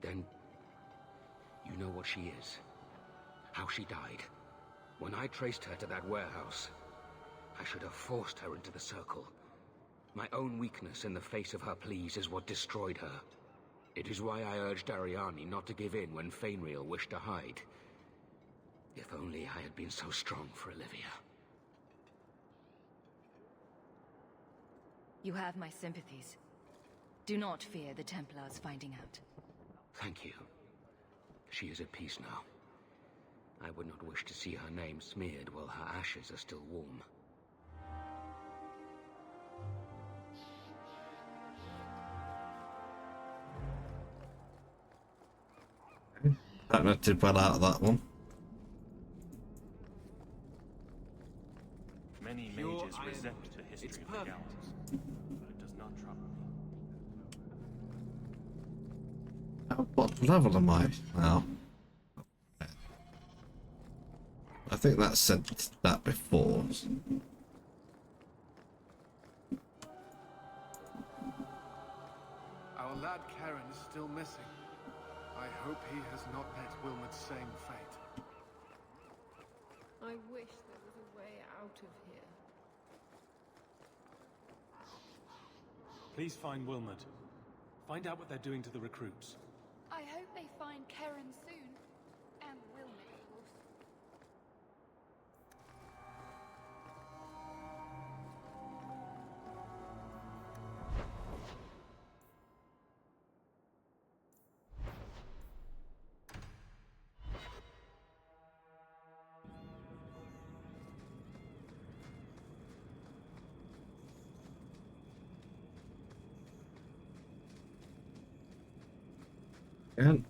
Then... you know what she is. How she died. When I traced her to that warehouse, I should have forced her into the circle. My own weakness in the face of her pleas is what destroyed her. It is why I urged Ariani not to give in when Fainreal wished to hide. If only I had been so strong for Olivia. You have my sympathies. Do not fear the Templars finding out. Thank you. She is at peace now. I would not wish to see her name smeared while her ashes are still warm. That did well out of that one. Many mages resent the history of the Gauls, but it does not trouble me. What level am I now? I think that said that before. Our lad Karen is still missing. I hope he has not met Wilmot's same fate. I wish there was a way out of here. Please find Wilmot. Find out what they're doing to the recruits. I hope they find Karen soon. And Wilmot, of course. And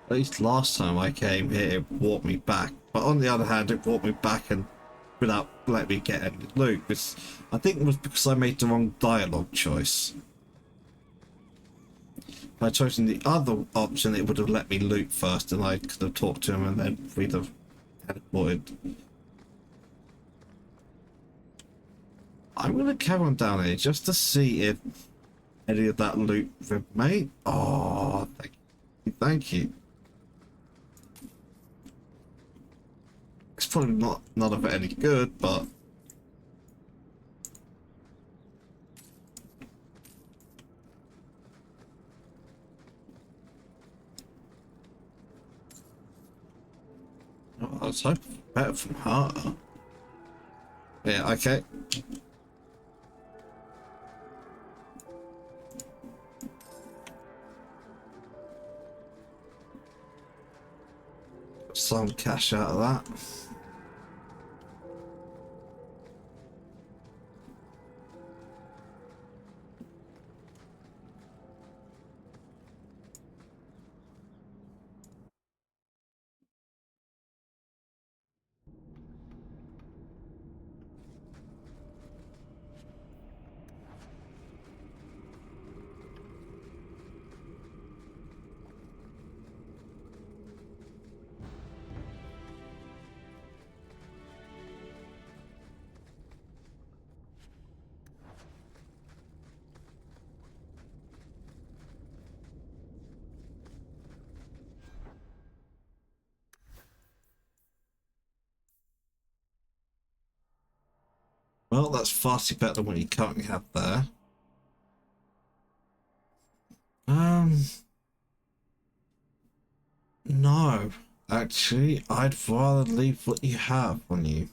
at least last time I came here, it brought me back. But on the other hand, it brought me back and without letting me get any loot. I think it was because I made the wrong dialogue choice. If I'd chosen the other option, it would have let me loot first, and I could have talked to him, and then we'd have teleported. I'm gonna carry on down here just to see if any of that loot remained. Oh, thank you. Thank you. It's probably not none of it any good, but oh, I was hoping for better from her. Yeah, okay. Some cash out of that. Well, that's vastly better than what you currently have there. No. Actually, I'd rather leave what you have on you.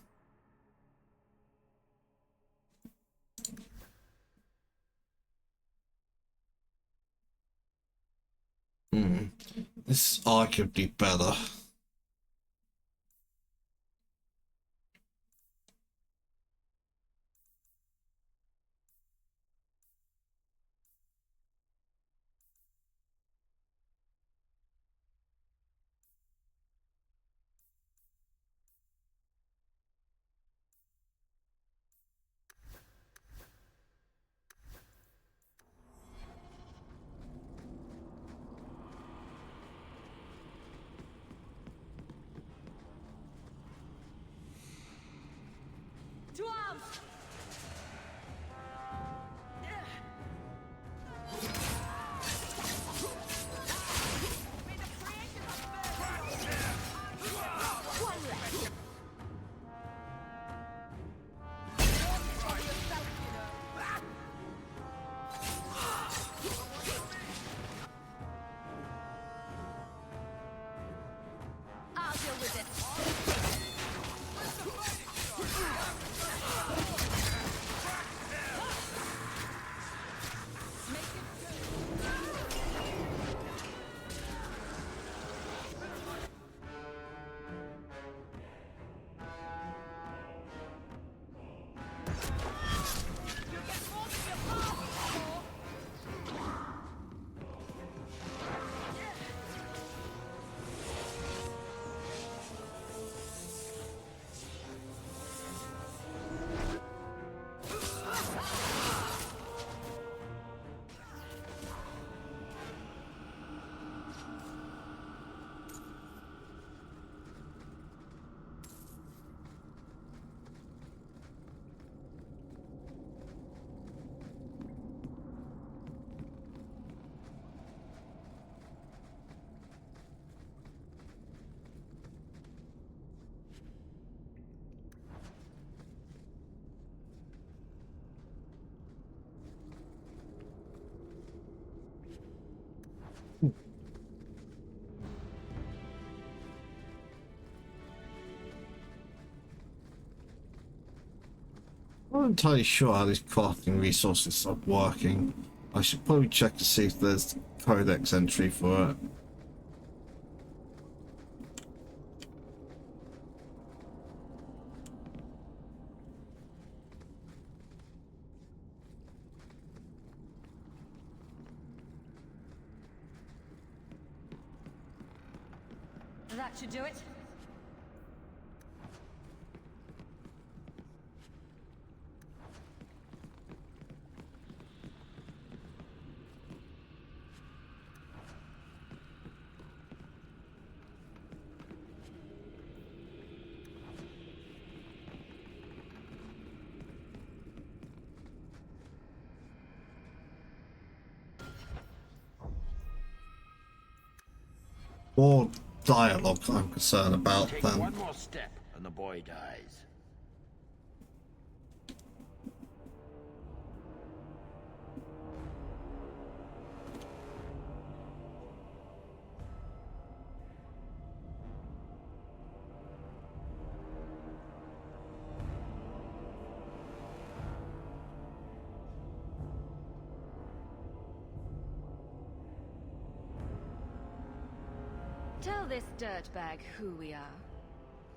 This is arguably better. To arms! I'll deal with it. I'm not entirely sure how these crafting resources are working. I should probably check to see if there's codex entry for it. That should do it. More dialogue I'm concerned about Take than... one more step and the boy dies. Tell this dirtbag who we are.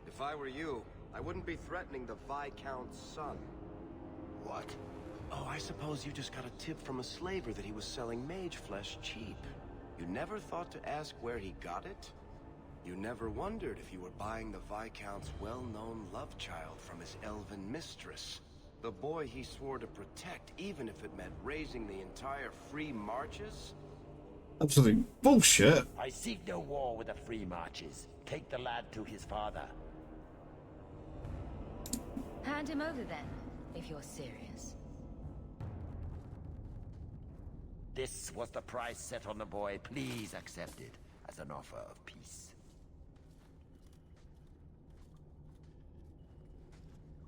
If I were you, I wouldn't be threatening the Viscount's son. What? Oh, I suppose you just got a tip from a slaver that he was selling mage flesh cheap. You never thought to ask where he got it? You never wondered if you were buying the Viscount's well-known love child from his elven mistress. The boy he swore to protect, even if it meant raising the entire Free Marches? Absolute bullshit. I seek no war with the Free Marches. Take the lad to his father. Hand him over then, if you're serious. This was the price set on the boy. Please accept it as an offer of peace.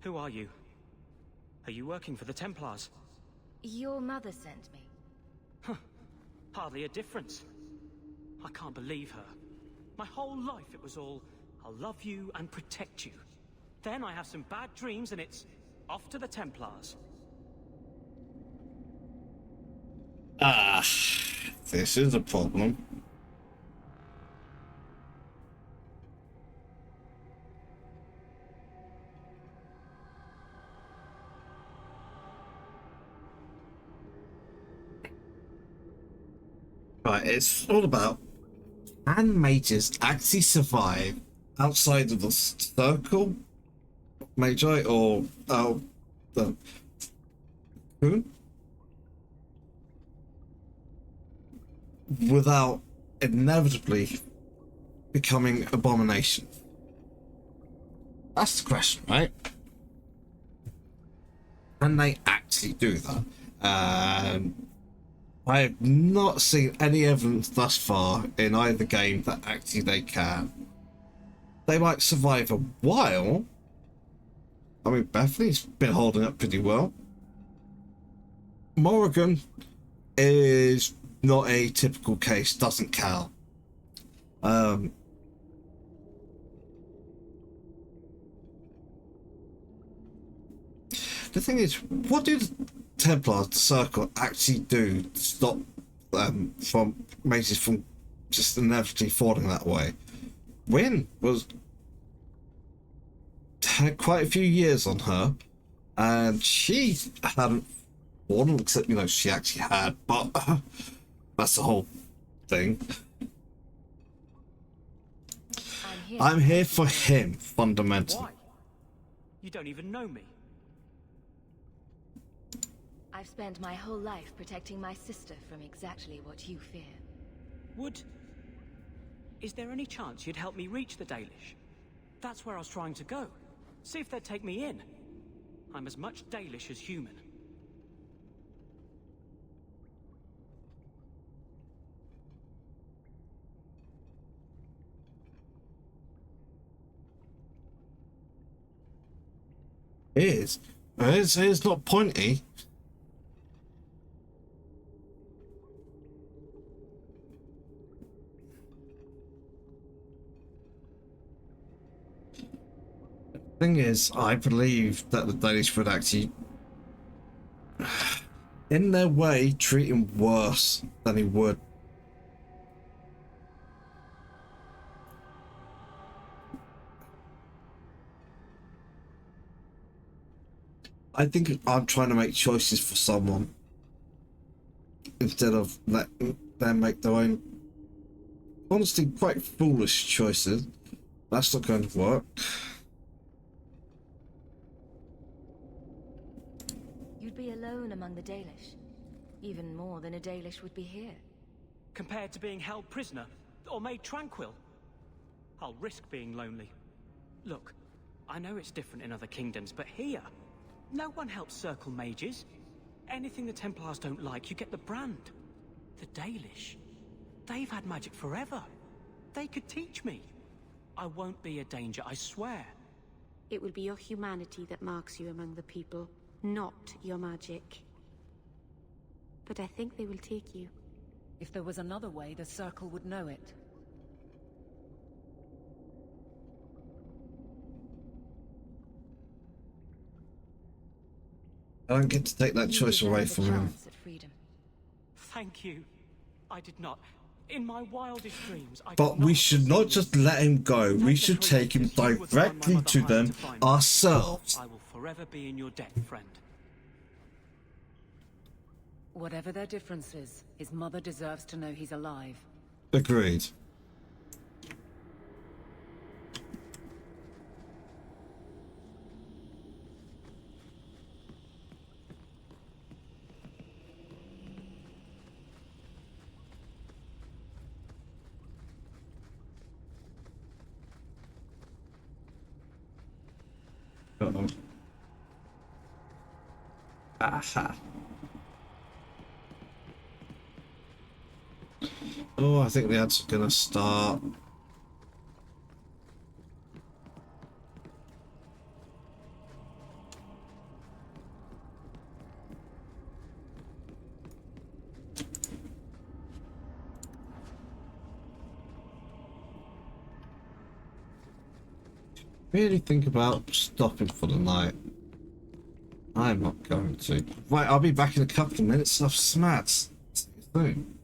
Who are you? Are you working for the Templars? Your mother sent me. Hardly a difference. I can't believe her. My whole life it was all, I'll love you and protect you. Then I have some bad dreams and it's off to the Templars. Ah, this is a problem. Right, it's all about, can mages actually survive outside of the circle, Magi, or the who? Without inevitably becoming abomination? That's the question, right? Can they actually do that? I have not seen any evidence thus far in either game that actually they can. They might survive a while. I mean, Bethany's been holding up pretty well. Morrigan is not a typical case, doesn't count. The thing is, what do the Templars, the Circle, actually do to stop from mages from just inevitably falling that way? Wynne had quite a few years on her, and she hadn't fallen, except, you know, she actually had, but that's the whole thing. I'm here for him, fundamentally. Why? You don't even know me. I've spent my whole life protecting my sister from exactly what you fear. Is there any chance you'd help me reach the Dalish? That's where I was trying to go. See if they'd take me in. I'm as much Dalish as human. It's not pointy. Thing is, I believe that the Danish would actually, in their way, treat him worse than he would. I think I'm trying to make choices for someone instead of letting them make their own, honestly, quite foolish choices. That's not going to work. You'd be alone among the Dalish. Even more than a Dalish would be here. Compared to being held prisoner, or made tranquil, I'll risk being lonely. Look, I know it's different in other kingdoms, but here, no one helps circle mages. Anything the Templars don't like, you get the brand. The Dalish, they've had magic forever. They could teach me. I won't be a danger, I swear. It will be your humanity that marks you among the people, not your magic. But I think they will take you. If there was another way, the Circle would know it. I don't get to take that choice away from him. Chance at freedom. Thank you. I did not. In my wildest dreams, I But we should not just let him go. We should take him directly to them ourselves. I will forever be in your debt, friend. Whatever their differences, his mother deserves to know he's alive. Agreed. Uh-oh. Aha. Oh, I think the ads are gonna start. Really think about stopping for the night. I'm not going to. Right, I'll be back in a couple of minutes. I've smats. See you soon.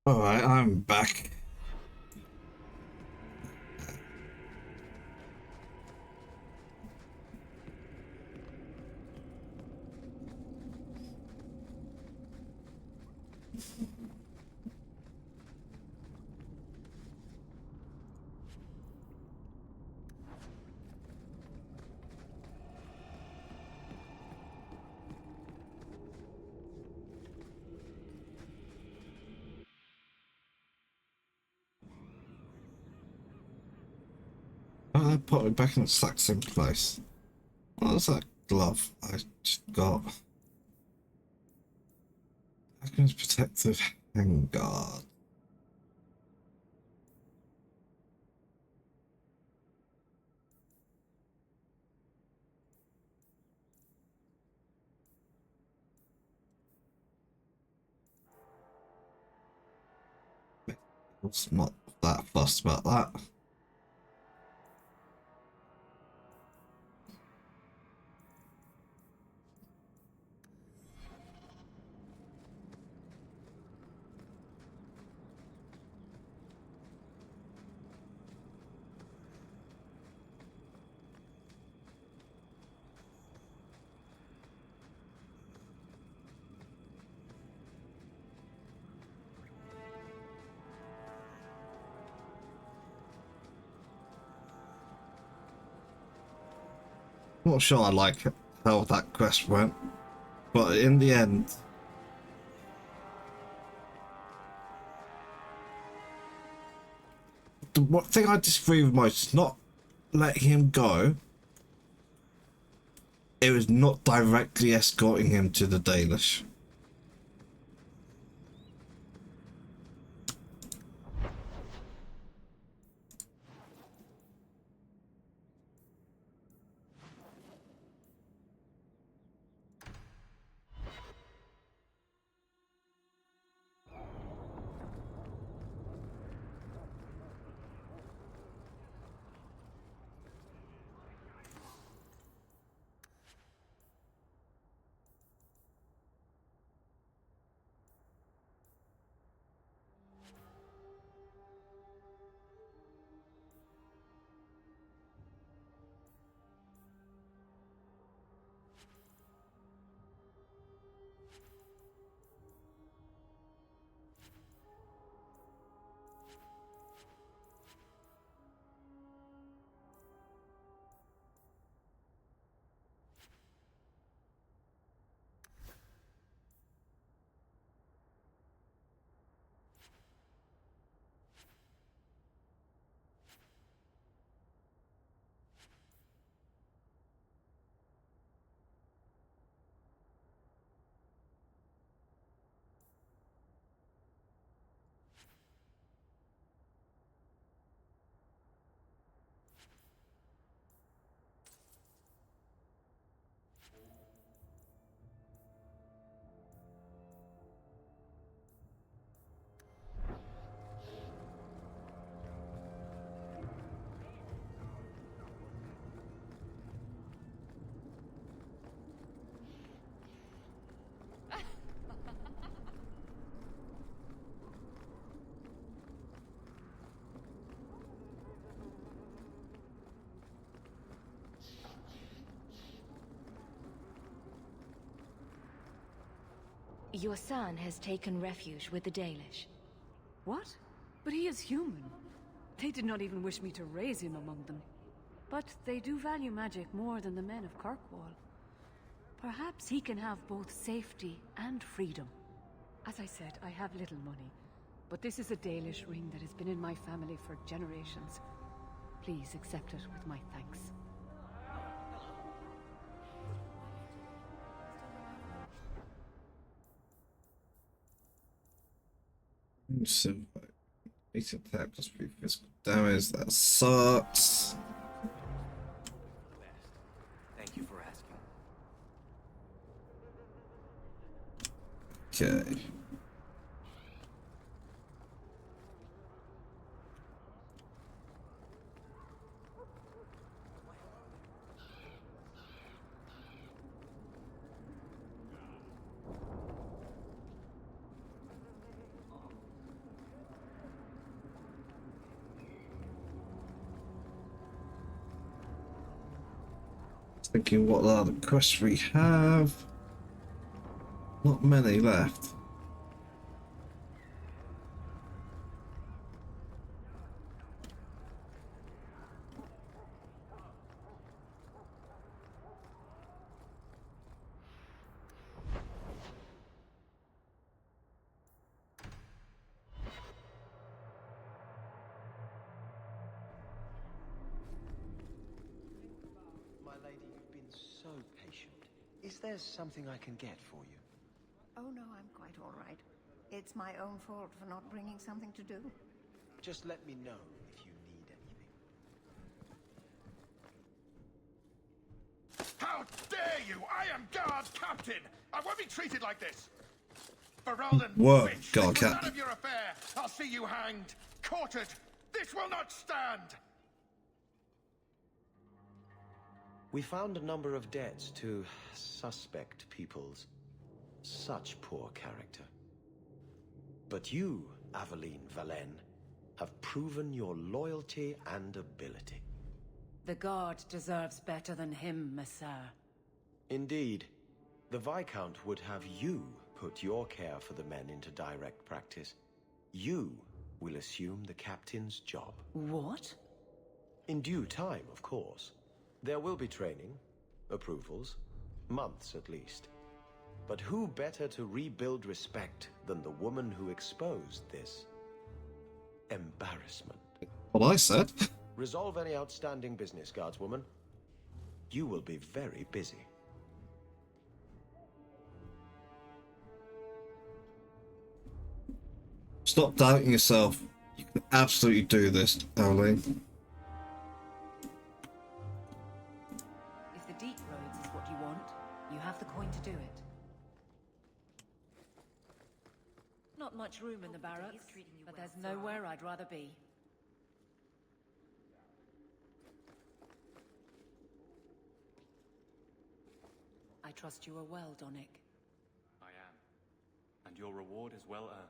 Alright, I'm back. I put it back in the exact same place. What was that glove I just got? Hackman's protective handguard. I was not that fussed about that. Not sure I like how that quest went, but in the end, the one thing I disagree with most is not letting him go. It was not directly escorting him to the Dalish. Your son has taken refuge with the Dalish. What? But he is human. They did not even wish me to raise him among them. But they do value magic more than the men of Kirkwall. Perhaps he can have both safety and freedom. As I said, I have little money. But this is a Dalish ring that has been in my family for generations. Please accept it with my thanks. So, base attack plus 3 physical damage. That sucks. Thank you for asking. Okay. Thinking what other quests we have. Not many left. My lady, you've been so patient. Is there something I can get for you? Oh no, I'm quite all right. It's my own fault for not bringing something to do. Just let me know if you need anything. How dare you! I am guard captain! I won't be treated like this! Ferelden, Whoa, witch, guard this was captain. none of your affair! I'll see you hanged! Quartered! This will not stand! We found a number of debts to suspect peoples. Such poor character. But you, Aveline Valen, have proven your loyalty and ability. The guard deserves better than him, Messere. Indeed. The Viscount would have you put your care for the men into direct practice. You will assume the captain's job. What? In due time, of course. There will be training, approvals, months at least. But who better to rebuild respect than the woman who exposed this embarrassment? What I said. Resolve any outstanding business, guardswoman. You will be very busy. Stop doubting yourself. You can absolutely do this, Aveline. If the deep roads is what you want, you have the coin to do it. Not much room in the barracks, but there's nowhere I'd rather be. I trust you are well, Donick. I am. And your reward is well earned.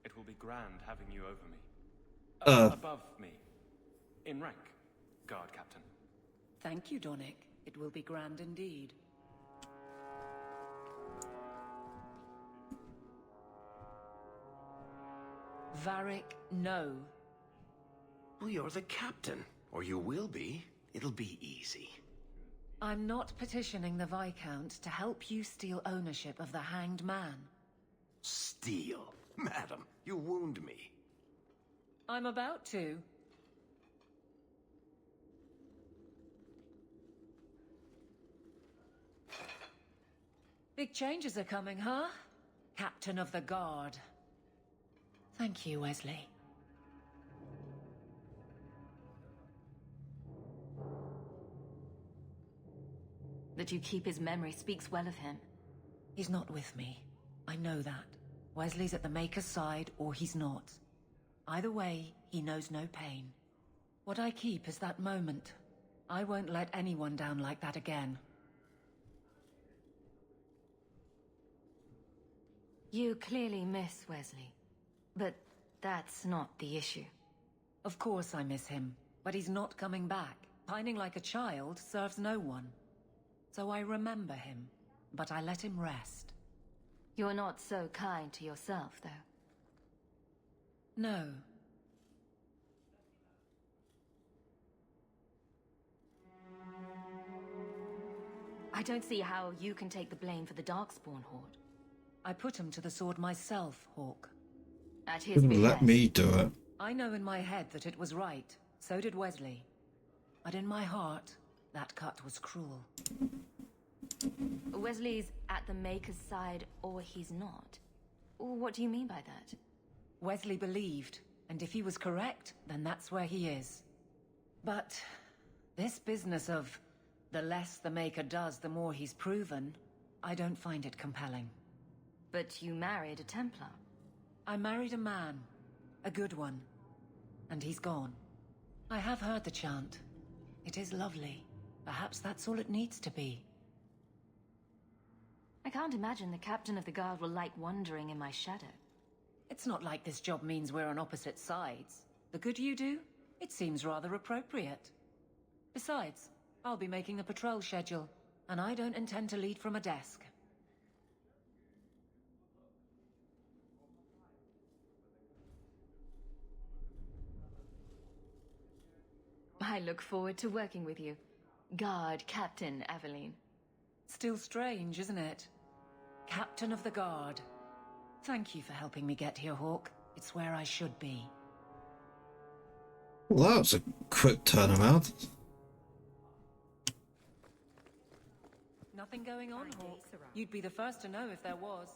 It will be grand having you over me. Above me. In rank, guard captain. Thank you, Donick. It will be grand indeed. Varric, no. Well, you're the captain. Or you will be. It'll be easy. I'm not petitioning the Viscount to help you steal ownership of the Hanged Man. Steal? Madam, you wound me. I'm about to. Big changes are coming, huh? Captain of the Guard. Thank you, Wesley. That you keep his memory speaks well of him. He's not with me. I know that. Wesley's at the Maker's side, or he's not. Either way, he knows no pain. What I keep is that moment. I won't let anyone down like that again. You clearly miss Wesley. But that's not the issue. Of course I miss him, but he's not coming back. Pining like a child serves no one. So I remember him, but I let him rest. You're not so kind to yourself, though. No. I don't see how you can take the blame for the Darkspawn Horde. I put him to the sword myself, Hawk. At his Couldn't behest. let me do it. I know in my head that it was right. So did Wesley. But in my heart, that cut was cruel. Wesley's at the Maker's side, or he's not. What do you mean by that? Wesley believed, and if he was correct, then that's where he is. But this business of the less the Maker does, the more he's proven, I don't find it compelling. But you married a Templar. I married a man. A good one. And he's gone. I have heard the chant. It is lovely. Perhaps that's all it needs to be. I can't imagine the Captain of the Guard will like wandering in my shadow. It's not like this job means we're on opposite sides. The good you do, it seems rather appropriate. Besides, I'll be making the patrol schedule, and I don't intend to lead from a desk. I look forward to working with you, Guard Captain Aveline. Still strange, isn't it? Captain of the Guard. Thank you for helping me get here, Hawke. It's where I should be. Well, that was a quick turnaround. Nothing going on, Hawke. You'd be the first to know if there was.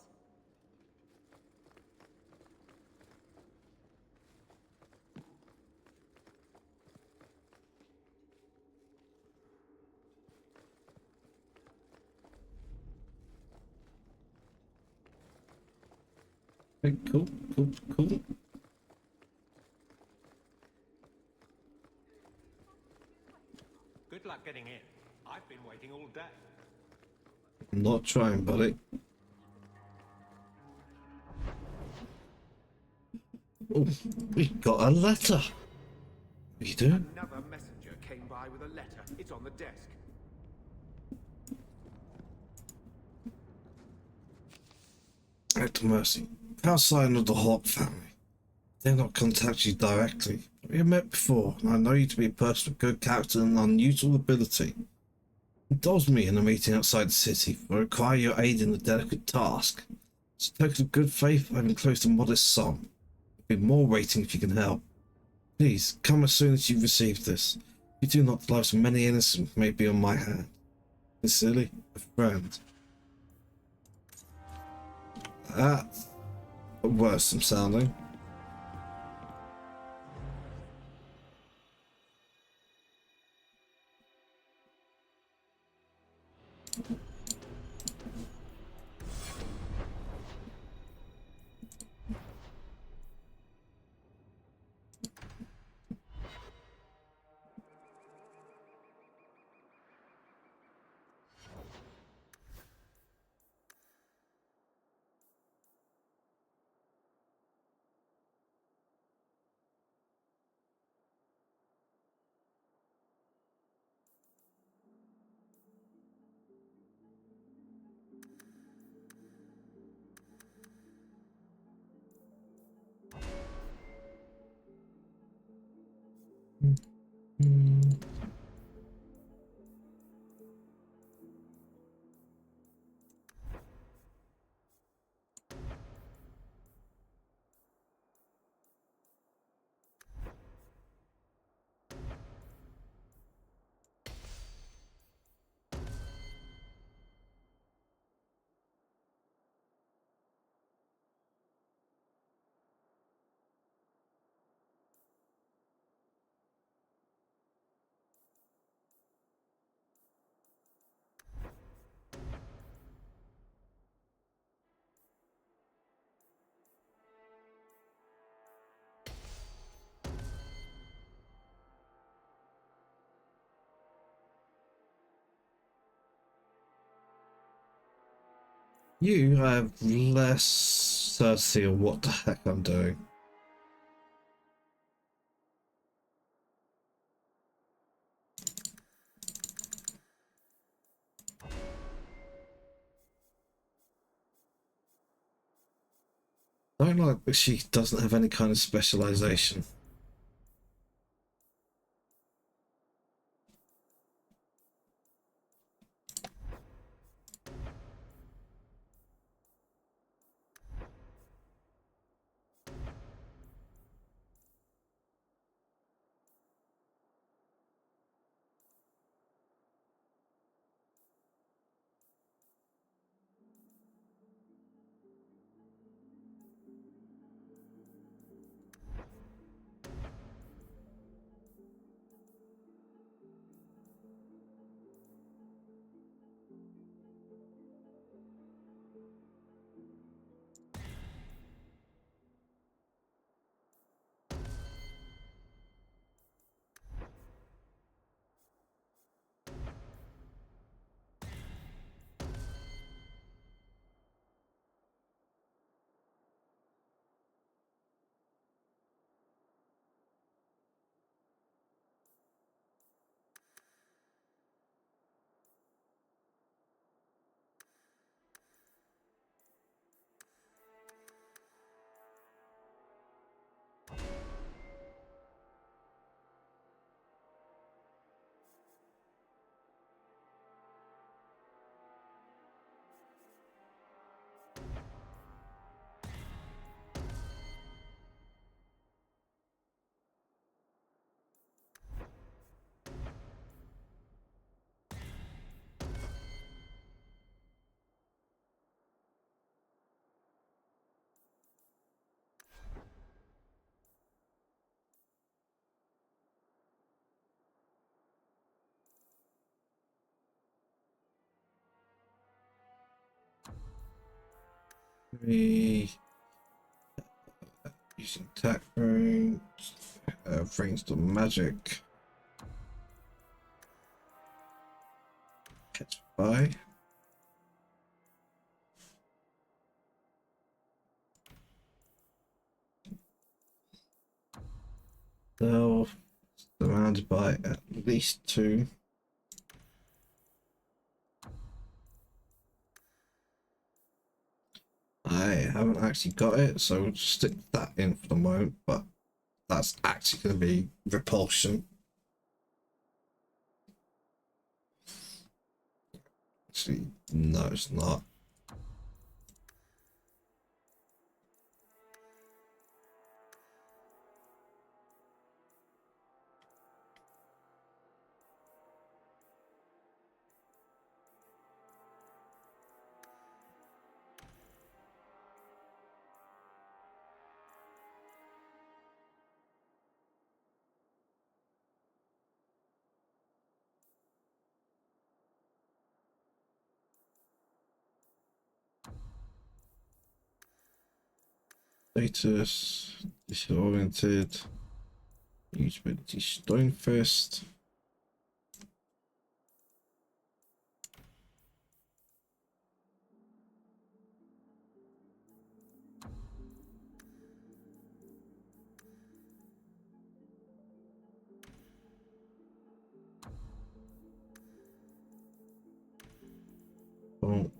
Okay, cool. Good luck getting in. I've been waiting all day. Not trying, buddy. Oh, we got a letter. You do? Another messenger came by with a letter. It's on the desk. Act of mercy. Outside of the Hawke family. Dare not contact you directly. We have met before, and I know you to be a person of good character and unusual ability. Indulge me in a meeting outside the city, for I require your aid in a delicate task. It's a token of good faith. I've enclosed a modest sum. It'll be more waiting if you can help. Please, come as soon as you've received this. If you do not, the lives of many innocent may be on my hand. Sincerely, a friend. That's worse than sounding. You have less certainty of what the heck I'm doing. I don't like that she doesn't have any kind of specialization. 3. Using attack range. Brainstorm magic. Catch by. So surrounded by at least 2. I haven't actually got it, so we'll just stick that in for the moment, but that's actually going to be repulsion. Actually, no, it's not. Status, disoriented, usability, Stonefist. Oh.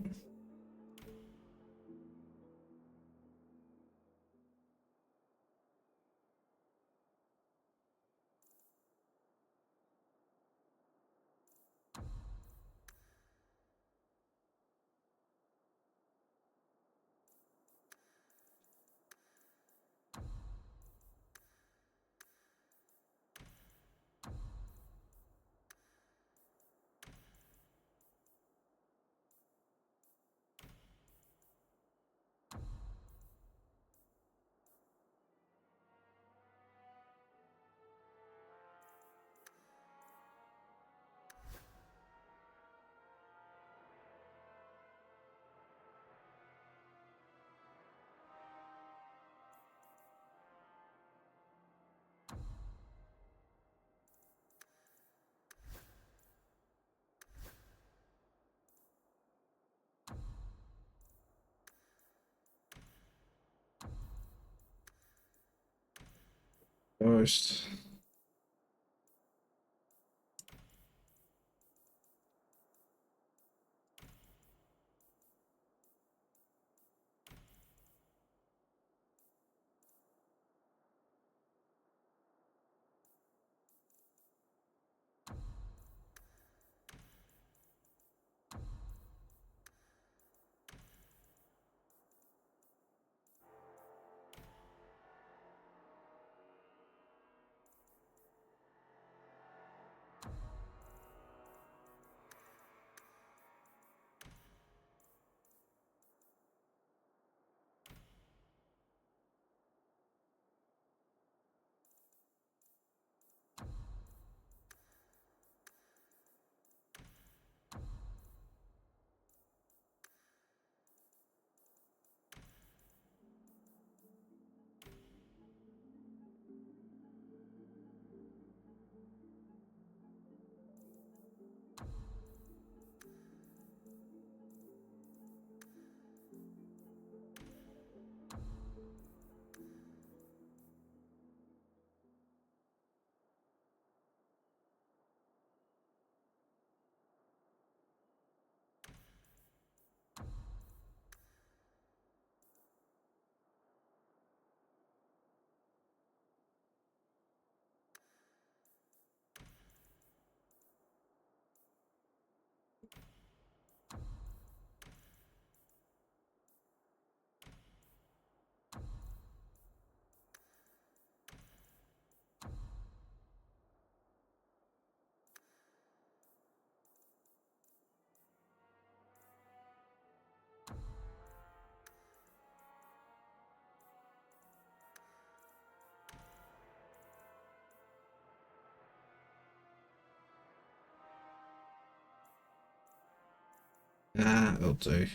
First. Ah, it'll do.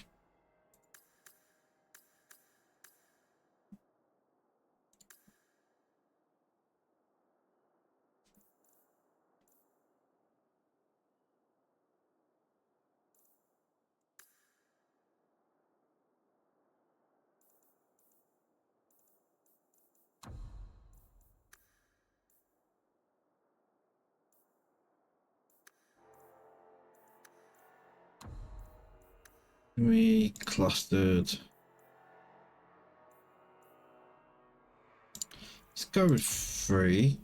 We clustered. Let's go with 3.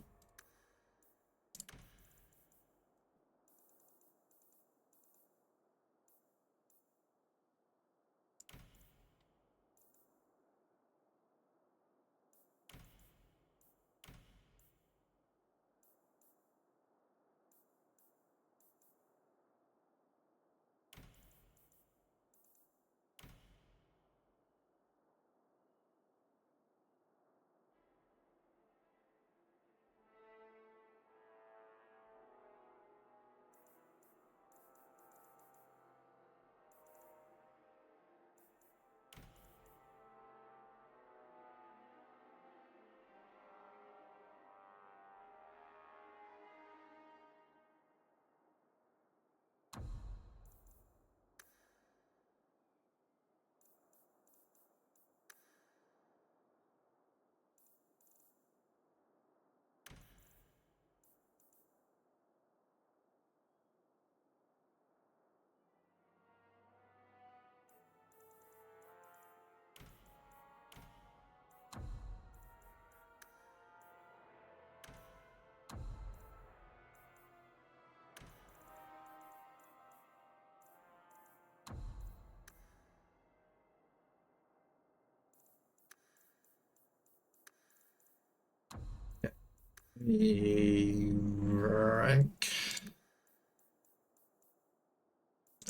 Rank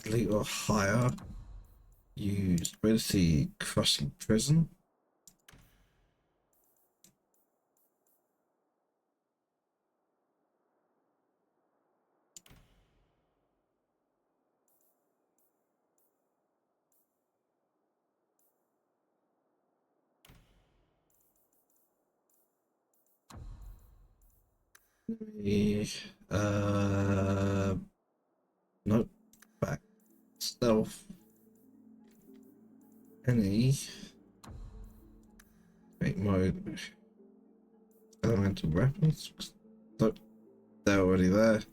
elite or higher. Use ability crossing prison. Nope. Back. Stealth. Any. Make mode. Elemental weapons. Nope. They're already there. In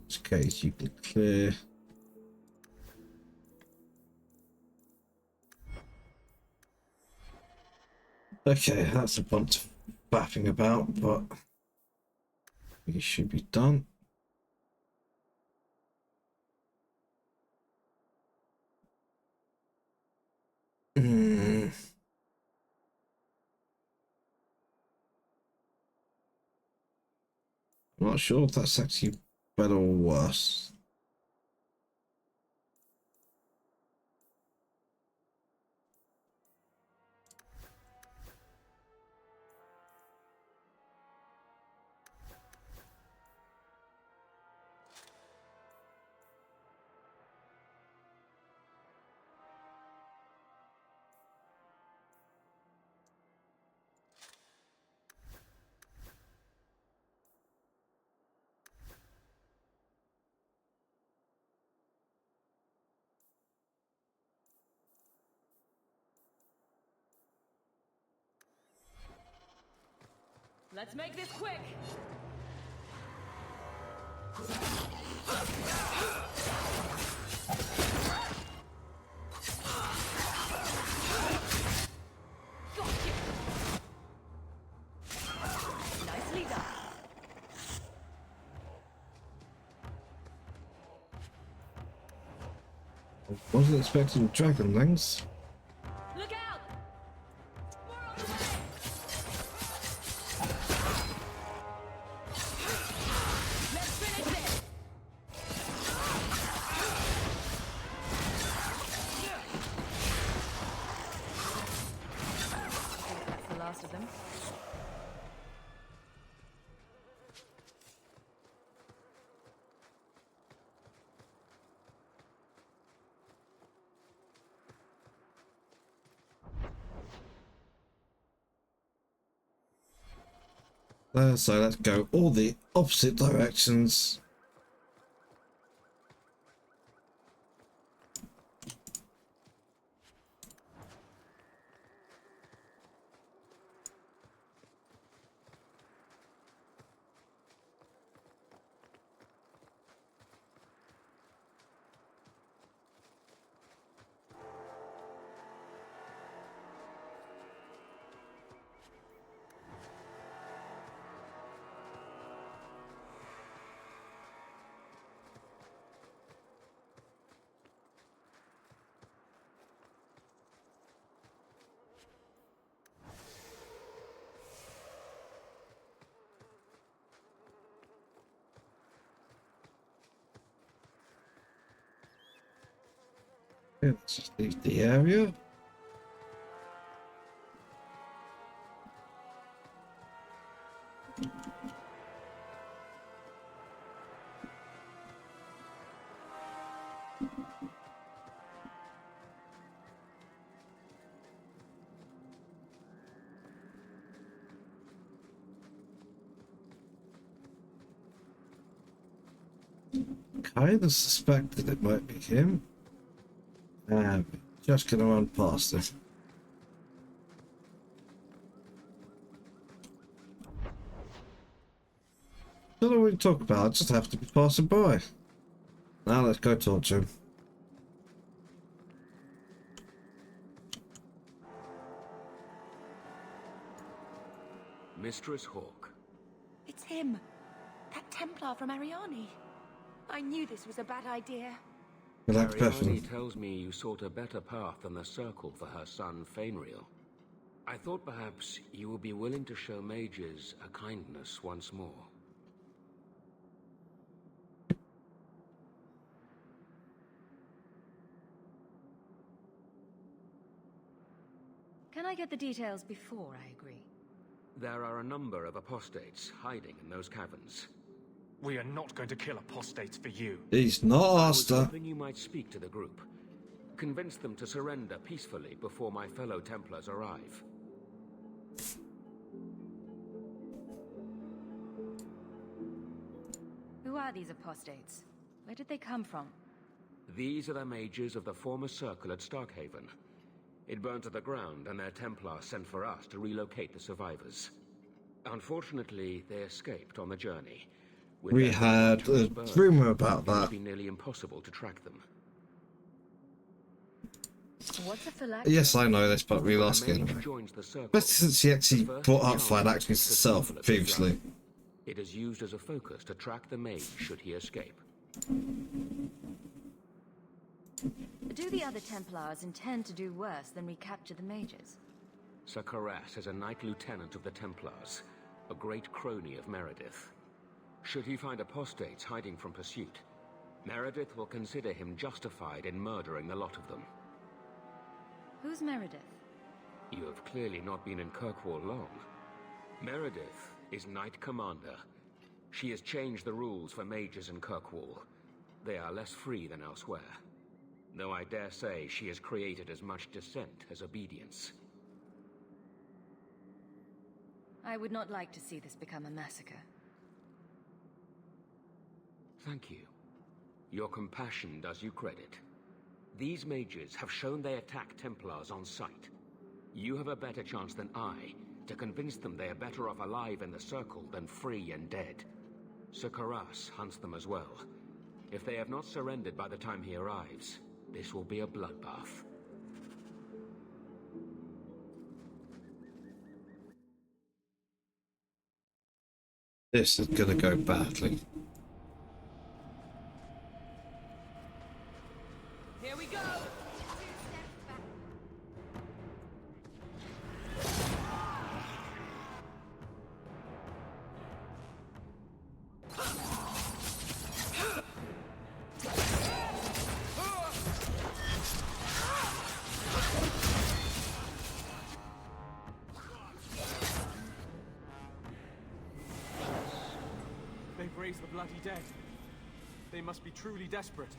this case, you can clear. Okay, that's a bunch of faffing about, but we should be done. I'm not sure if that's actually better or worse. Let's make this quick! Nicely done. I wasn't expecting dragon lengths. Look out! We're on the way! Let's finish this! I think that's the last of them. So let's go all the opposite directions. let's just leave the area. Kind of suspected it might be him. Just gonna run past him. Don't know what you talk about, I just have to be passing by. Now let's go talk to him. Mistress Hawke. It's him. That Templar from Ariani. I knew this was a bad idea. Ariani tells me you sought a better path than the Circle for her son, Fainriel. I thought perhaps you would be willing to show mages a kindness once more. Can I get the details before I agree? There are a number of apostates hiding in those caverns. We are not going to kill apostates for you. He's not, I Asta. was hoping you might speak to the group. Convince them to surrender peacefully before my fellow Templars arrive. Who are these apostates? Where did they come from? These are the mages of the former Circle at Starkhaven. It burned to the ground, and their Templar sent for us to relocate the survivors. Unfortunately, they escaped on the journey. With We their had a fortunes burned, rumor about it would that. be nearly impossible to track them. What's a phylactery? Yes, I know this, but we'll ask When a mage anyway. joins the Circle, But since he actually the first brought up chance phylacteries is to itself trample at the previously. ground. It is used as a focus to track the mage should he escape. Do the other Templars intend to do worse than recapture the mages? Sir Karas is a Knight Lieutenant of the Templars, a great crony of Meredith. Should he find apostates hiding from pursuit, Meredith will consider him justified in murdering the lot of them. Who's Meredith? You have clearly not been in Kirkwall long. Meredith is Knight Commander. She has changed the rules for mages in Kirkwall. They are less free than elsewhere. Though I dare say she has created as much dissent as obedience. I would not like to see this become a massacre. Thank you. Your compassion does you credit. These mages have shown they attack Templars on sight. You have a better chance than I to convince them they are better off alive in the Circle than free and dead. Sir Karas hunts them as well. If they have not surrendered by the time he arrives, this will be a bloodbath. This is gonna go badly. Here we go! They've raised the bloody dead. They must be truly desperate.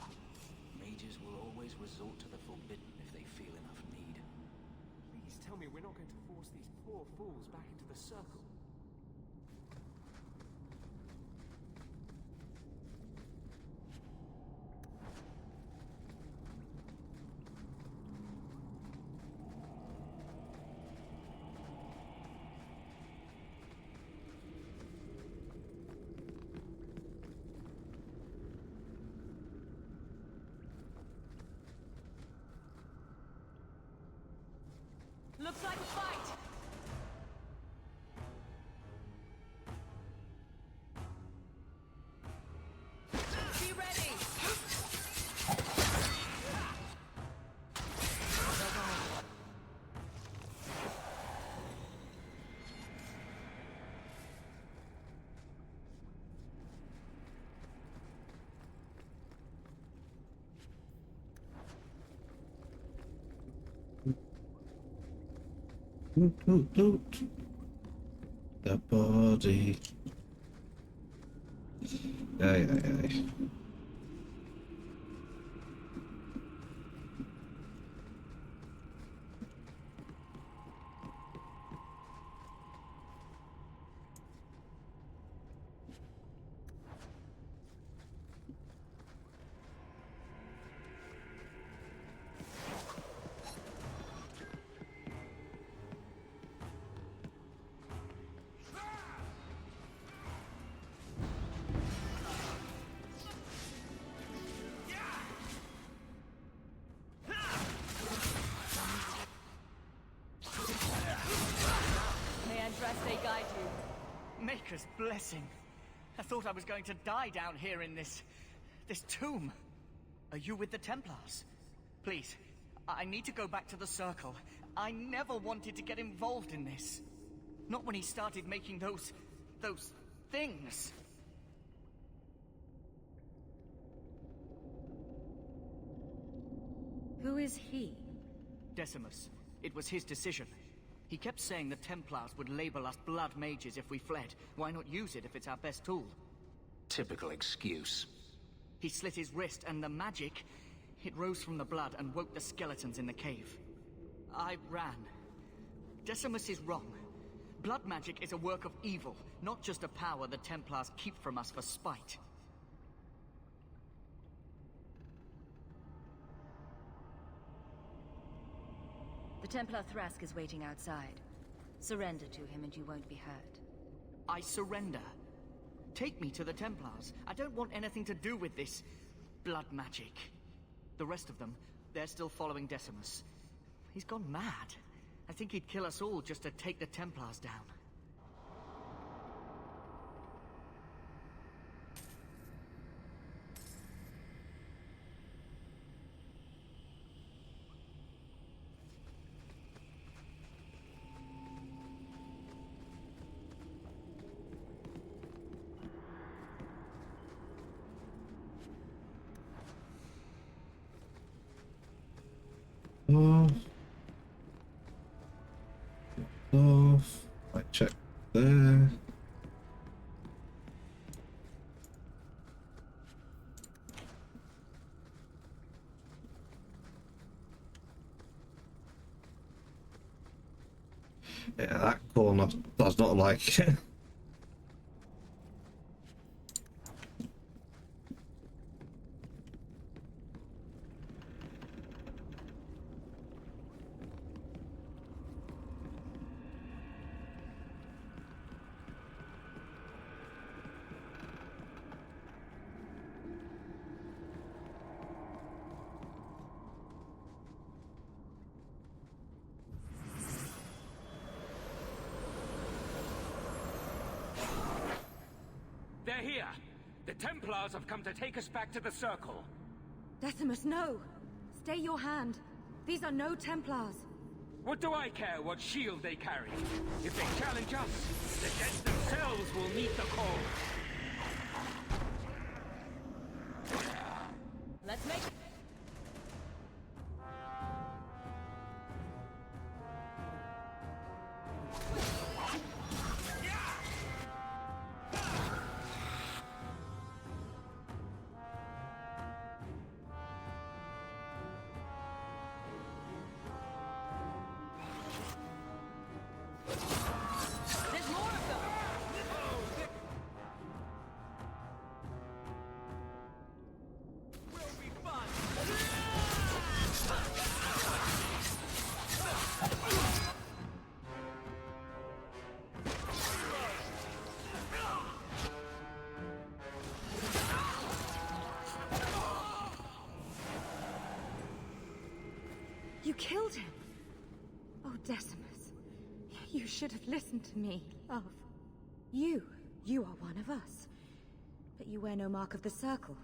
Mages will always resort to the forbidden if they feel enough need. Please tell me we're not going to force these poor fools back into the Circle. Looks like a fight! Be ready! Loot. The body. Aye. May Andraste guide you. Maker's blessing. I thought I was going to die down here in this tomb. Are you with the Templars? Please, I need to go back to the Circle. I never wanted to get involved in this. Not when he started making those things. Who is he? Decimus. It was his decision. He kept saying the Templars would label us blood mages if we fled. Why not use it if it's our best tool? Typical excuse. He slit his wrist, and the magic, it rose from the blood and woke the skeletons in the cave. I ran. Decimus is wrong. Blood magic is a work of evil, not just a power the Templars keep from us for spite. The Templar Thrask is waiting outside. Surrender to him and you won't be hurt. I surrender. Take me to the Templars. I don't want anything to do with this blood magic. The rest of them, they're still following Decimus. He's gone mad. I think he'd kill us all just to take the Templars down. I check there. Yeah, that corner does not like it. They're here! The Templars have come to take us back to the Circle. Decimus, no! Stay your hand. These are no Templars. What do I care what shield they carry? If they challenge us, the dead themselves will meet the call. Let's make it. There's more of them. Will be fun. You killed him. Oh, Decimus. You should have listened to me, love. You are one of us. But you wear no mark of the Circle.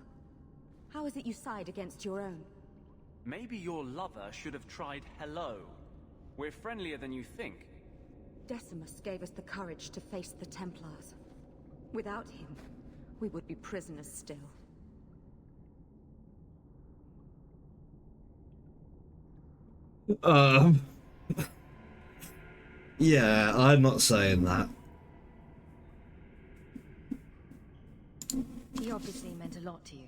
How is it you side against your own? Maybe your lover should have tried hello. We're friendlier than you think. Decimus gave us the courage to face the Templars. Without him, we would be prisoners still. Yeah, I'm not saying that. He obviously meant a lot to you.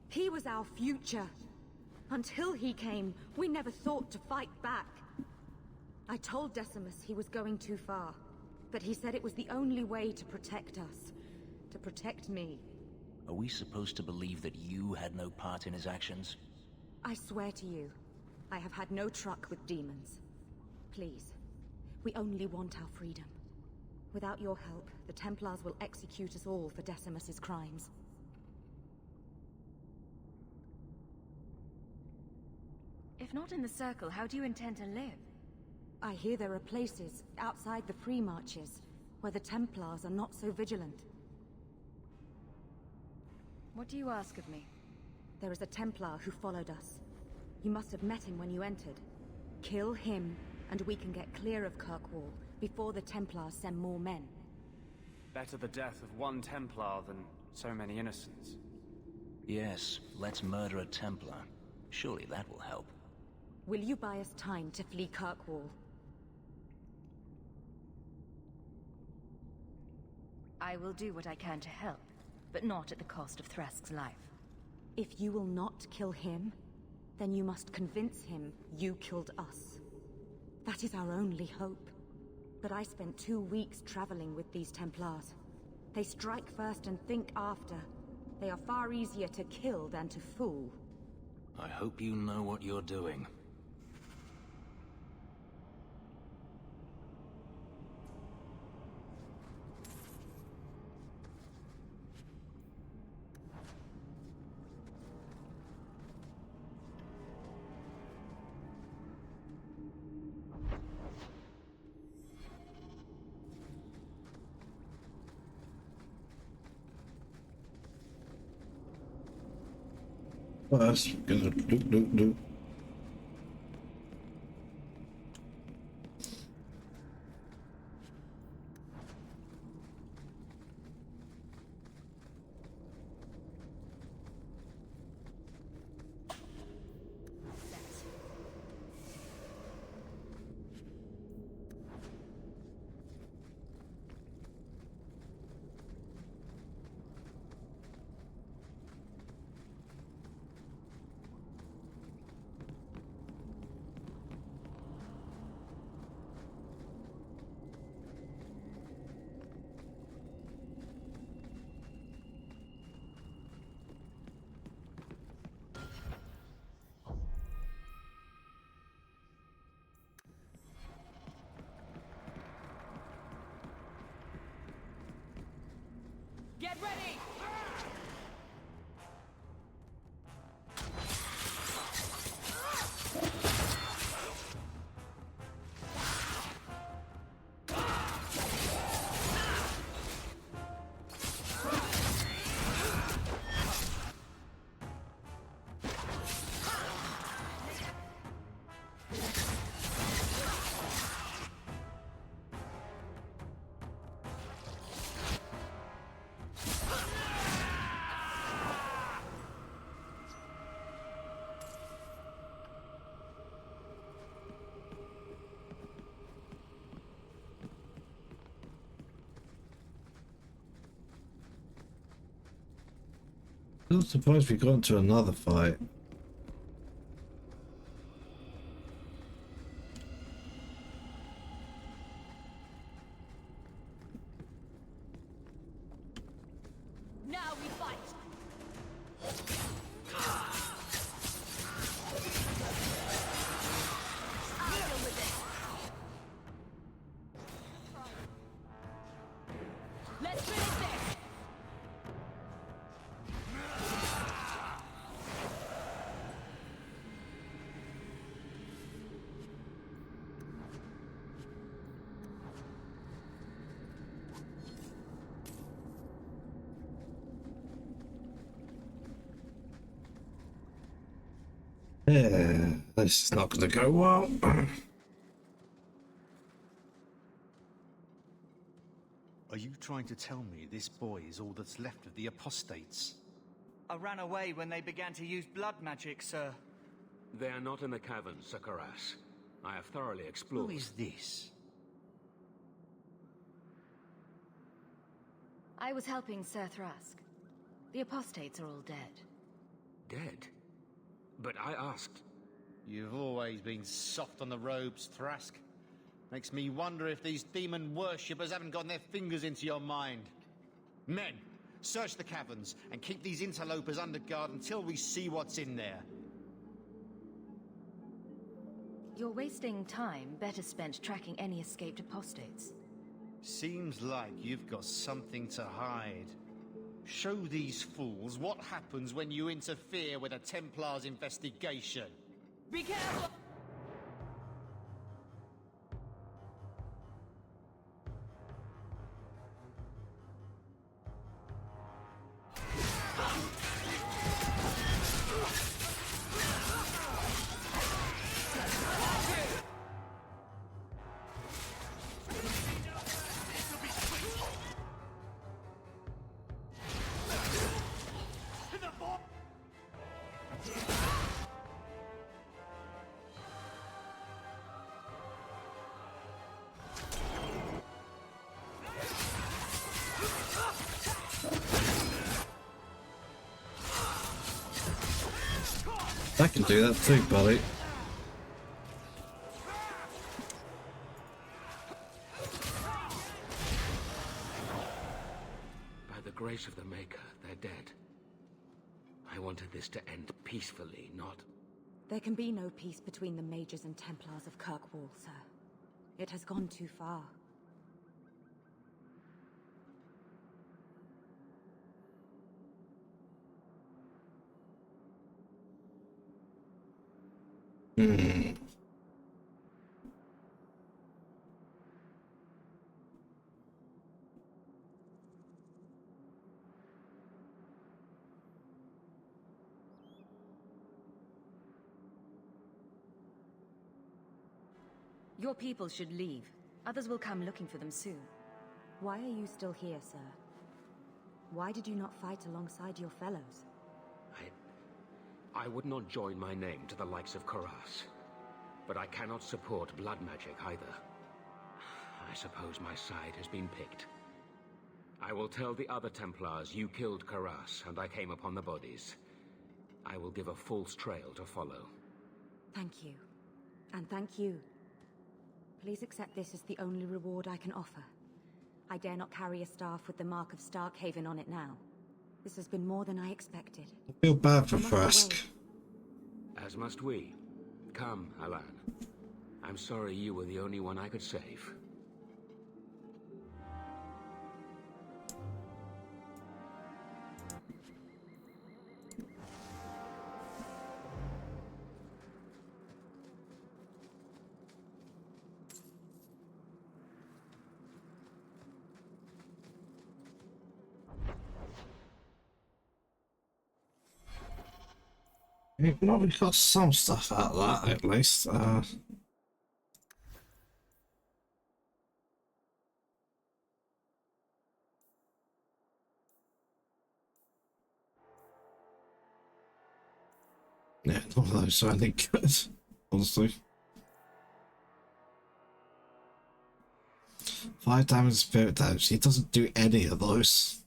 He was our future. Until he came, we never thought to fight back. I told Decimus he was going too far, but he said it was the only way to protect us. To protect me. Are we supposed to believe that you had no part in his actions? I swear to you, I have had no truck with demons. Please, we only want our freedom. Without your help, the Templars will execute us all for Decimus's crimes. If not in the Circle, how do you intend to live? I hear there are places outside the Free Marches where the Templars are not so vigilant. What do you ask of me? There is a Templar who followed us. You must have met him when you entered. Kill him, and we can get clear of Kirkwall before the Templars send more men. Better the death of one Templar than so many innocents. Yes, let's murder a Templar. Surely that will help. Will you buy us time to flee Kirkwall? I will do what I can to help, but not at the cost of Thresk's life. If you will not kill him, then you must convince him you killed us. That is our only hope. But I spent 2 weeks traveling with these Templars. They strike first and think after. They are far easier to kill than to fool. I hope you know what you're doing. First, gonna do. Get ready! I'm surprised we got into another fight. Now we fight! I'll deal with it! Let's finish this! Yeah, this is not going to go well. Are you trying to tell me this boy is all that's left of the apostates? I ran away when they began to use blood magic, sir. They are not in the caverns, Sakaras. I have thoroughly explored. Who is this? I was helping Sir Thrask. The apostates are all dead. Dead? But I asked. You've always been soft on the robes, Thrask. Makes me wonder if these demon worshippers haven't gotten their fingers into your mind. Men, search the caverns and keep these interlopers under guard until we see what's in there. You're wasting time better spent tracking any escaped apostates. Seems like you've got something to hide. Show these fools what happens when you interfere with a Templar's investigation. Be careful! I can do that too, buddy. By the grace of the Maker, they're dead. I wanted this to end peacefully, not... There can be no peace between the Mages and Templars of Kirkwall, sir. It has gone too far. Your people should leave. Others will come looking for them soon. Why are you still here, sir? Why did you not fight alongside your fellows? I would not join my name to the likes of Koras. But I cannot support blood magic either. I suppose my side has been picked. I will tell the other Templars you killed Koras and I came upon the bodies. I will give a false trail to follow. Thank you. And thank you. Please accept this as the only reward I can offer. I dare not carry a staff with the mark of Starkhaven on it now. This has been more than I expected. I feel bad for Thrask. As must we. Come, Alan. I'm sorry you were the only one I could save. Well, we got some stuff out of that at least. Yeah, none of those are any good, honestly. 5 damage, spirit damage. He doesn't do any of those.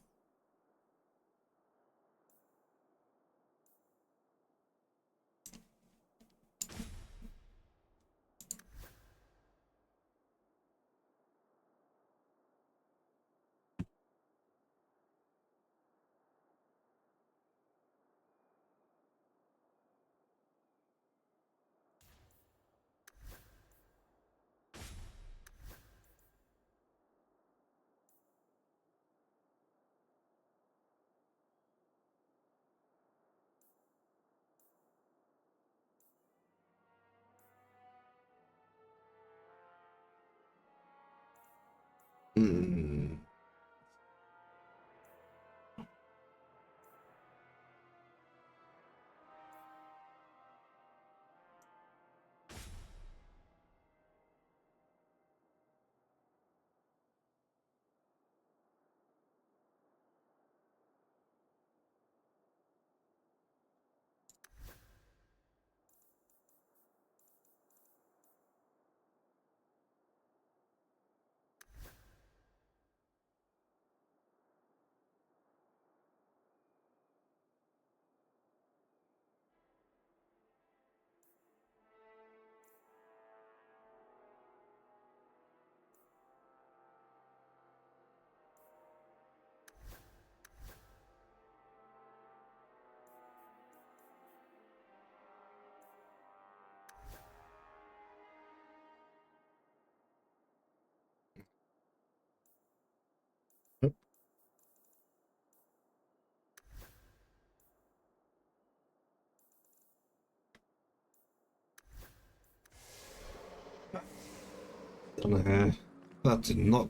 That did not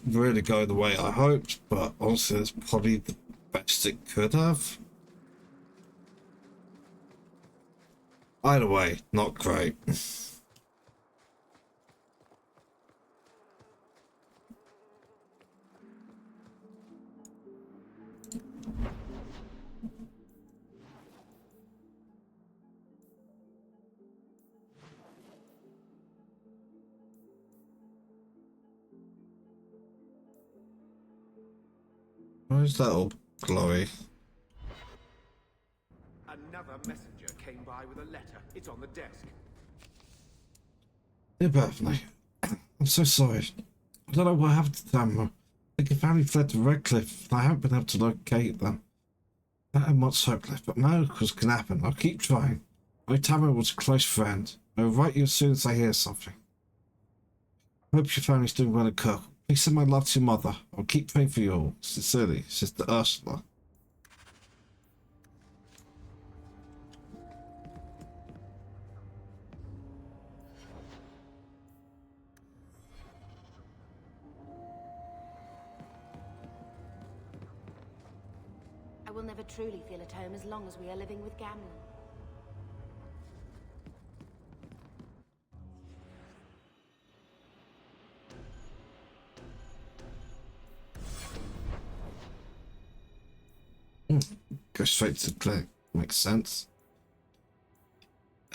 really go the way I hoped, but honestly, it's probably the best it could have. Either way, not great. Where's that old glowy? Another messenger came by with a letter. It's on the desk. Dear Bethany, I'm so sorry. I don't know what happened to Tamara. I think her family fled to Redcliffe, and I haven't been able to locate them. I don't have much hope left, but miracles can happen. I'll keep trying. I know Tamara was a close friend. I'll write you as soon as I hear something. I hope your family's doing well in Kirk. Please send my love to your mother. I'll keep praying for you all. Sincerely, Sister Ursula. I will never truly feel at home as long as we are living with Gamlen. Go straight to click. Makes sense.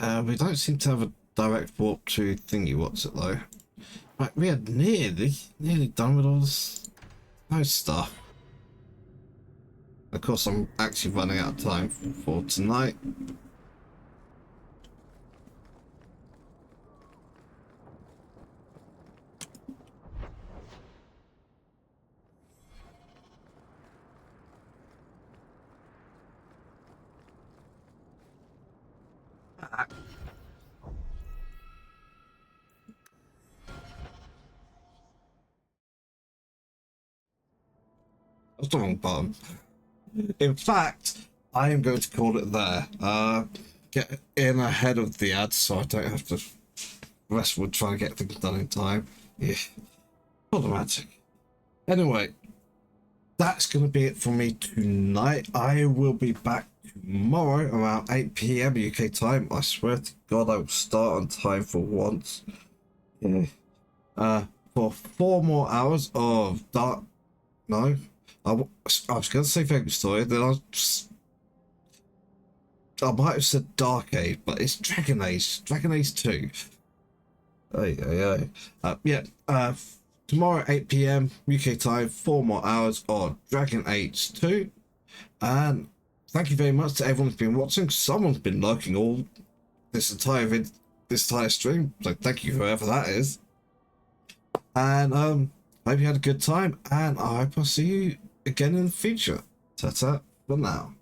We don't seem to have a direct warp to thingy. What's it though? Right, we are nearly done with all this stuff. Of course, I'm actually running out of time for tonight. That's the wrong button. In fact, I am going to call it there. Get in ahead of the ads so I don't have to rest with trying to get things done in time. Yeah, problematic. Anyway, that's going to be it for me tonight. I will be back tomorrow around 8 PM UK time. I swear to God I will start on time for once. Yeah. For 4 more hours of dark... No. I was going to say Fake Story, then I might have said Dark Age, but it's Dragon Age. Dragon Age 2. Tomorrow 8 PM UK time, 4 more hours on Dragon Age 2. And thank you very much to everyone who's been watching. Someone's been lurking all this entire stream, so thank you whoever that is. And hope you had a good time, and I hope I'll see you again in the future. Ta-ta for now.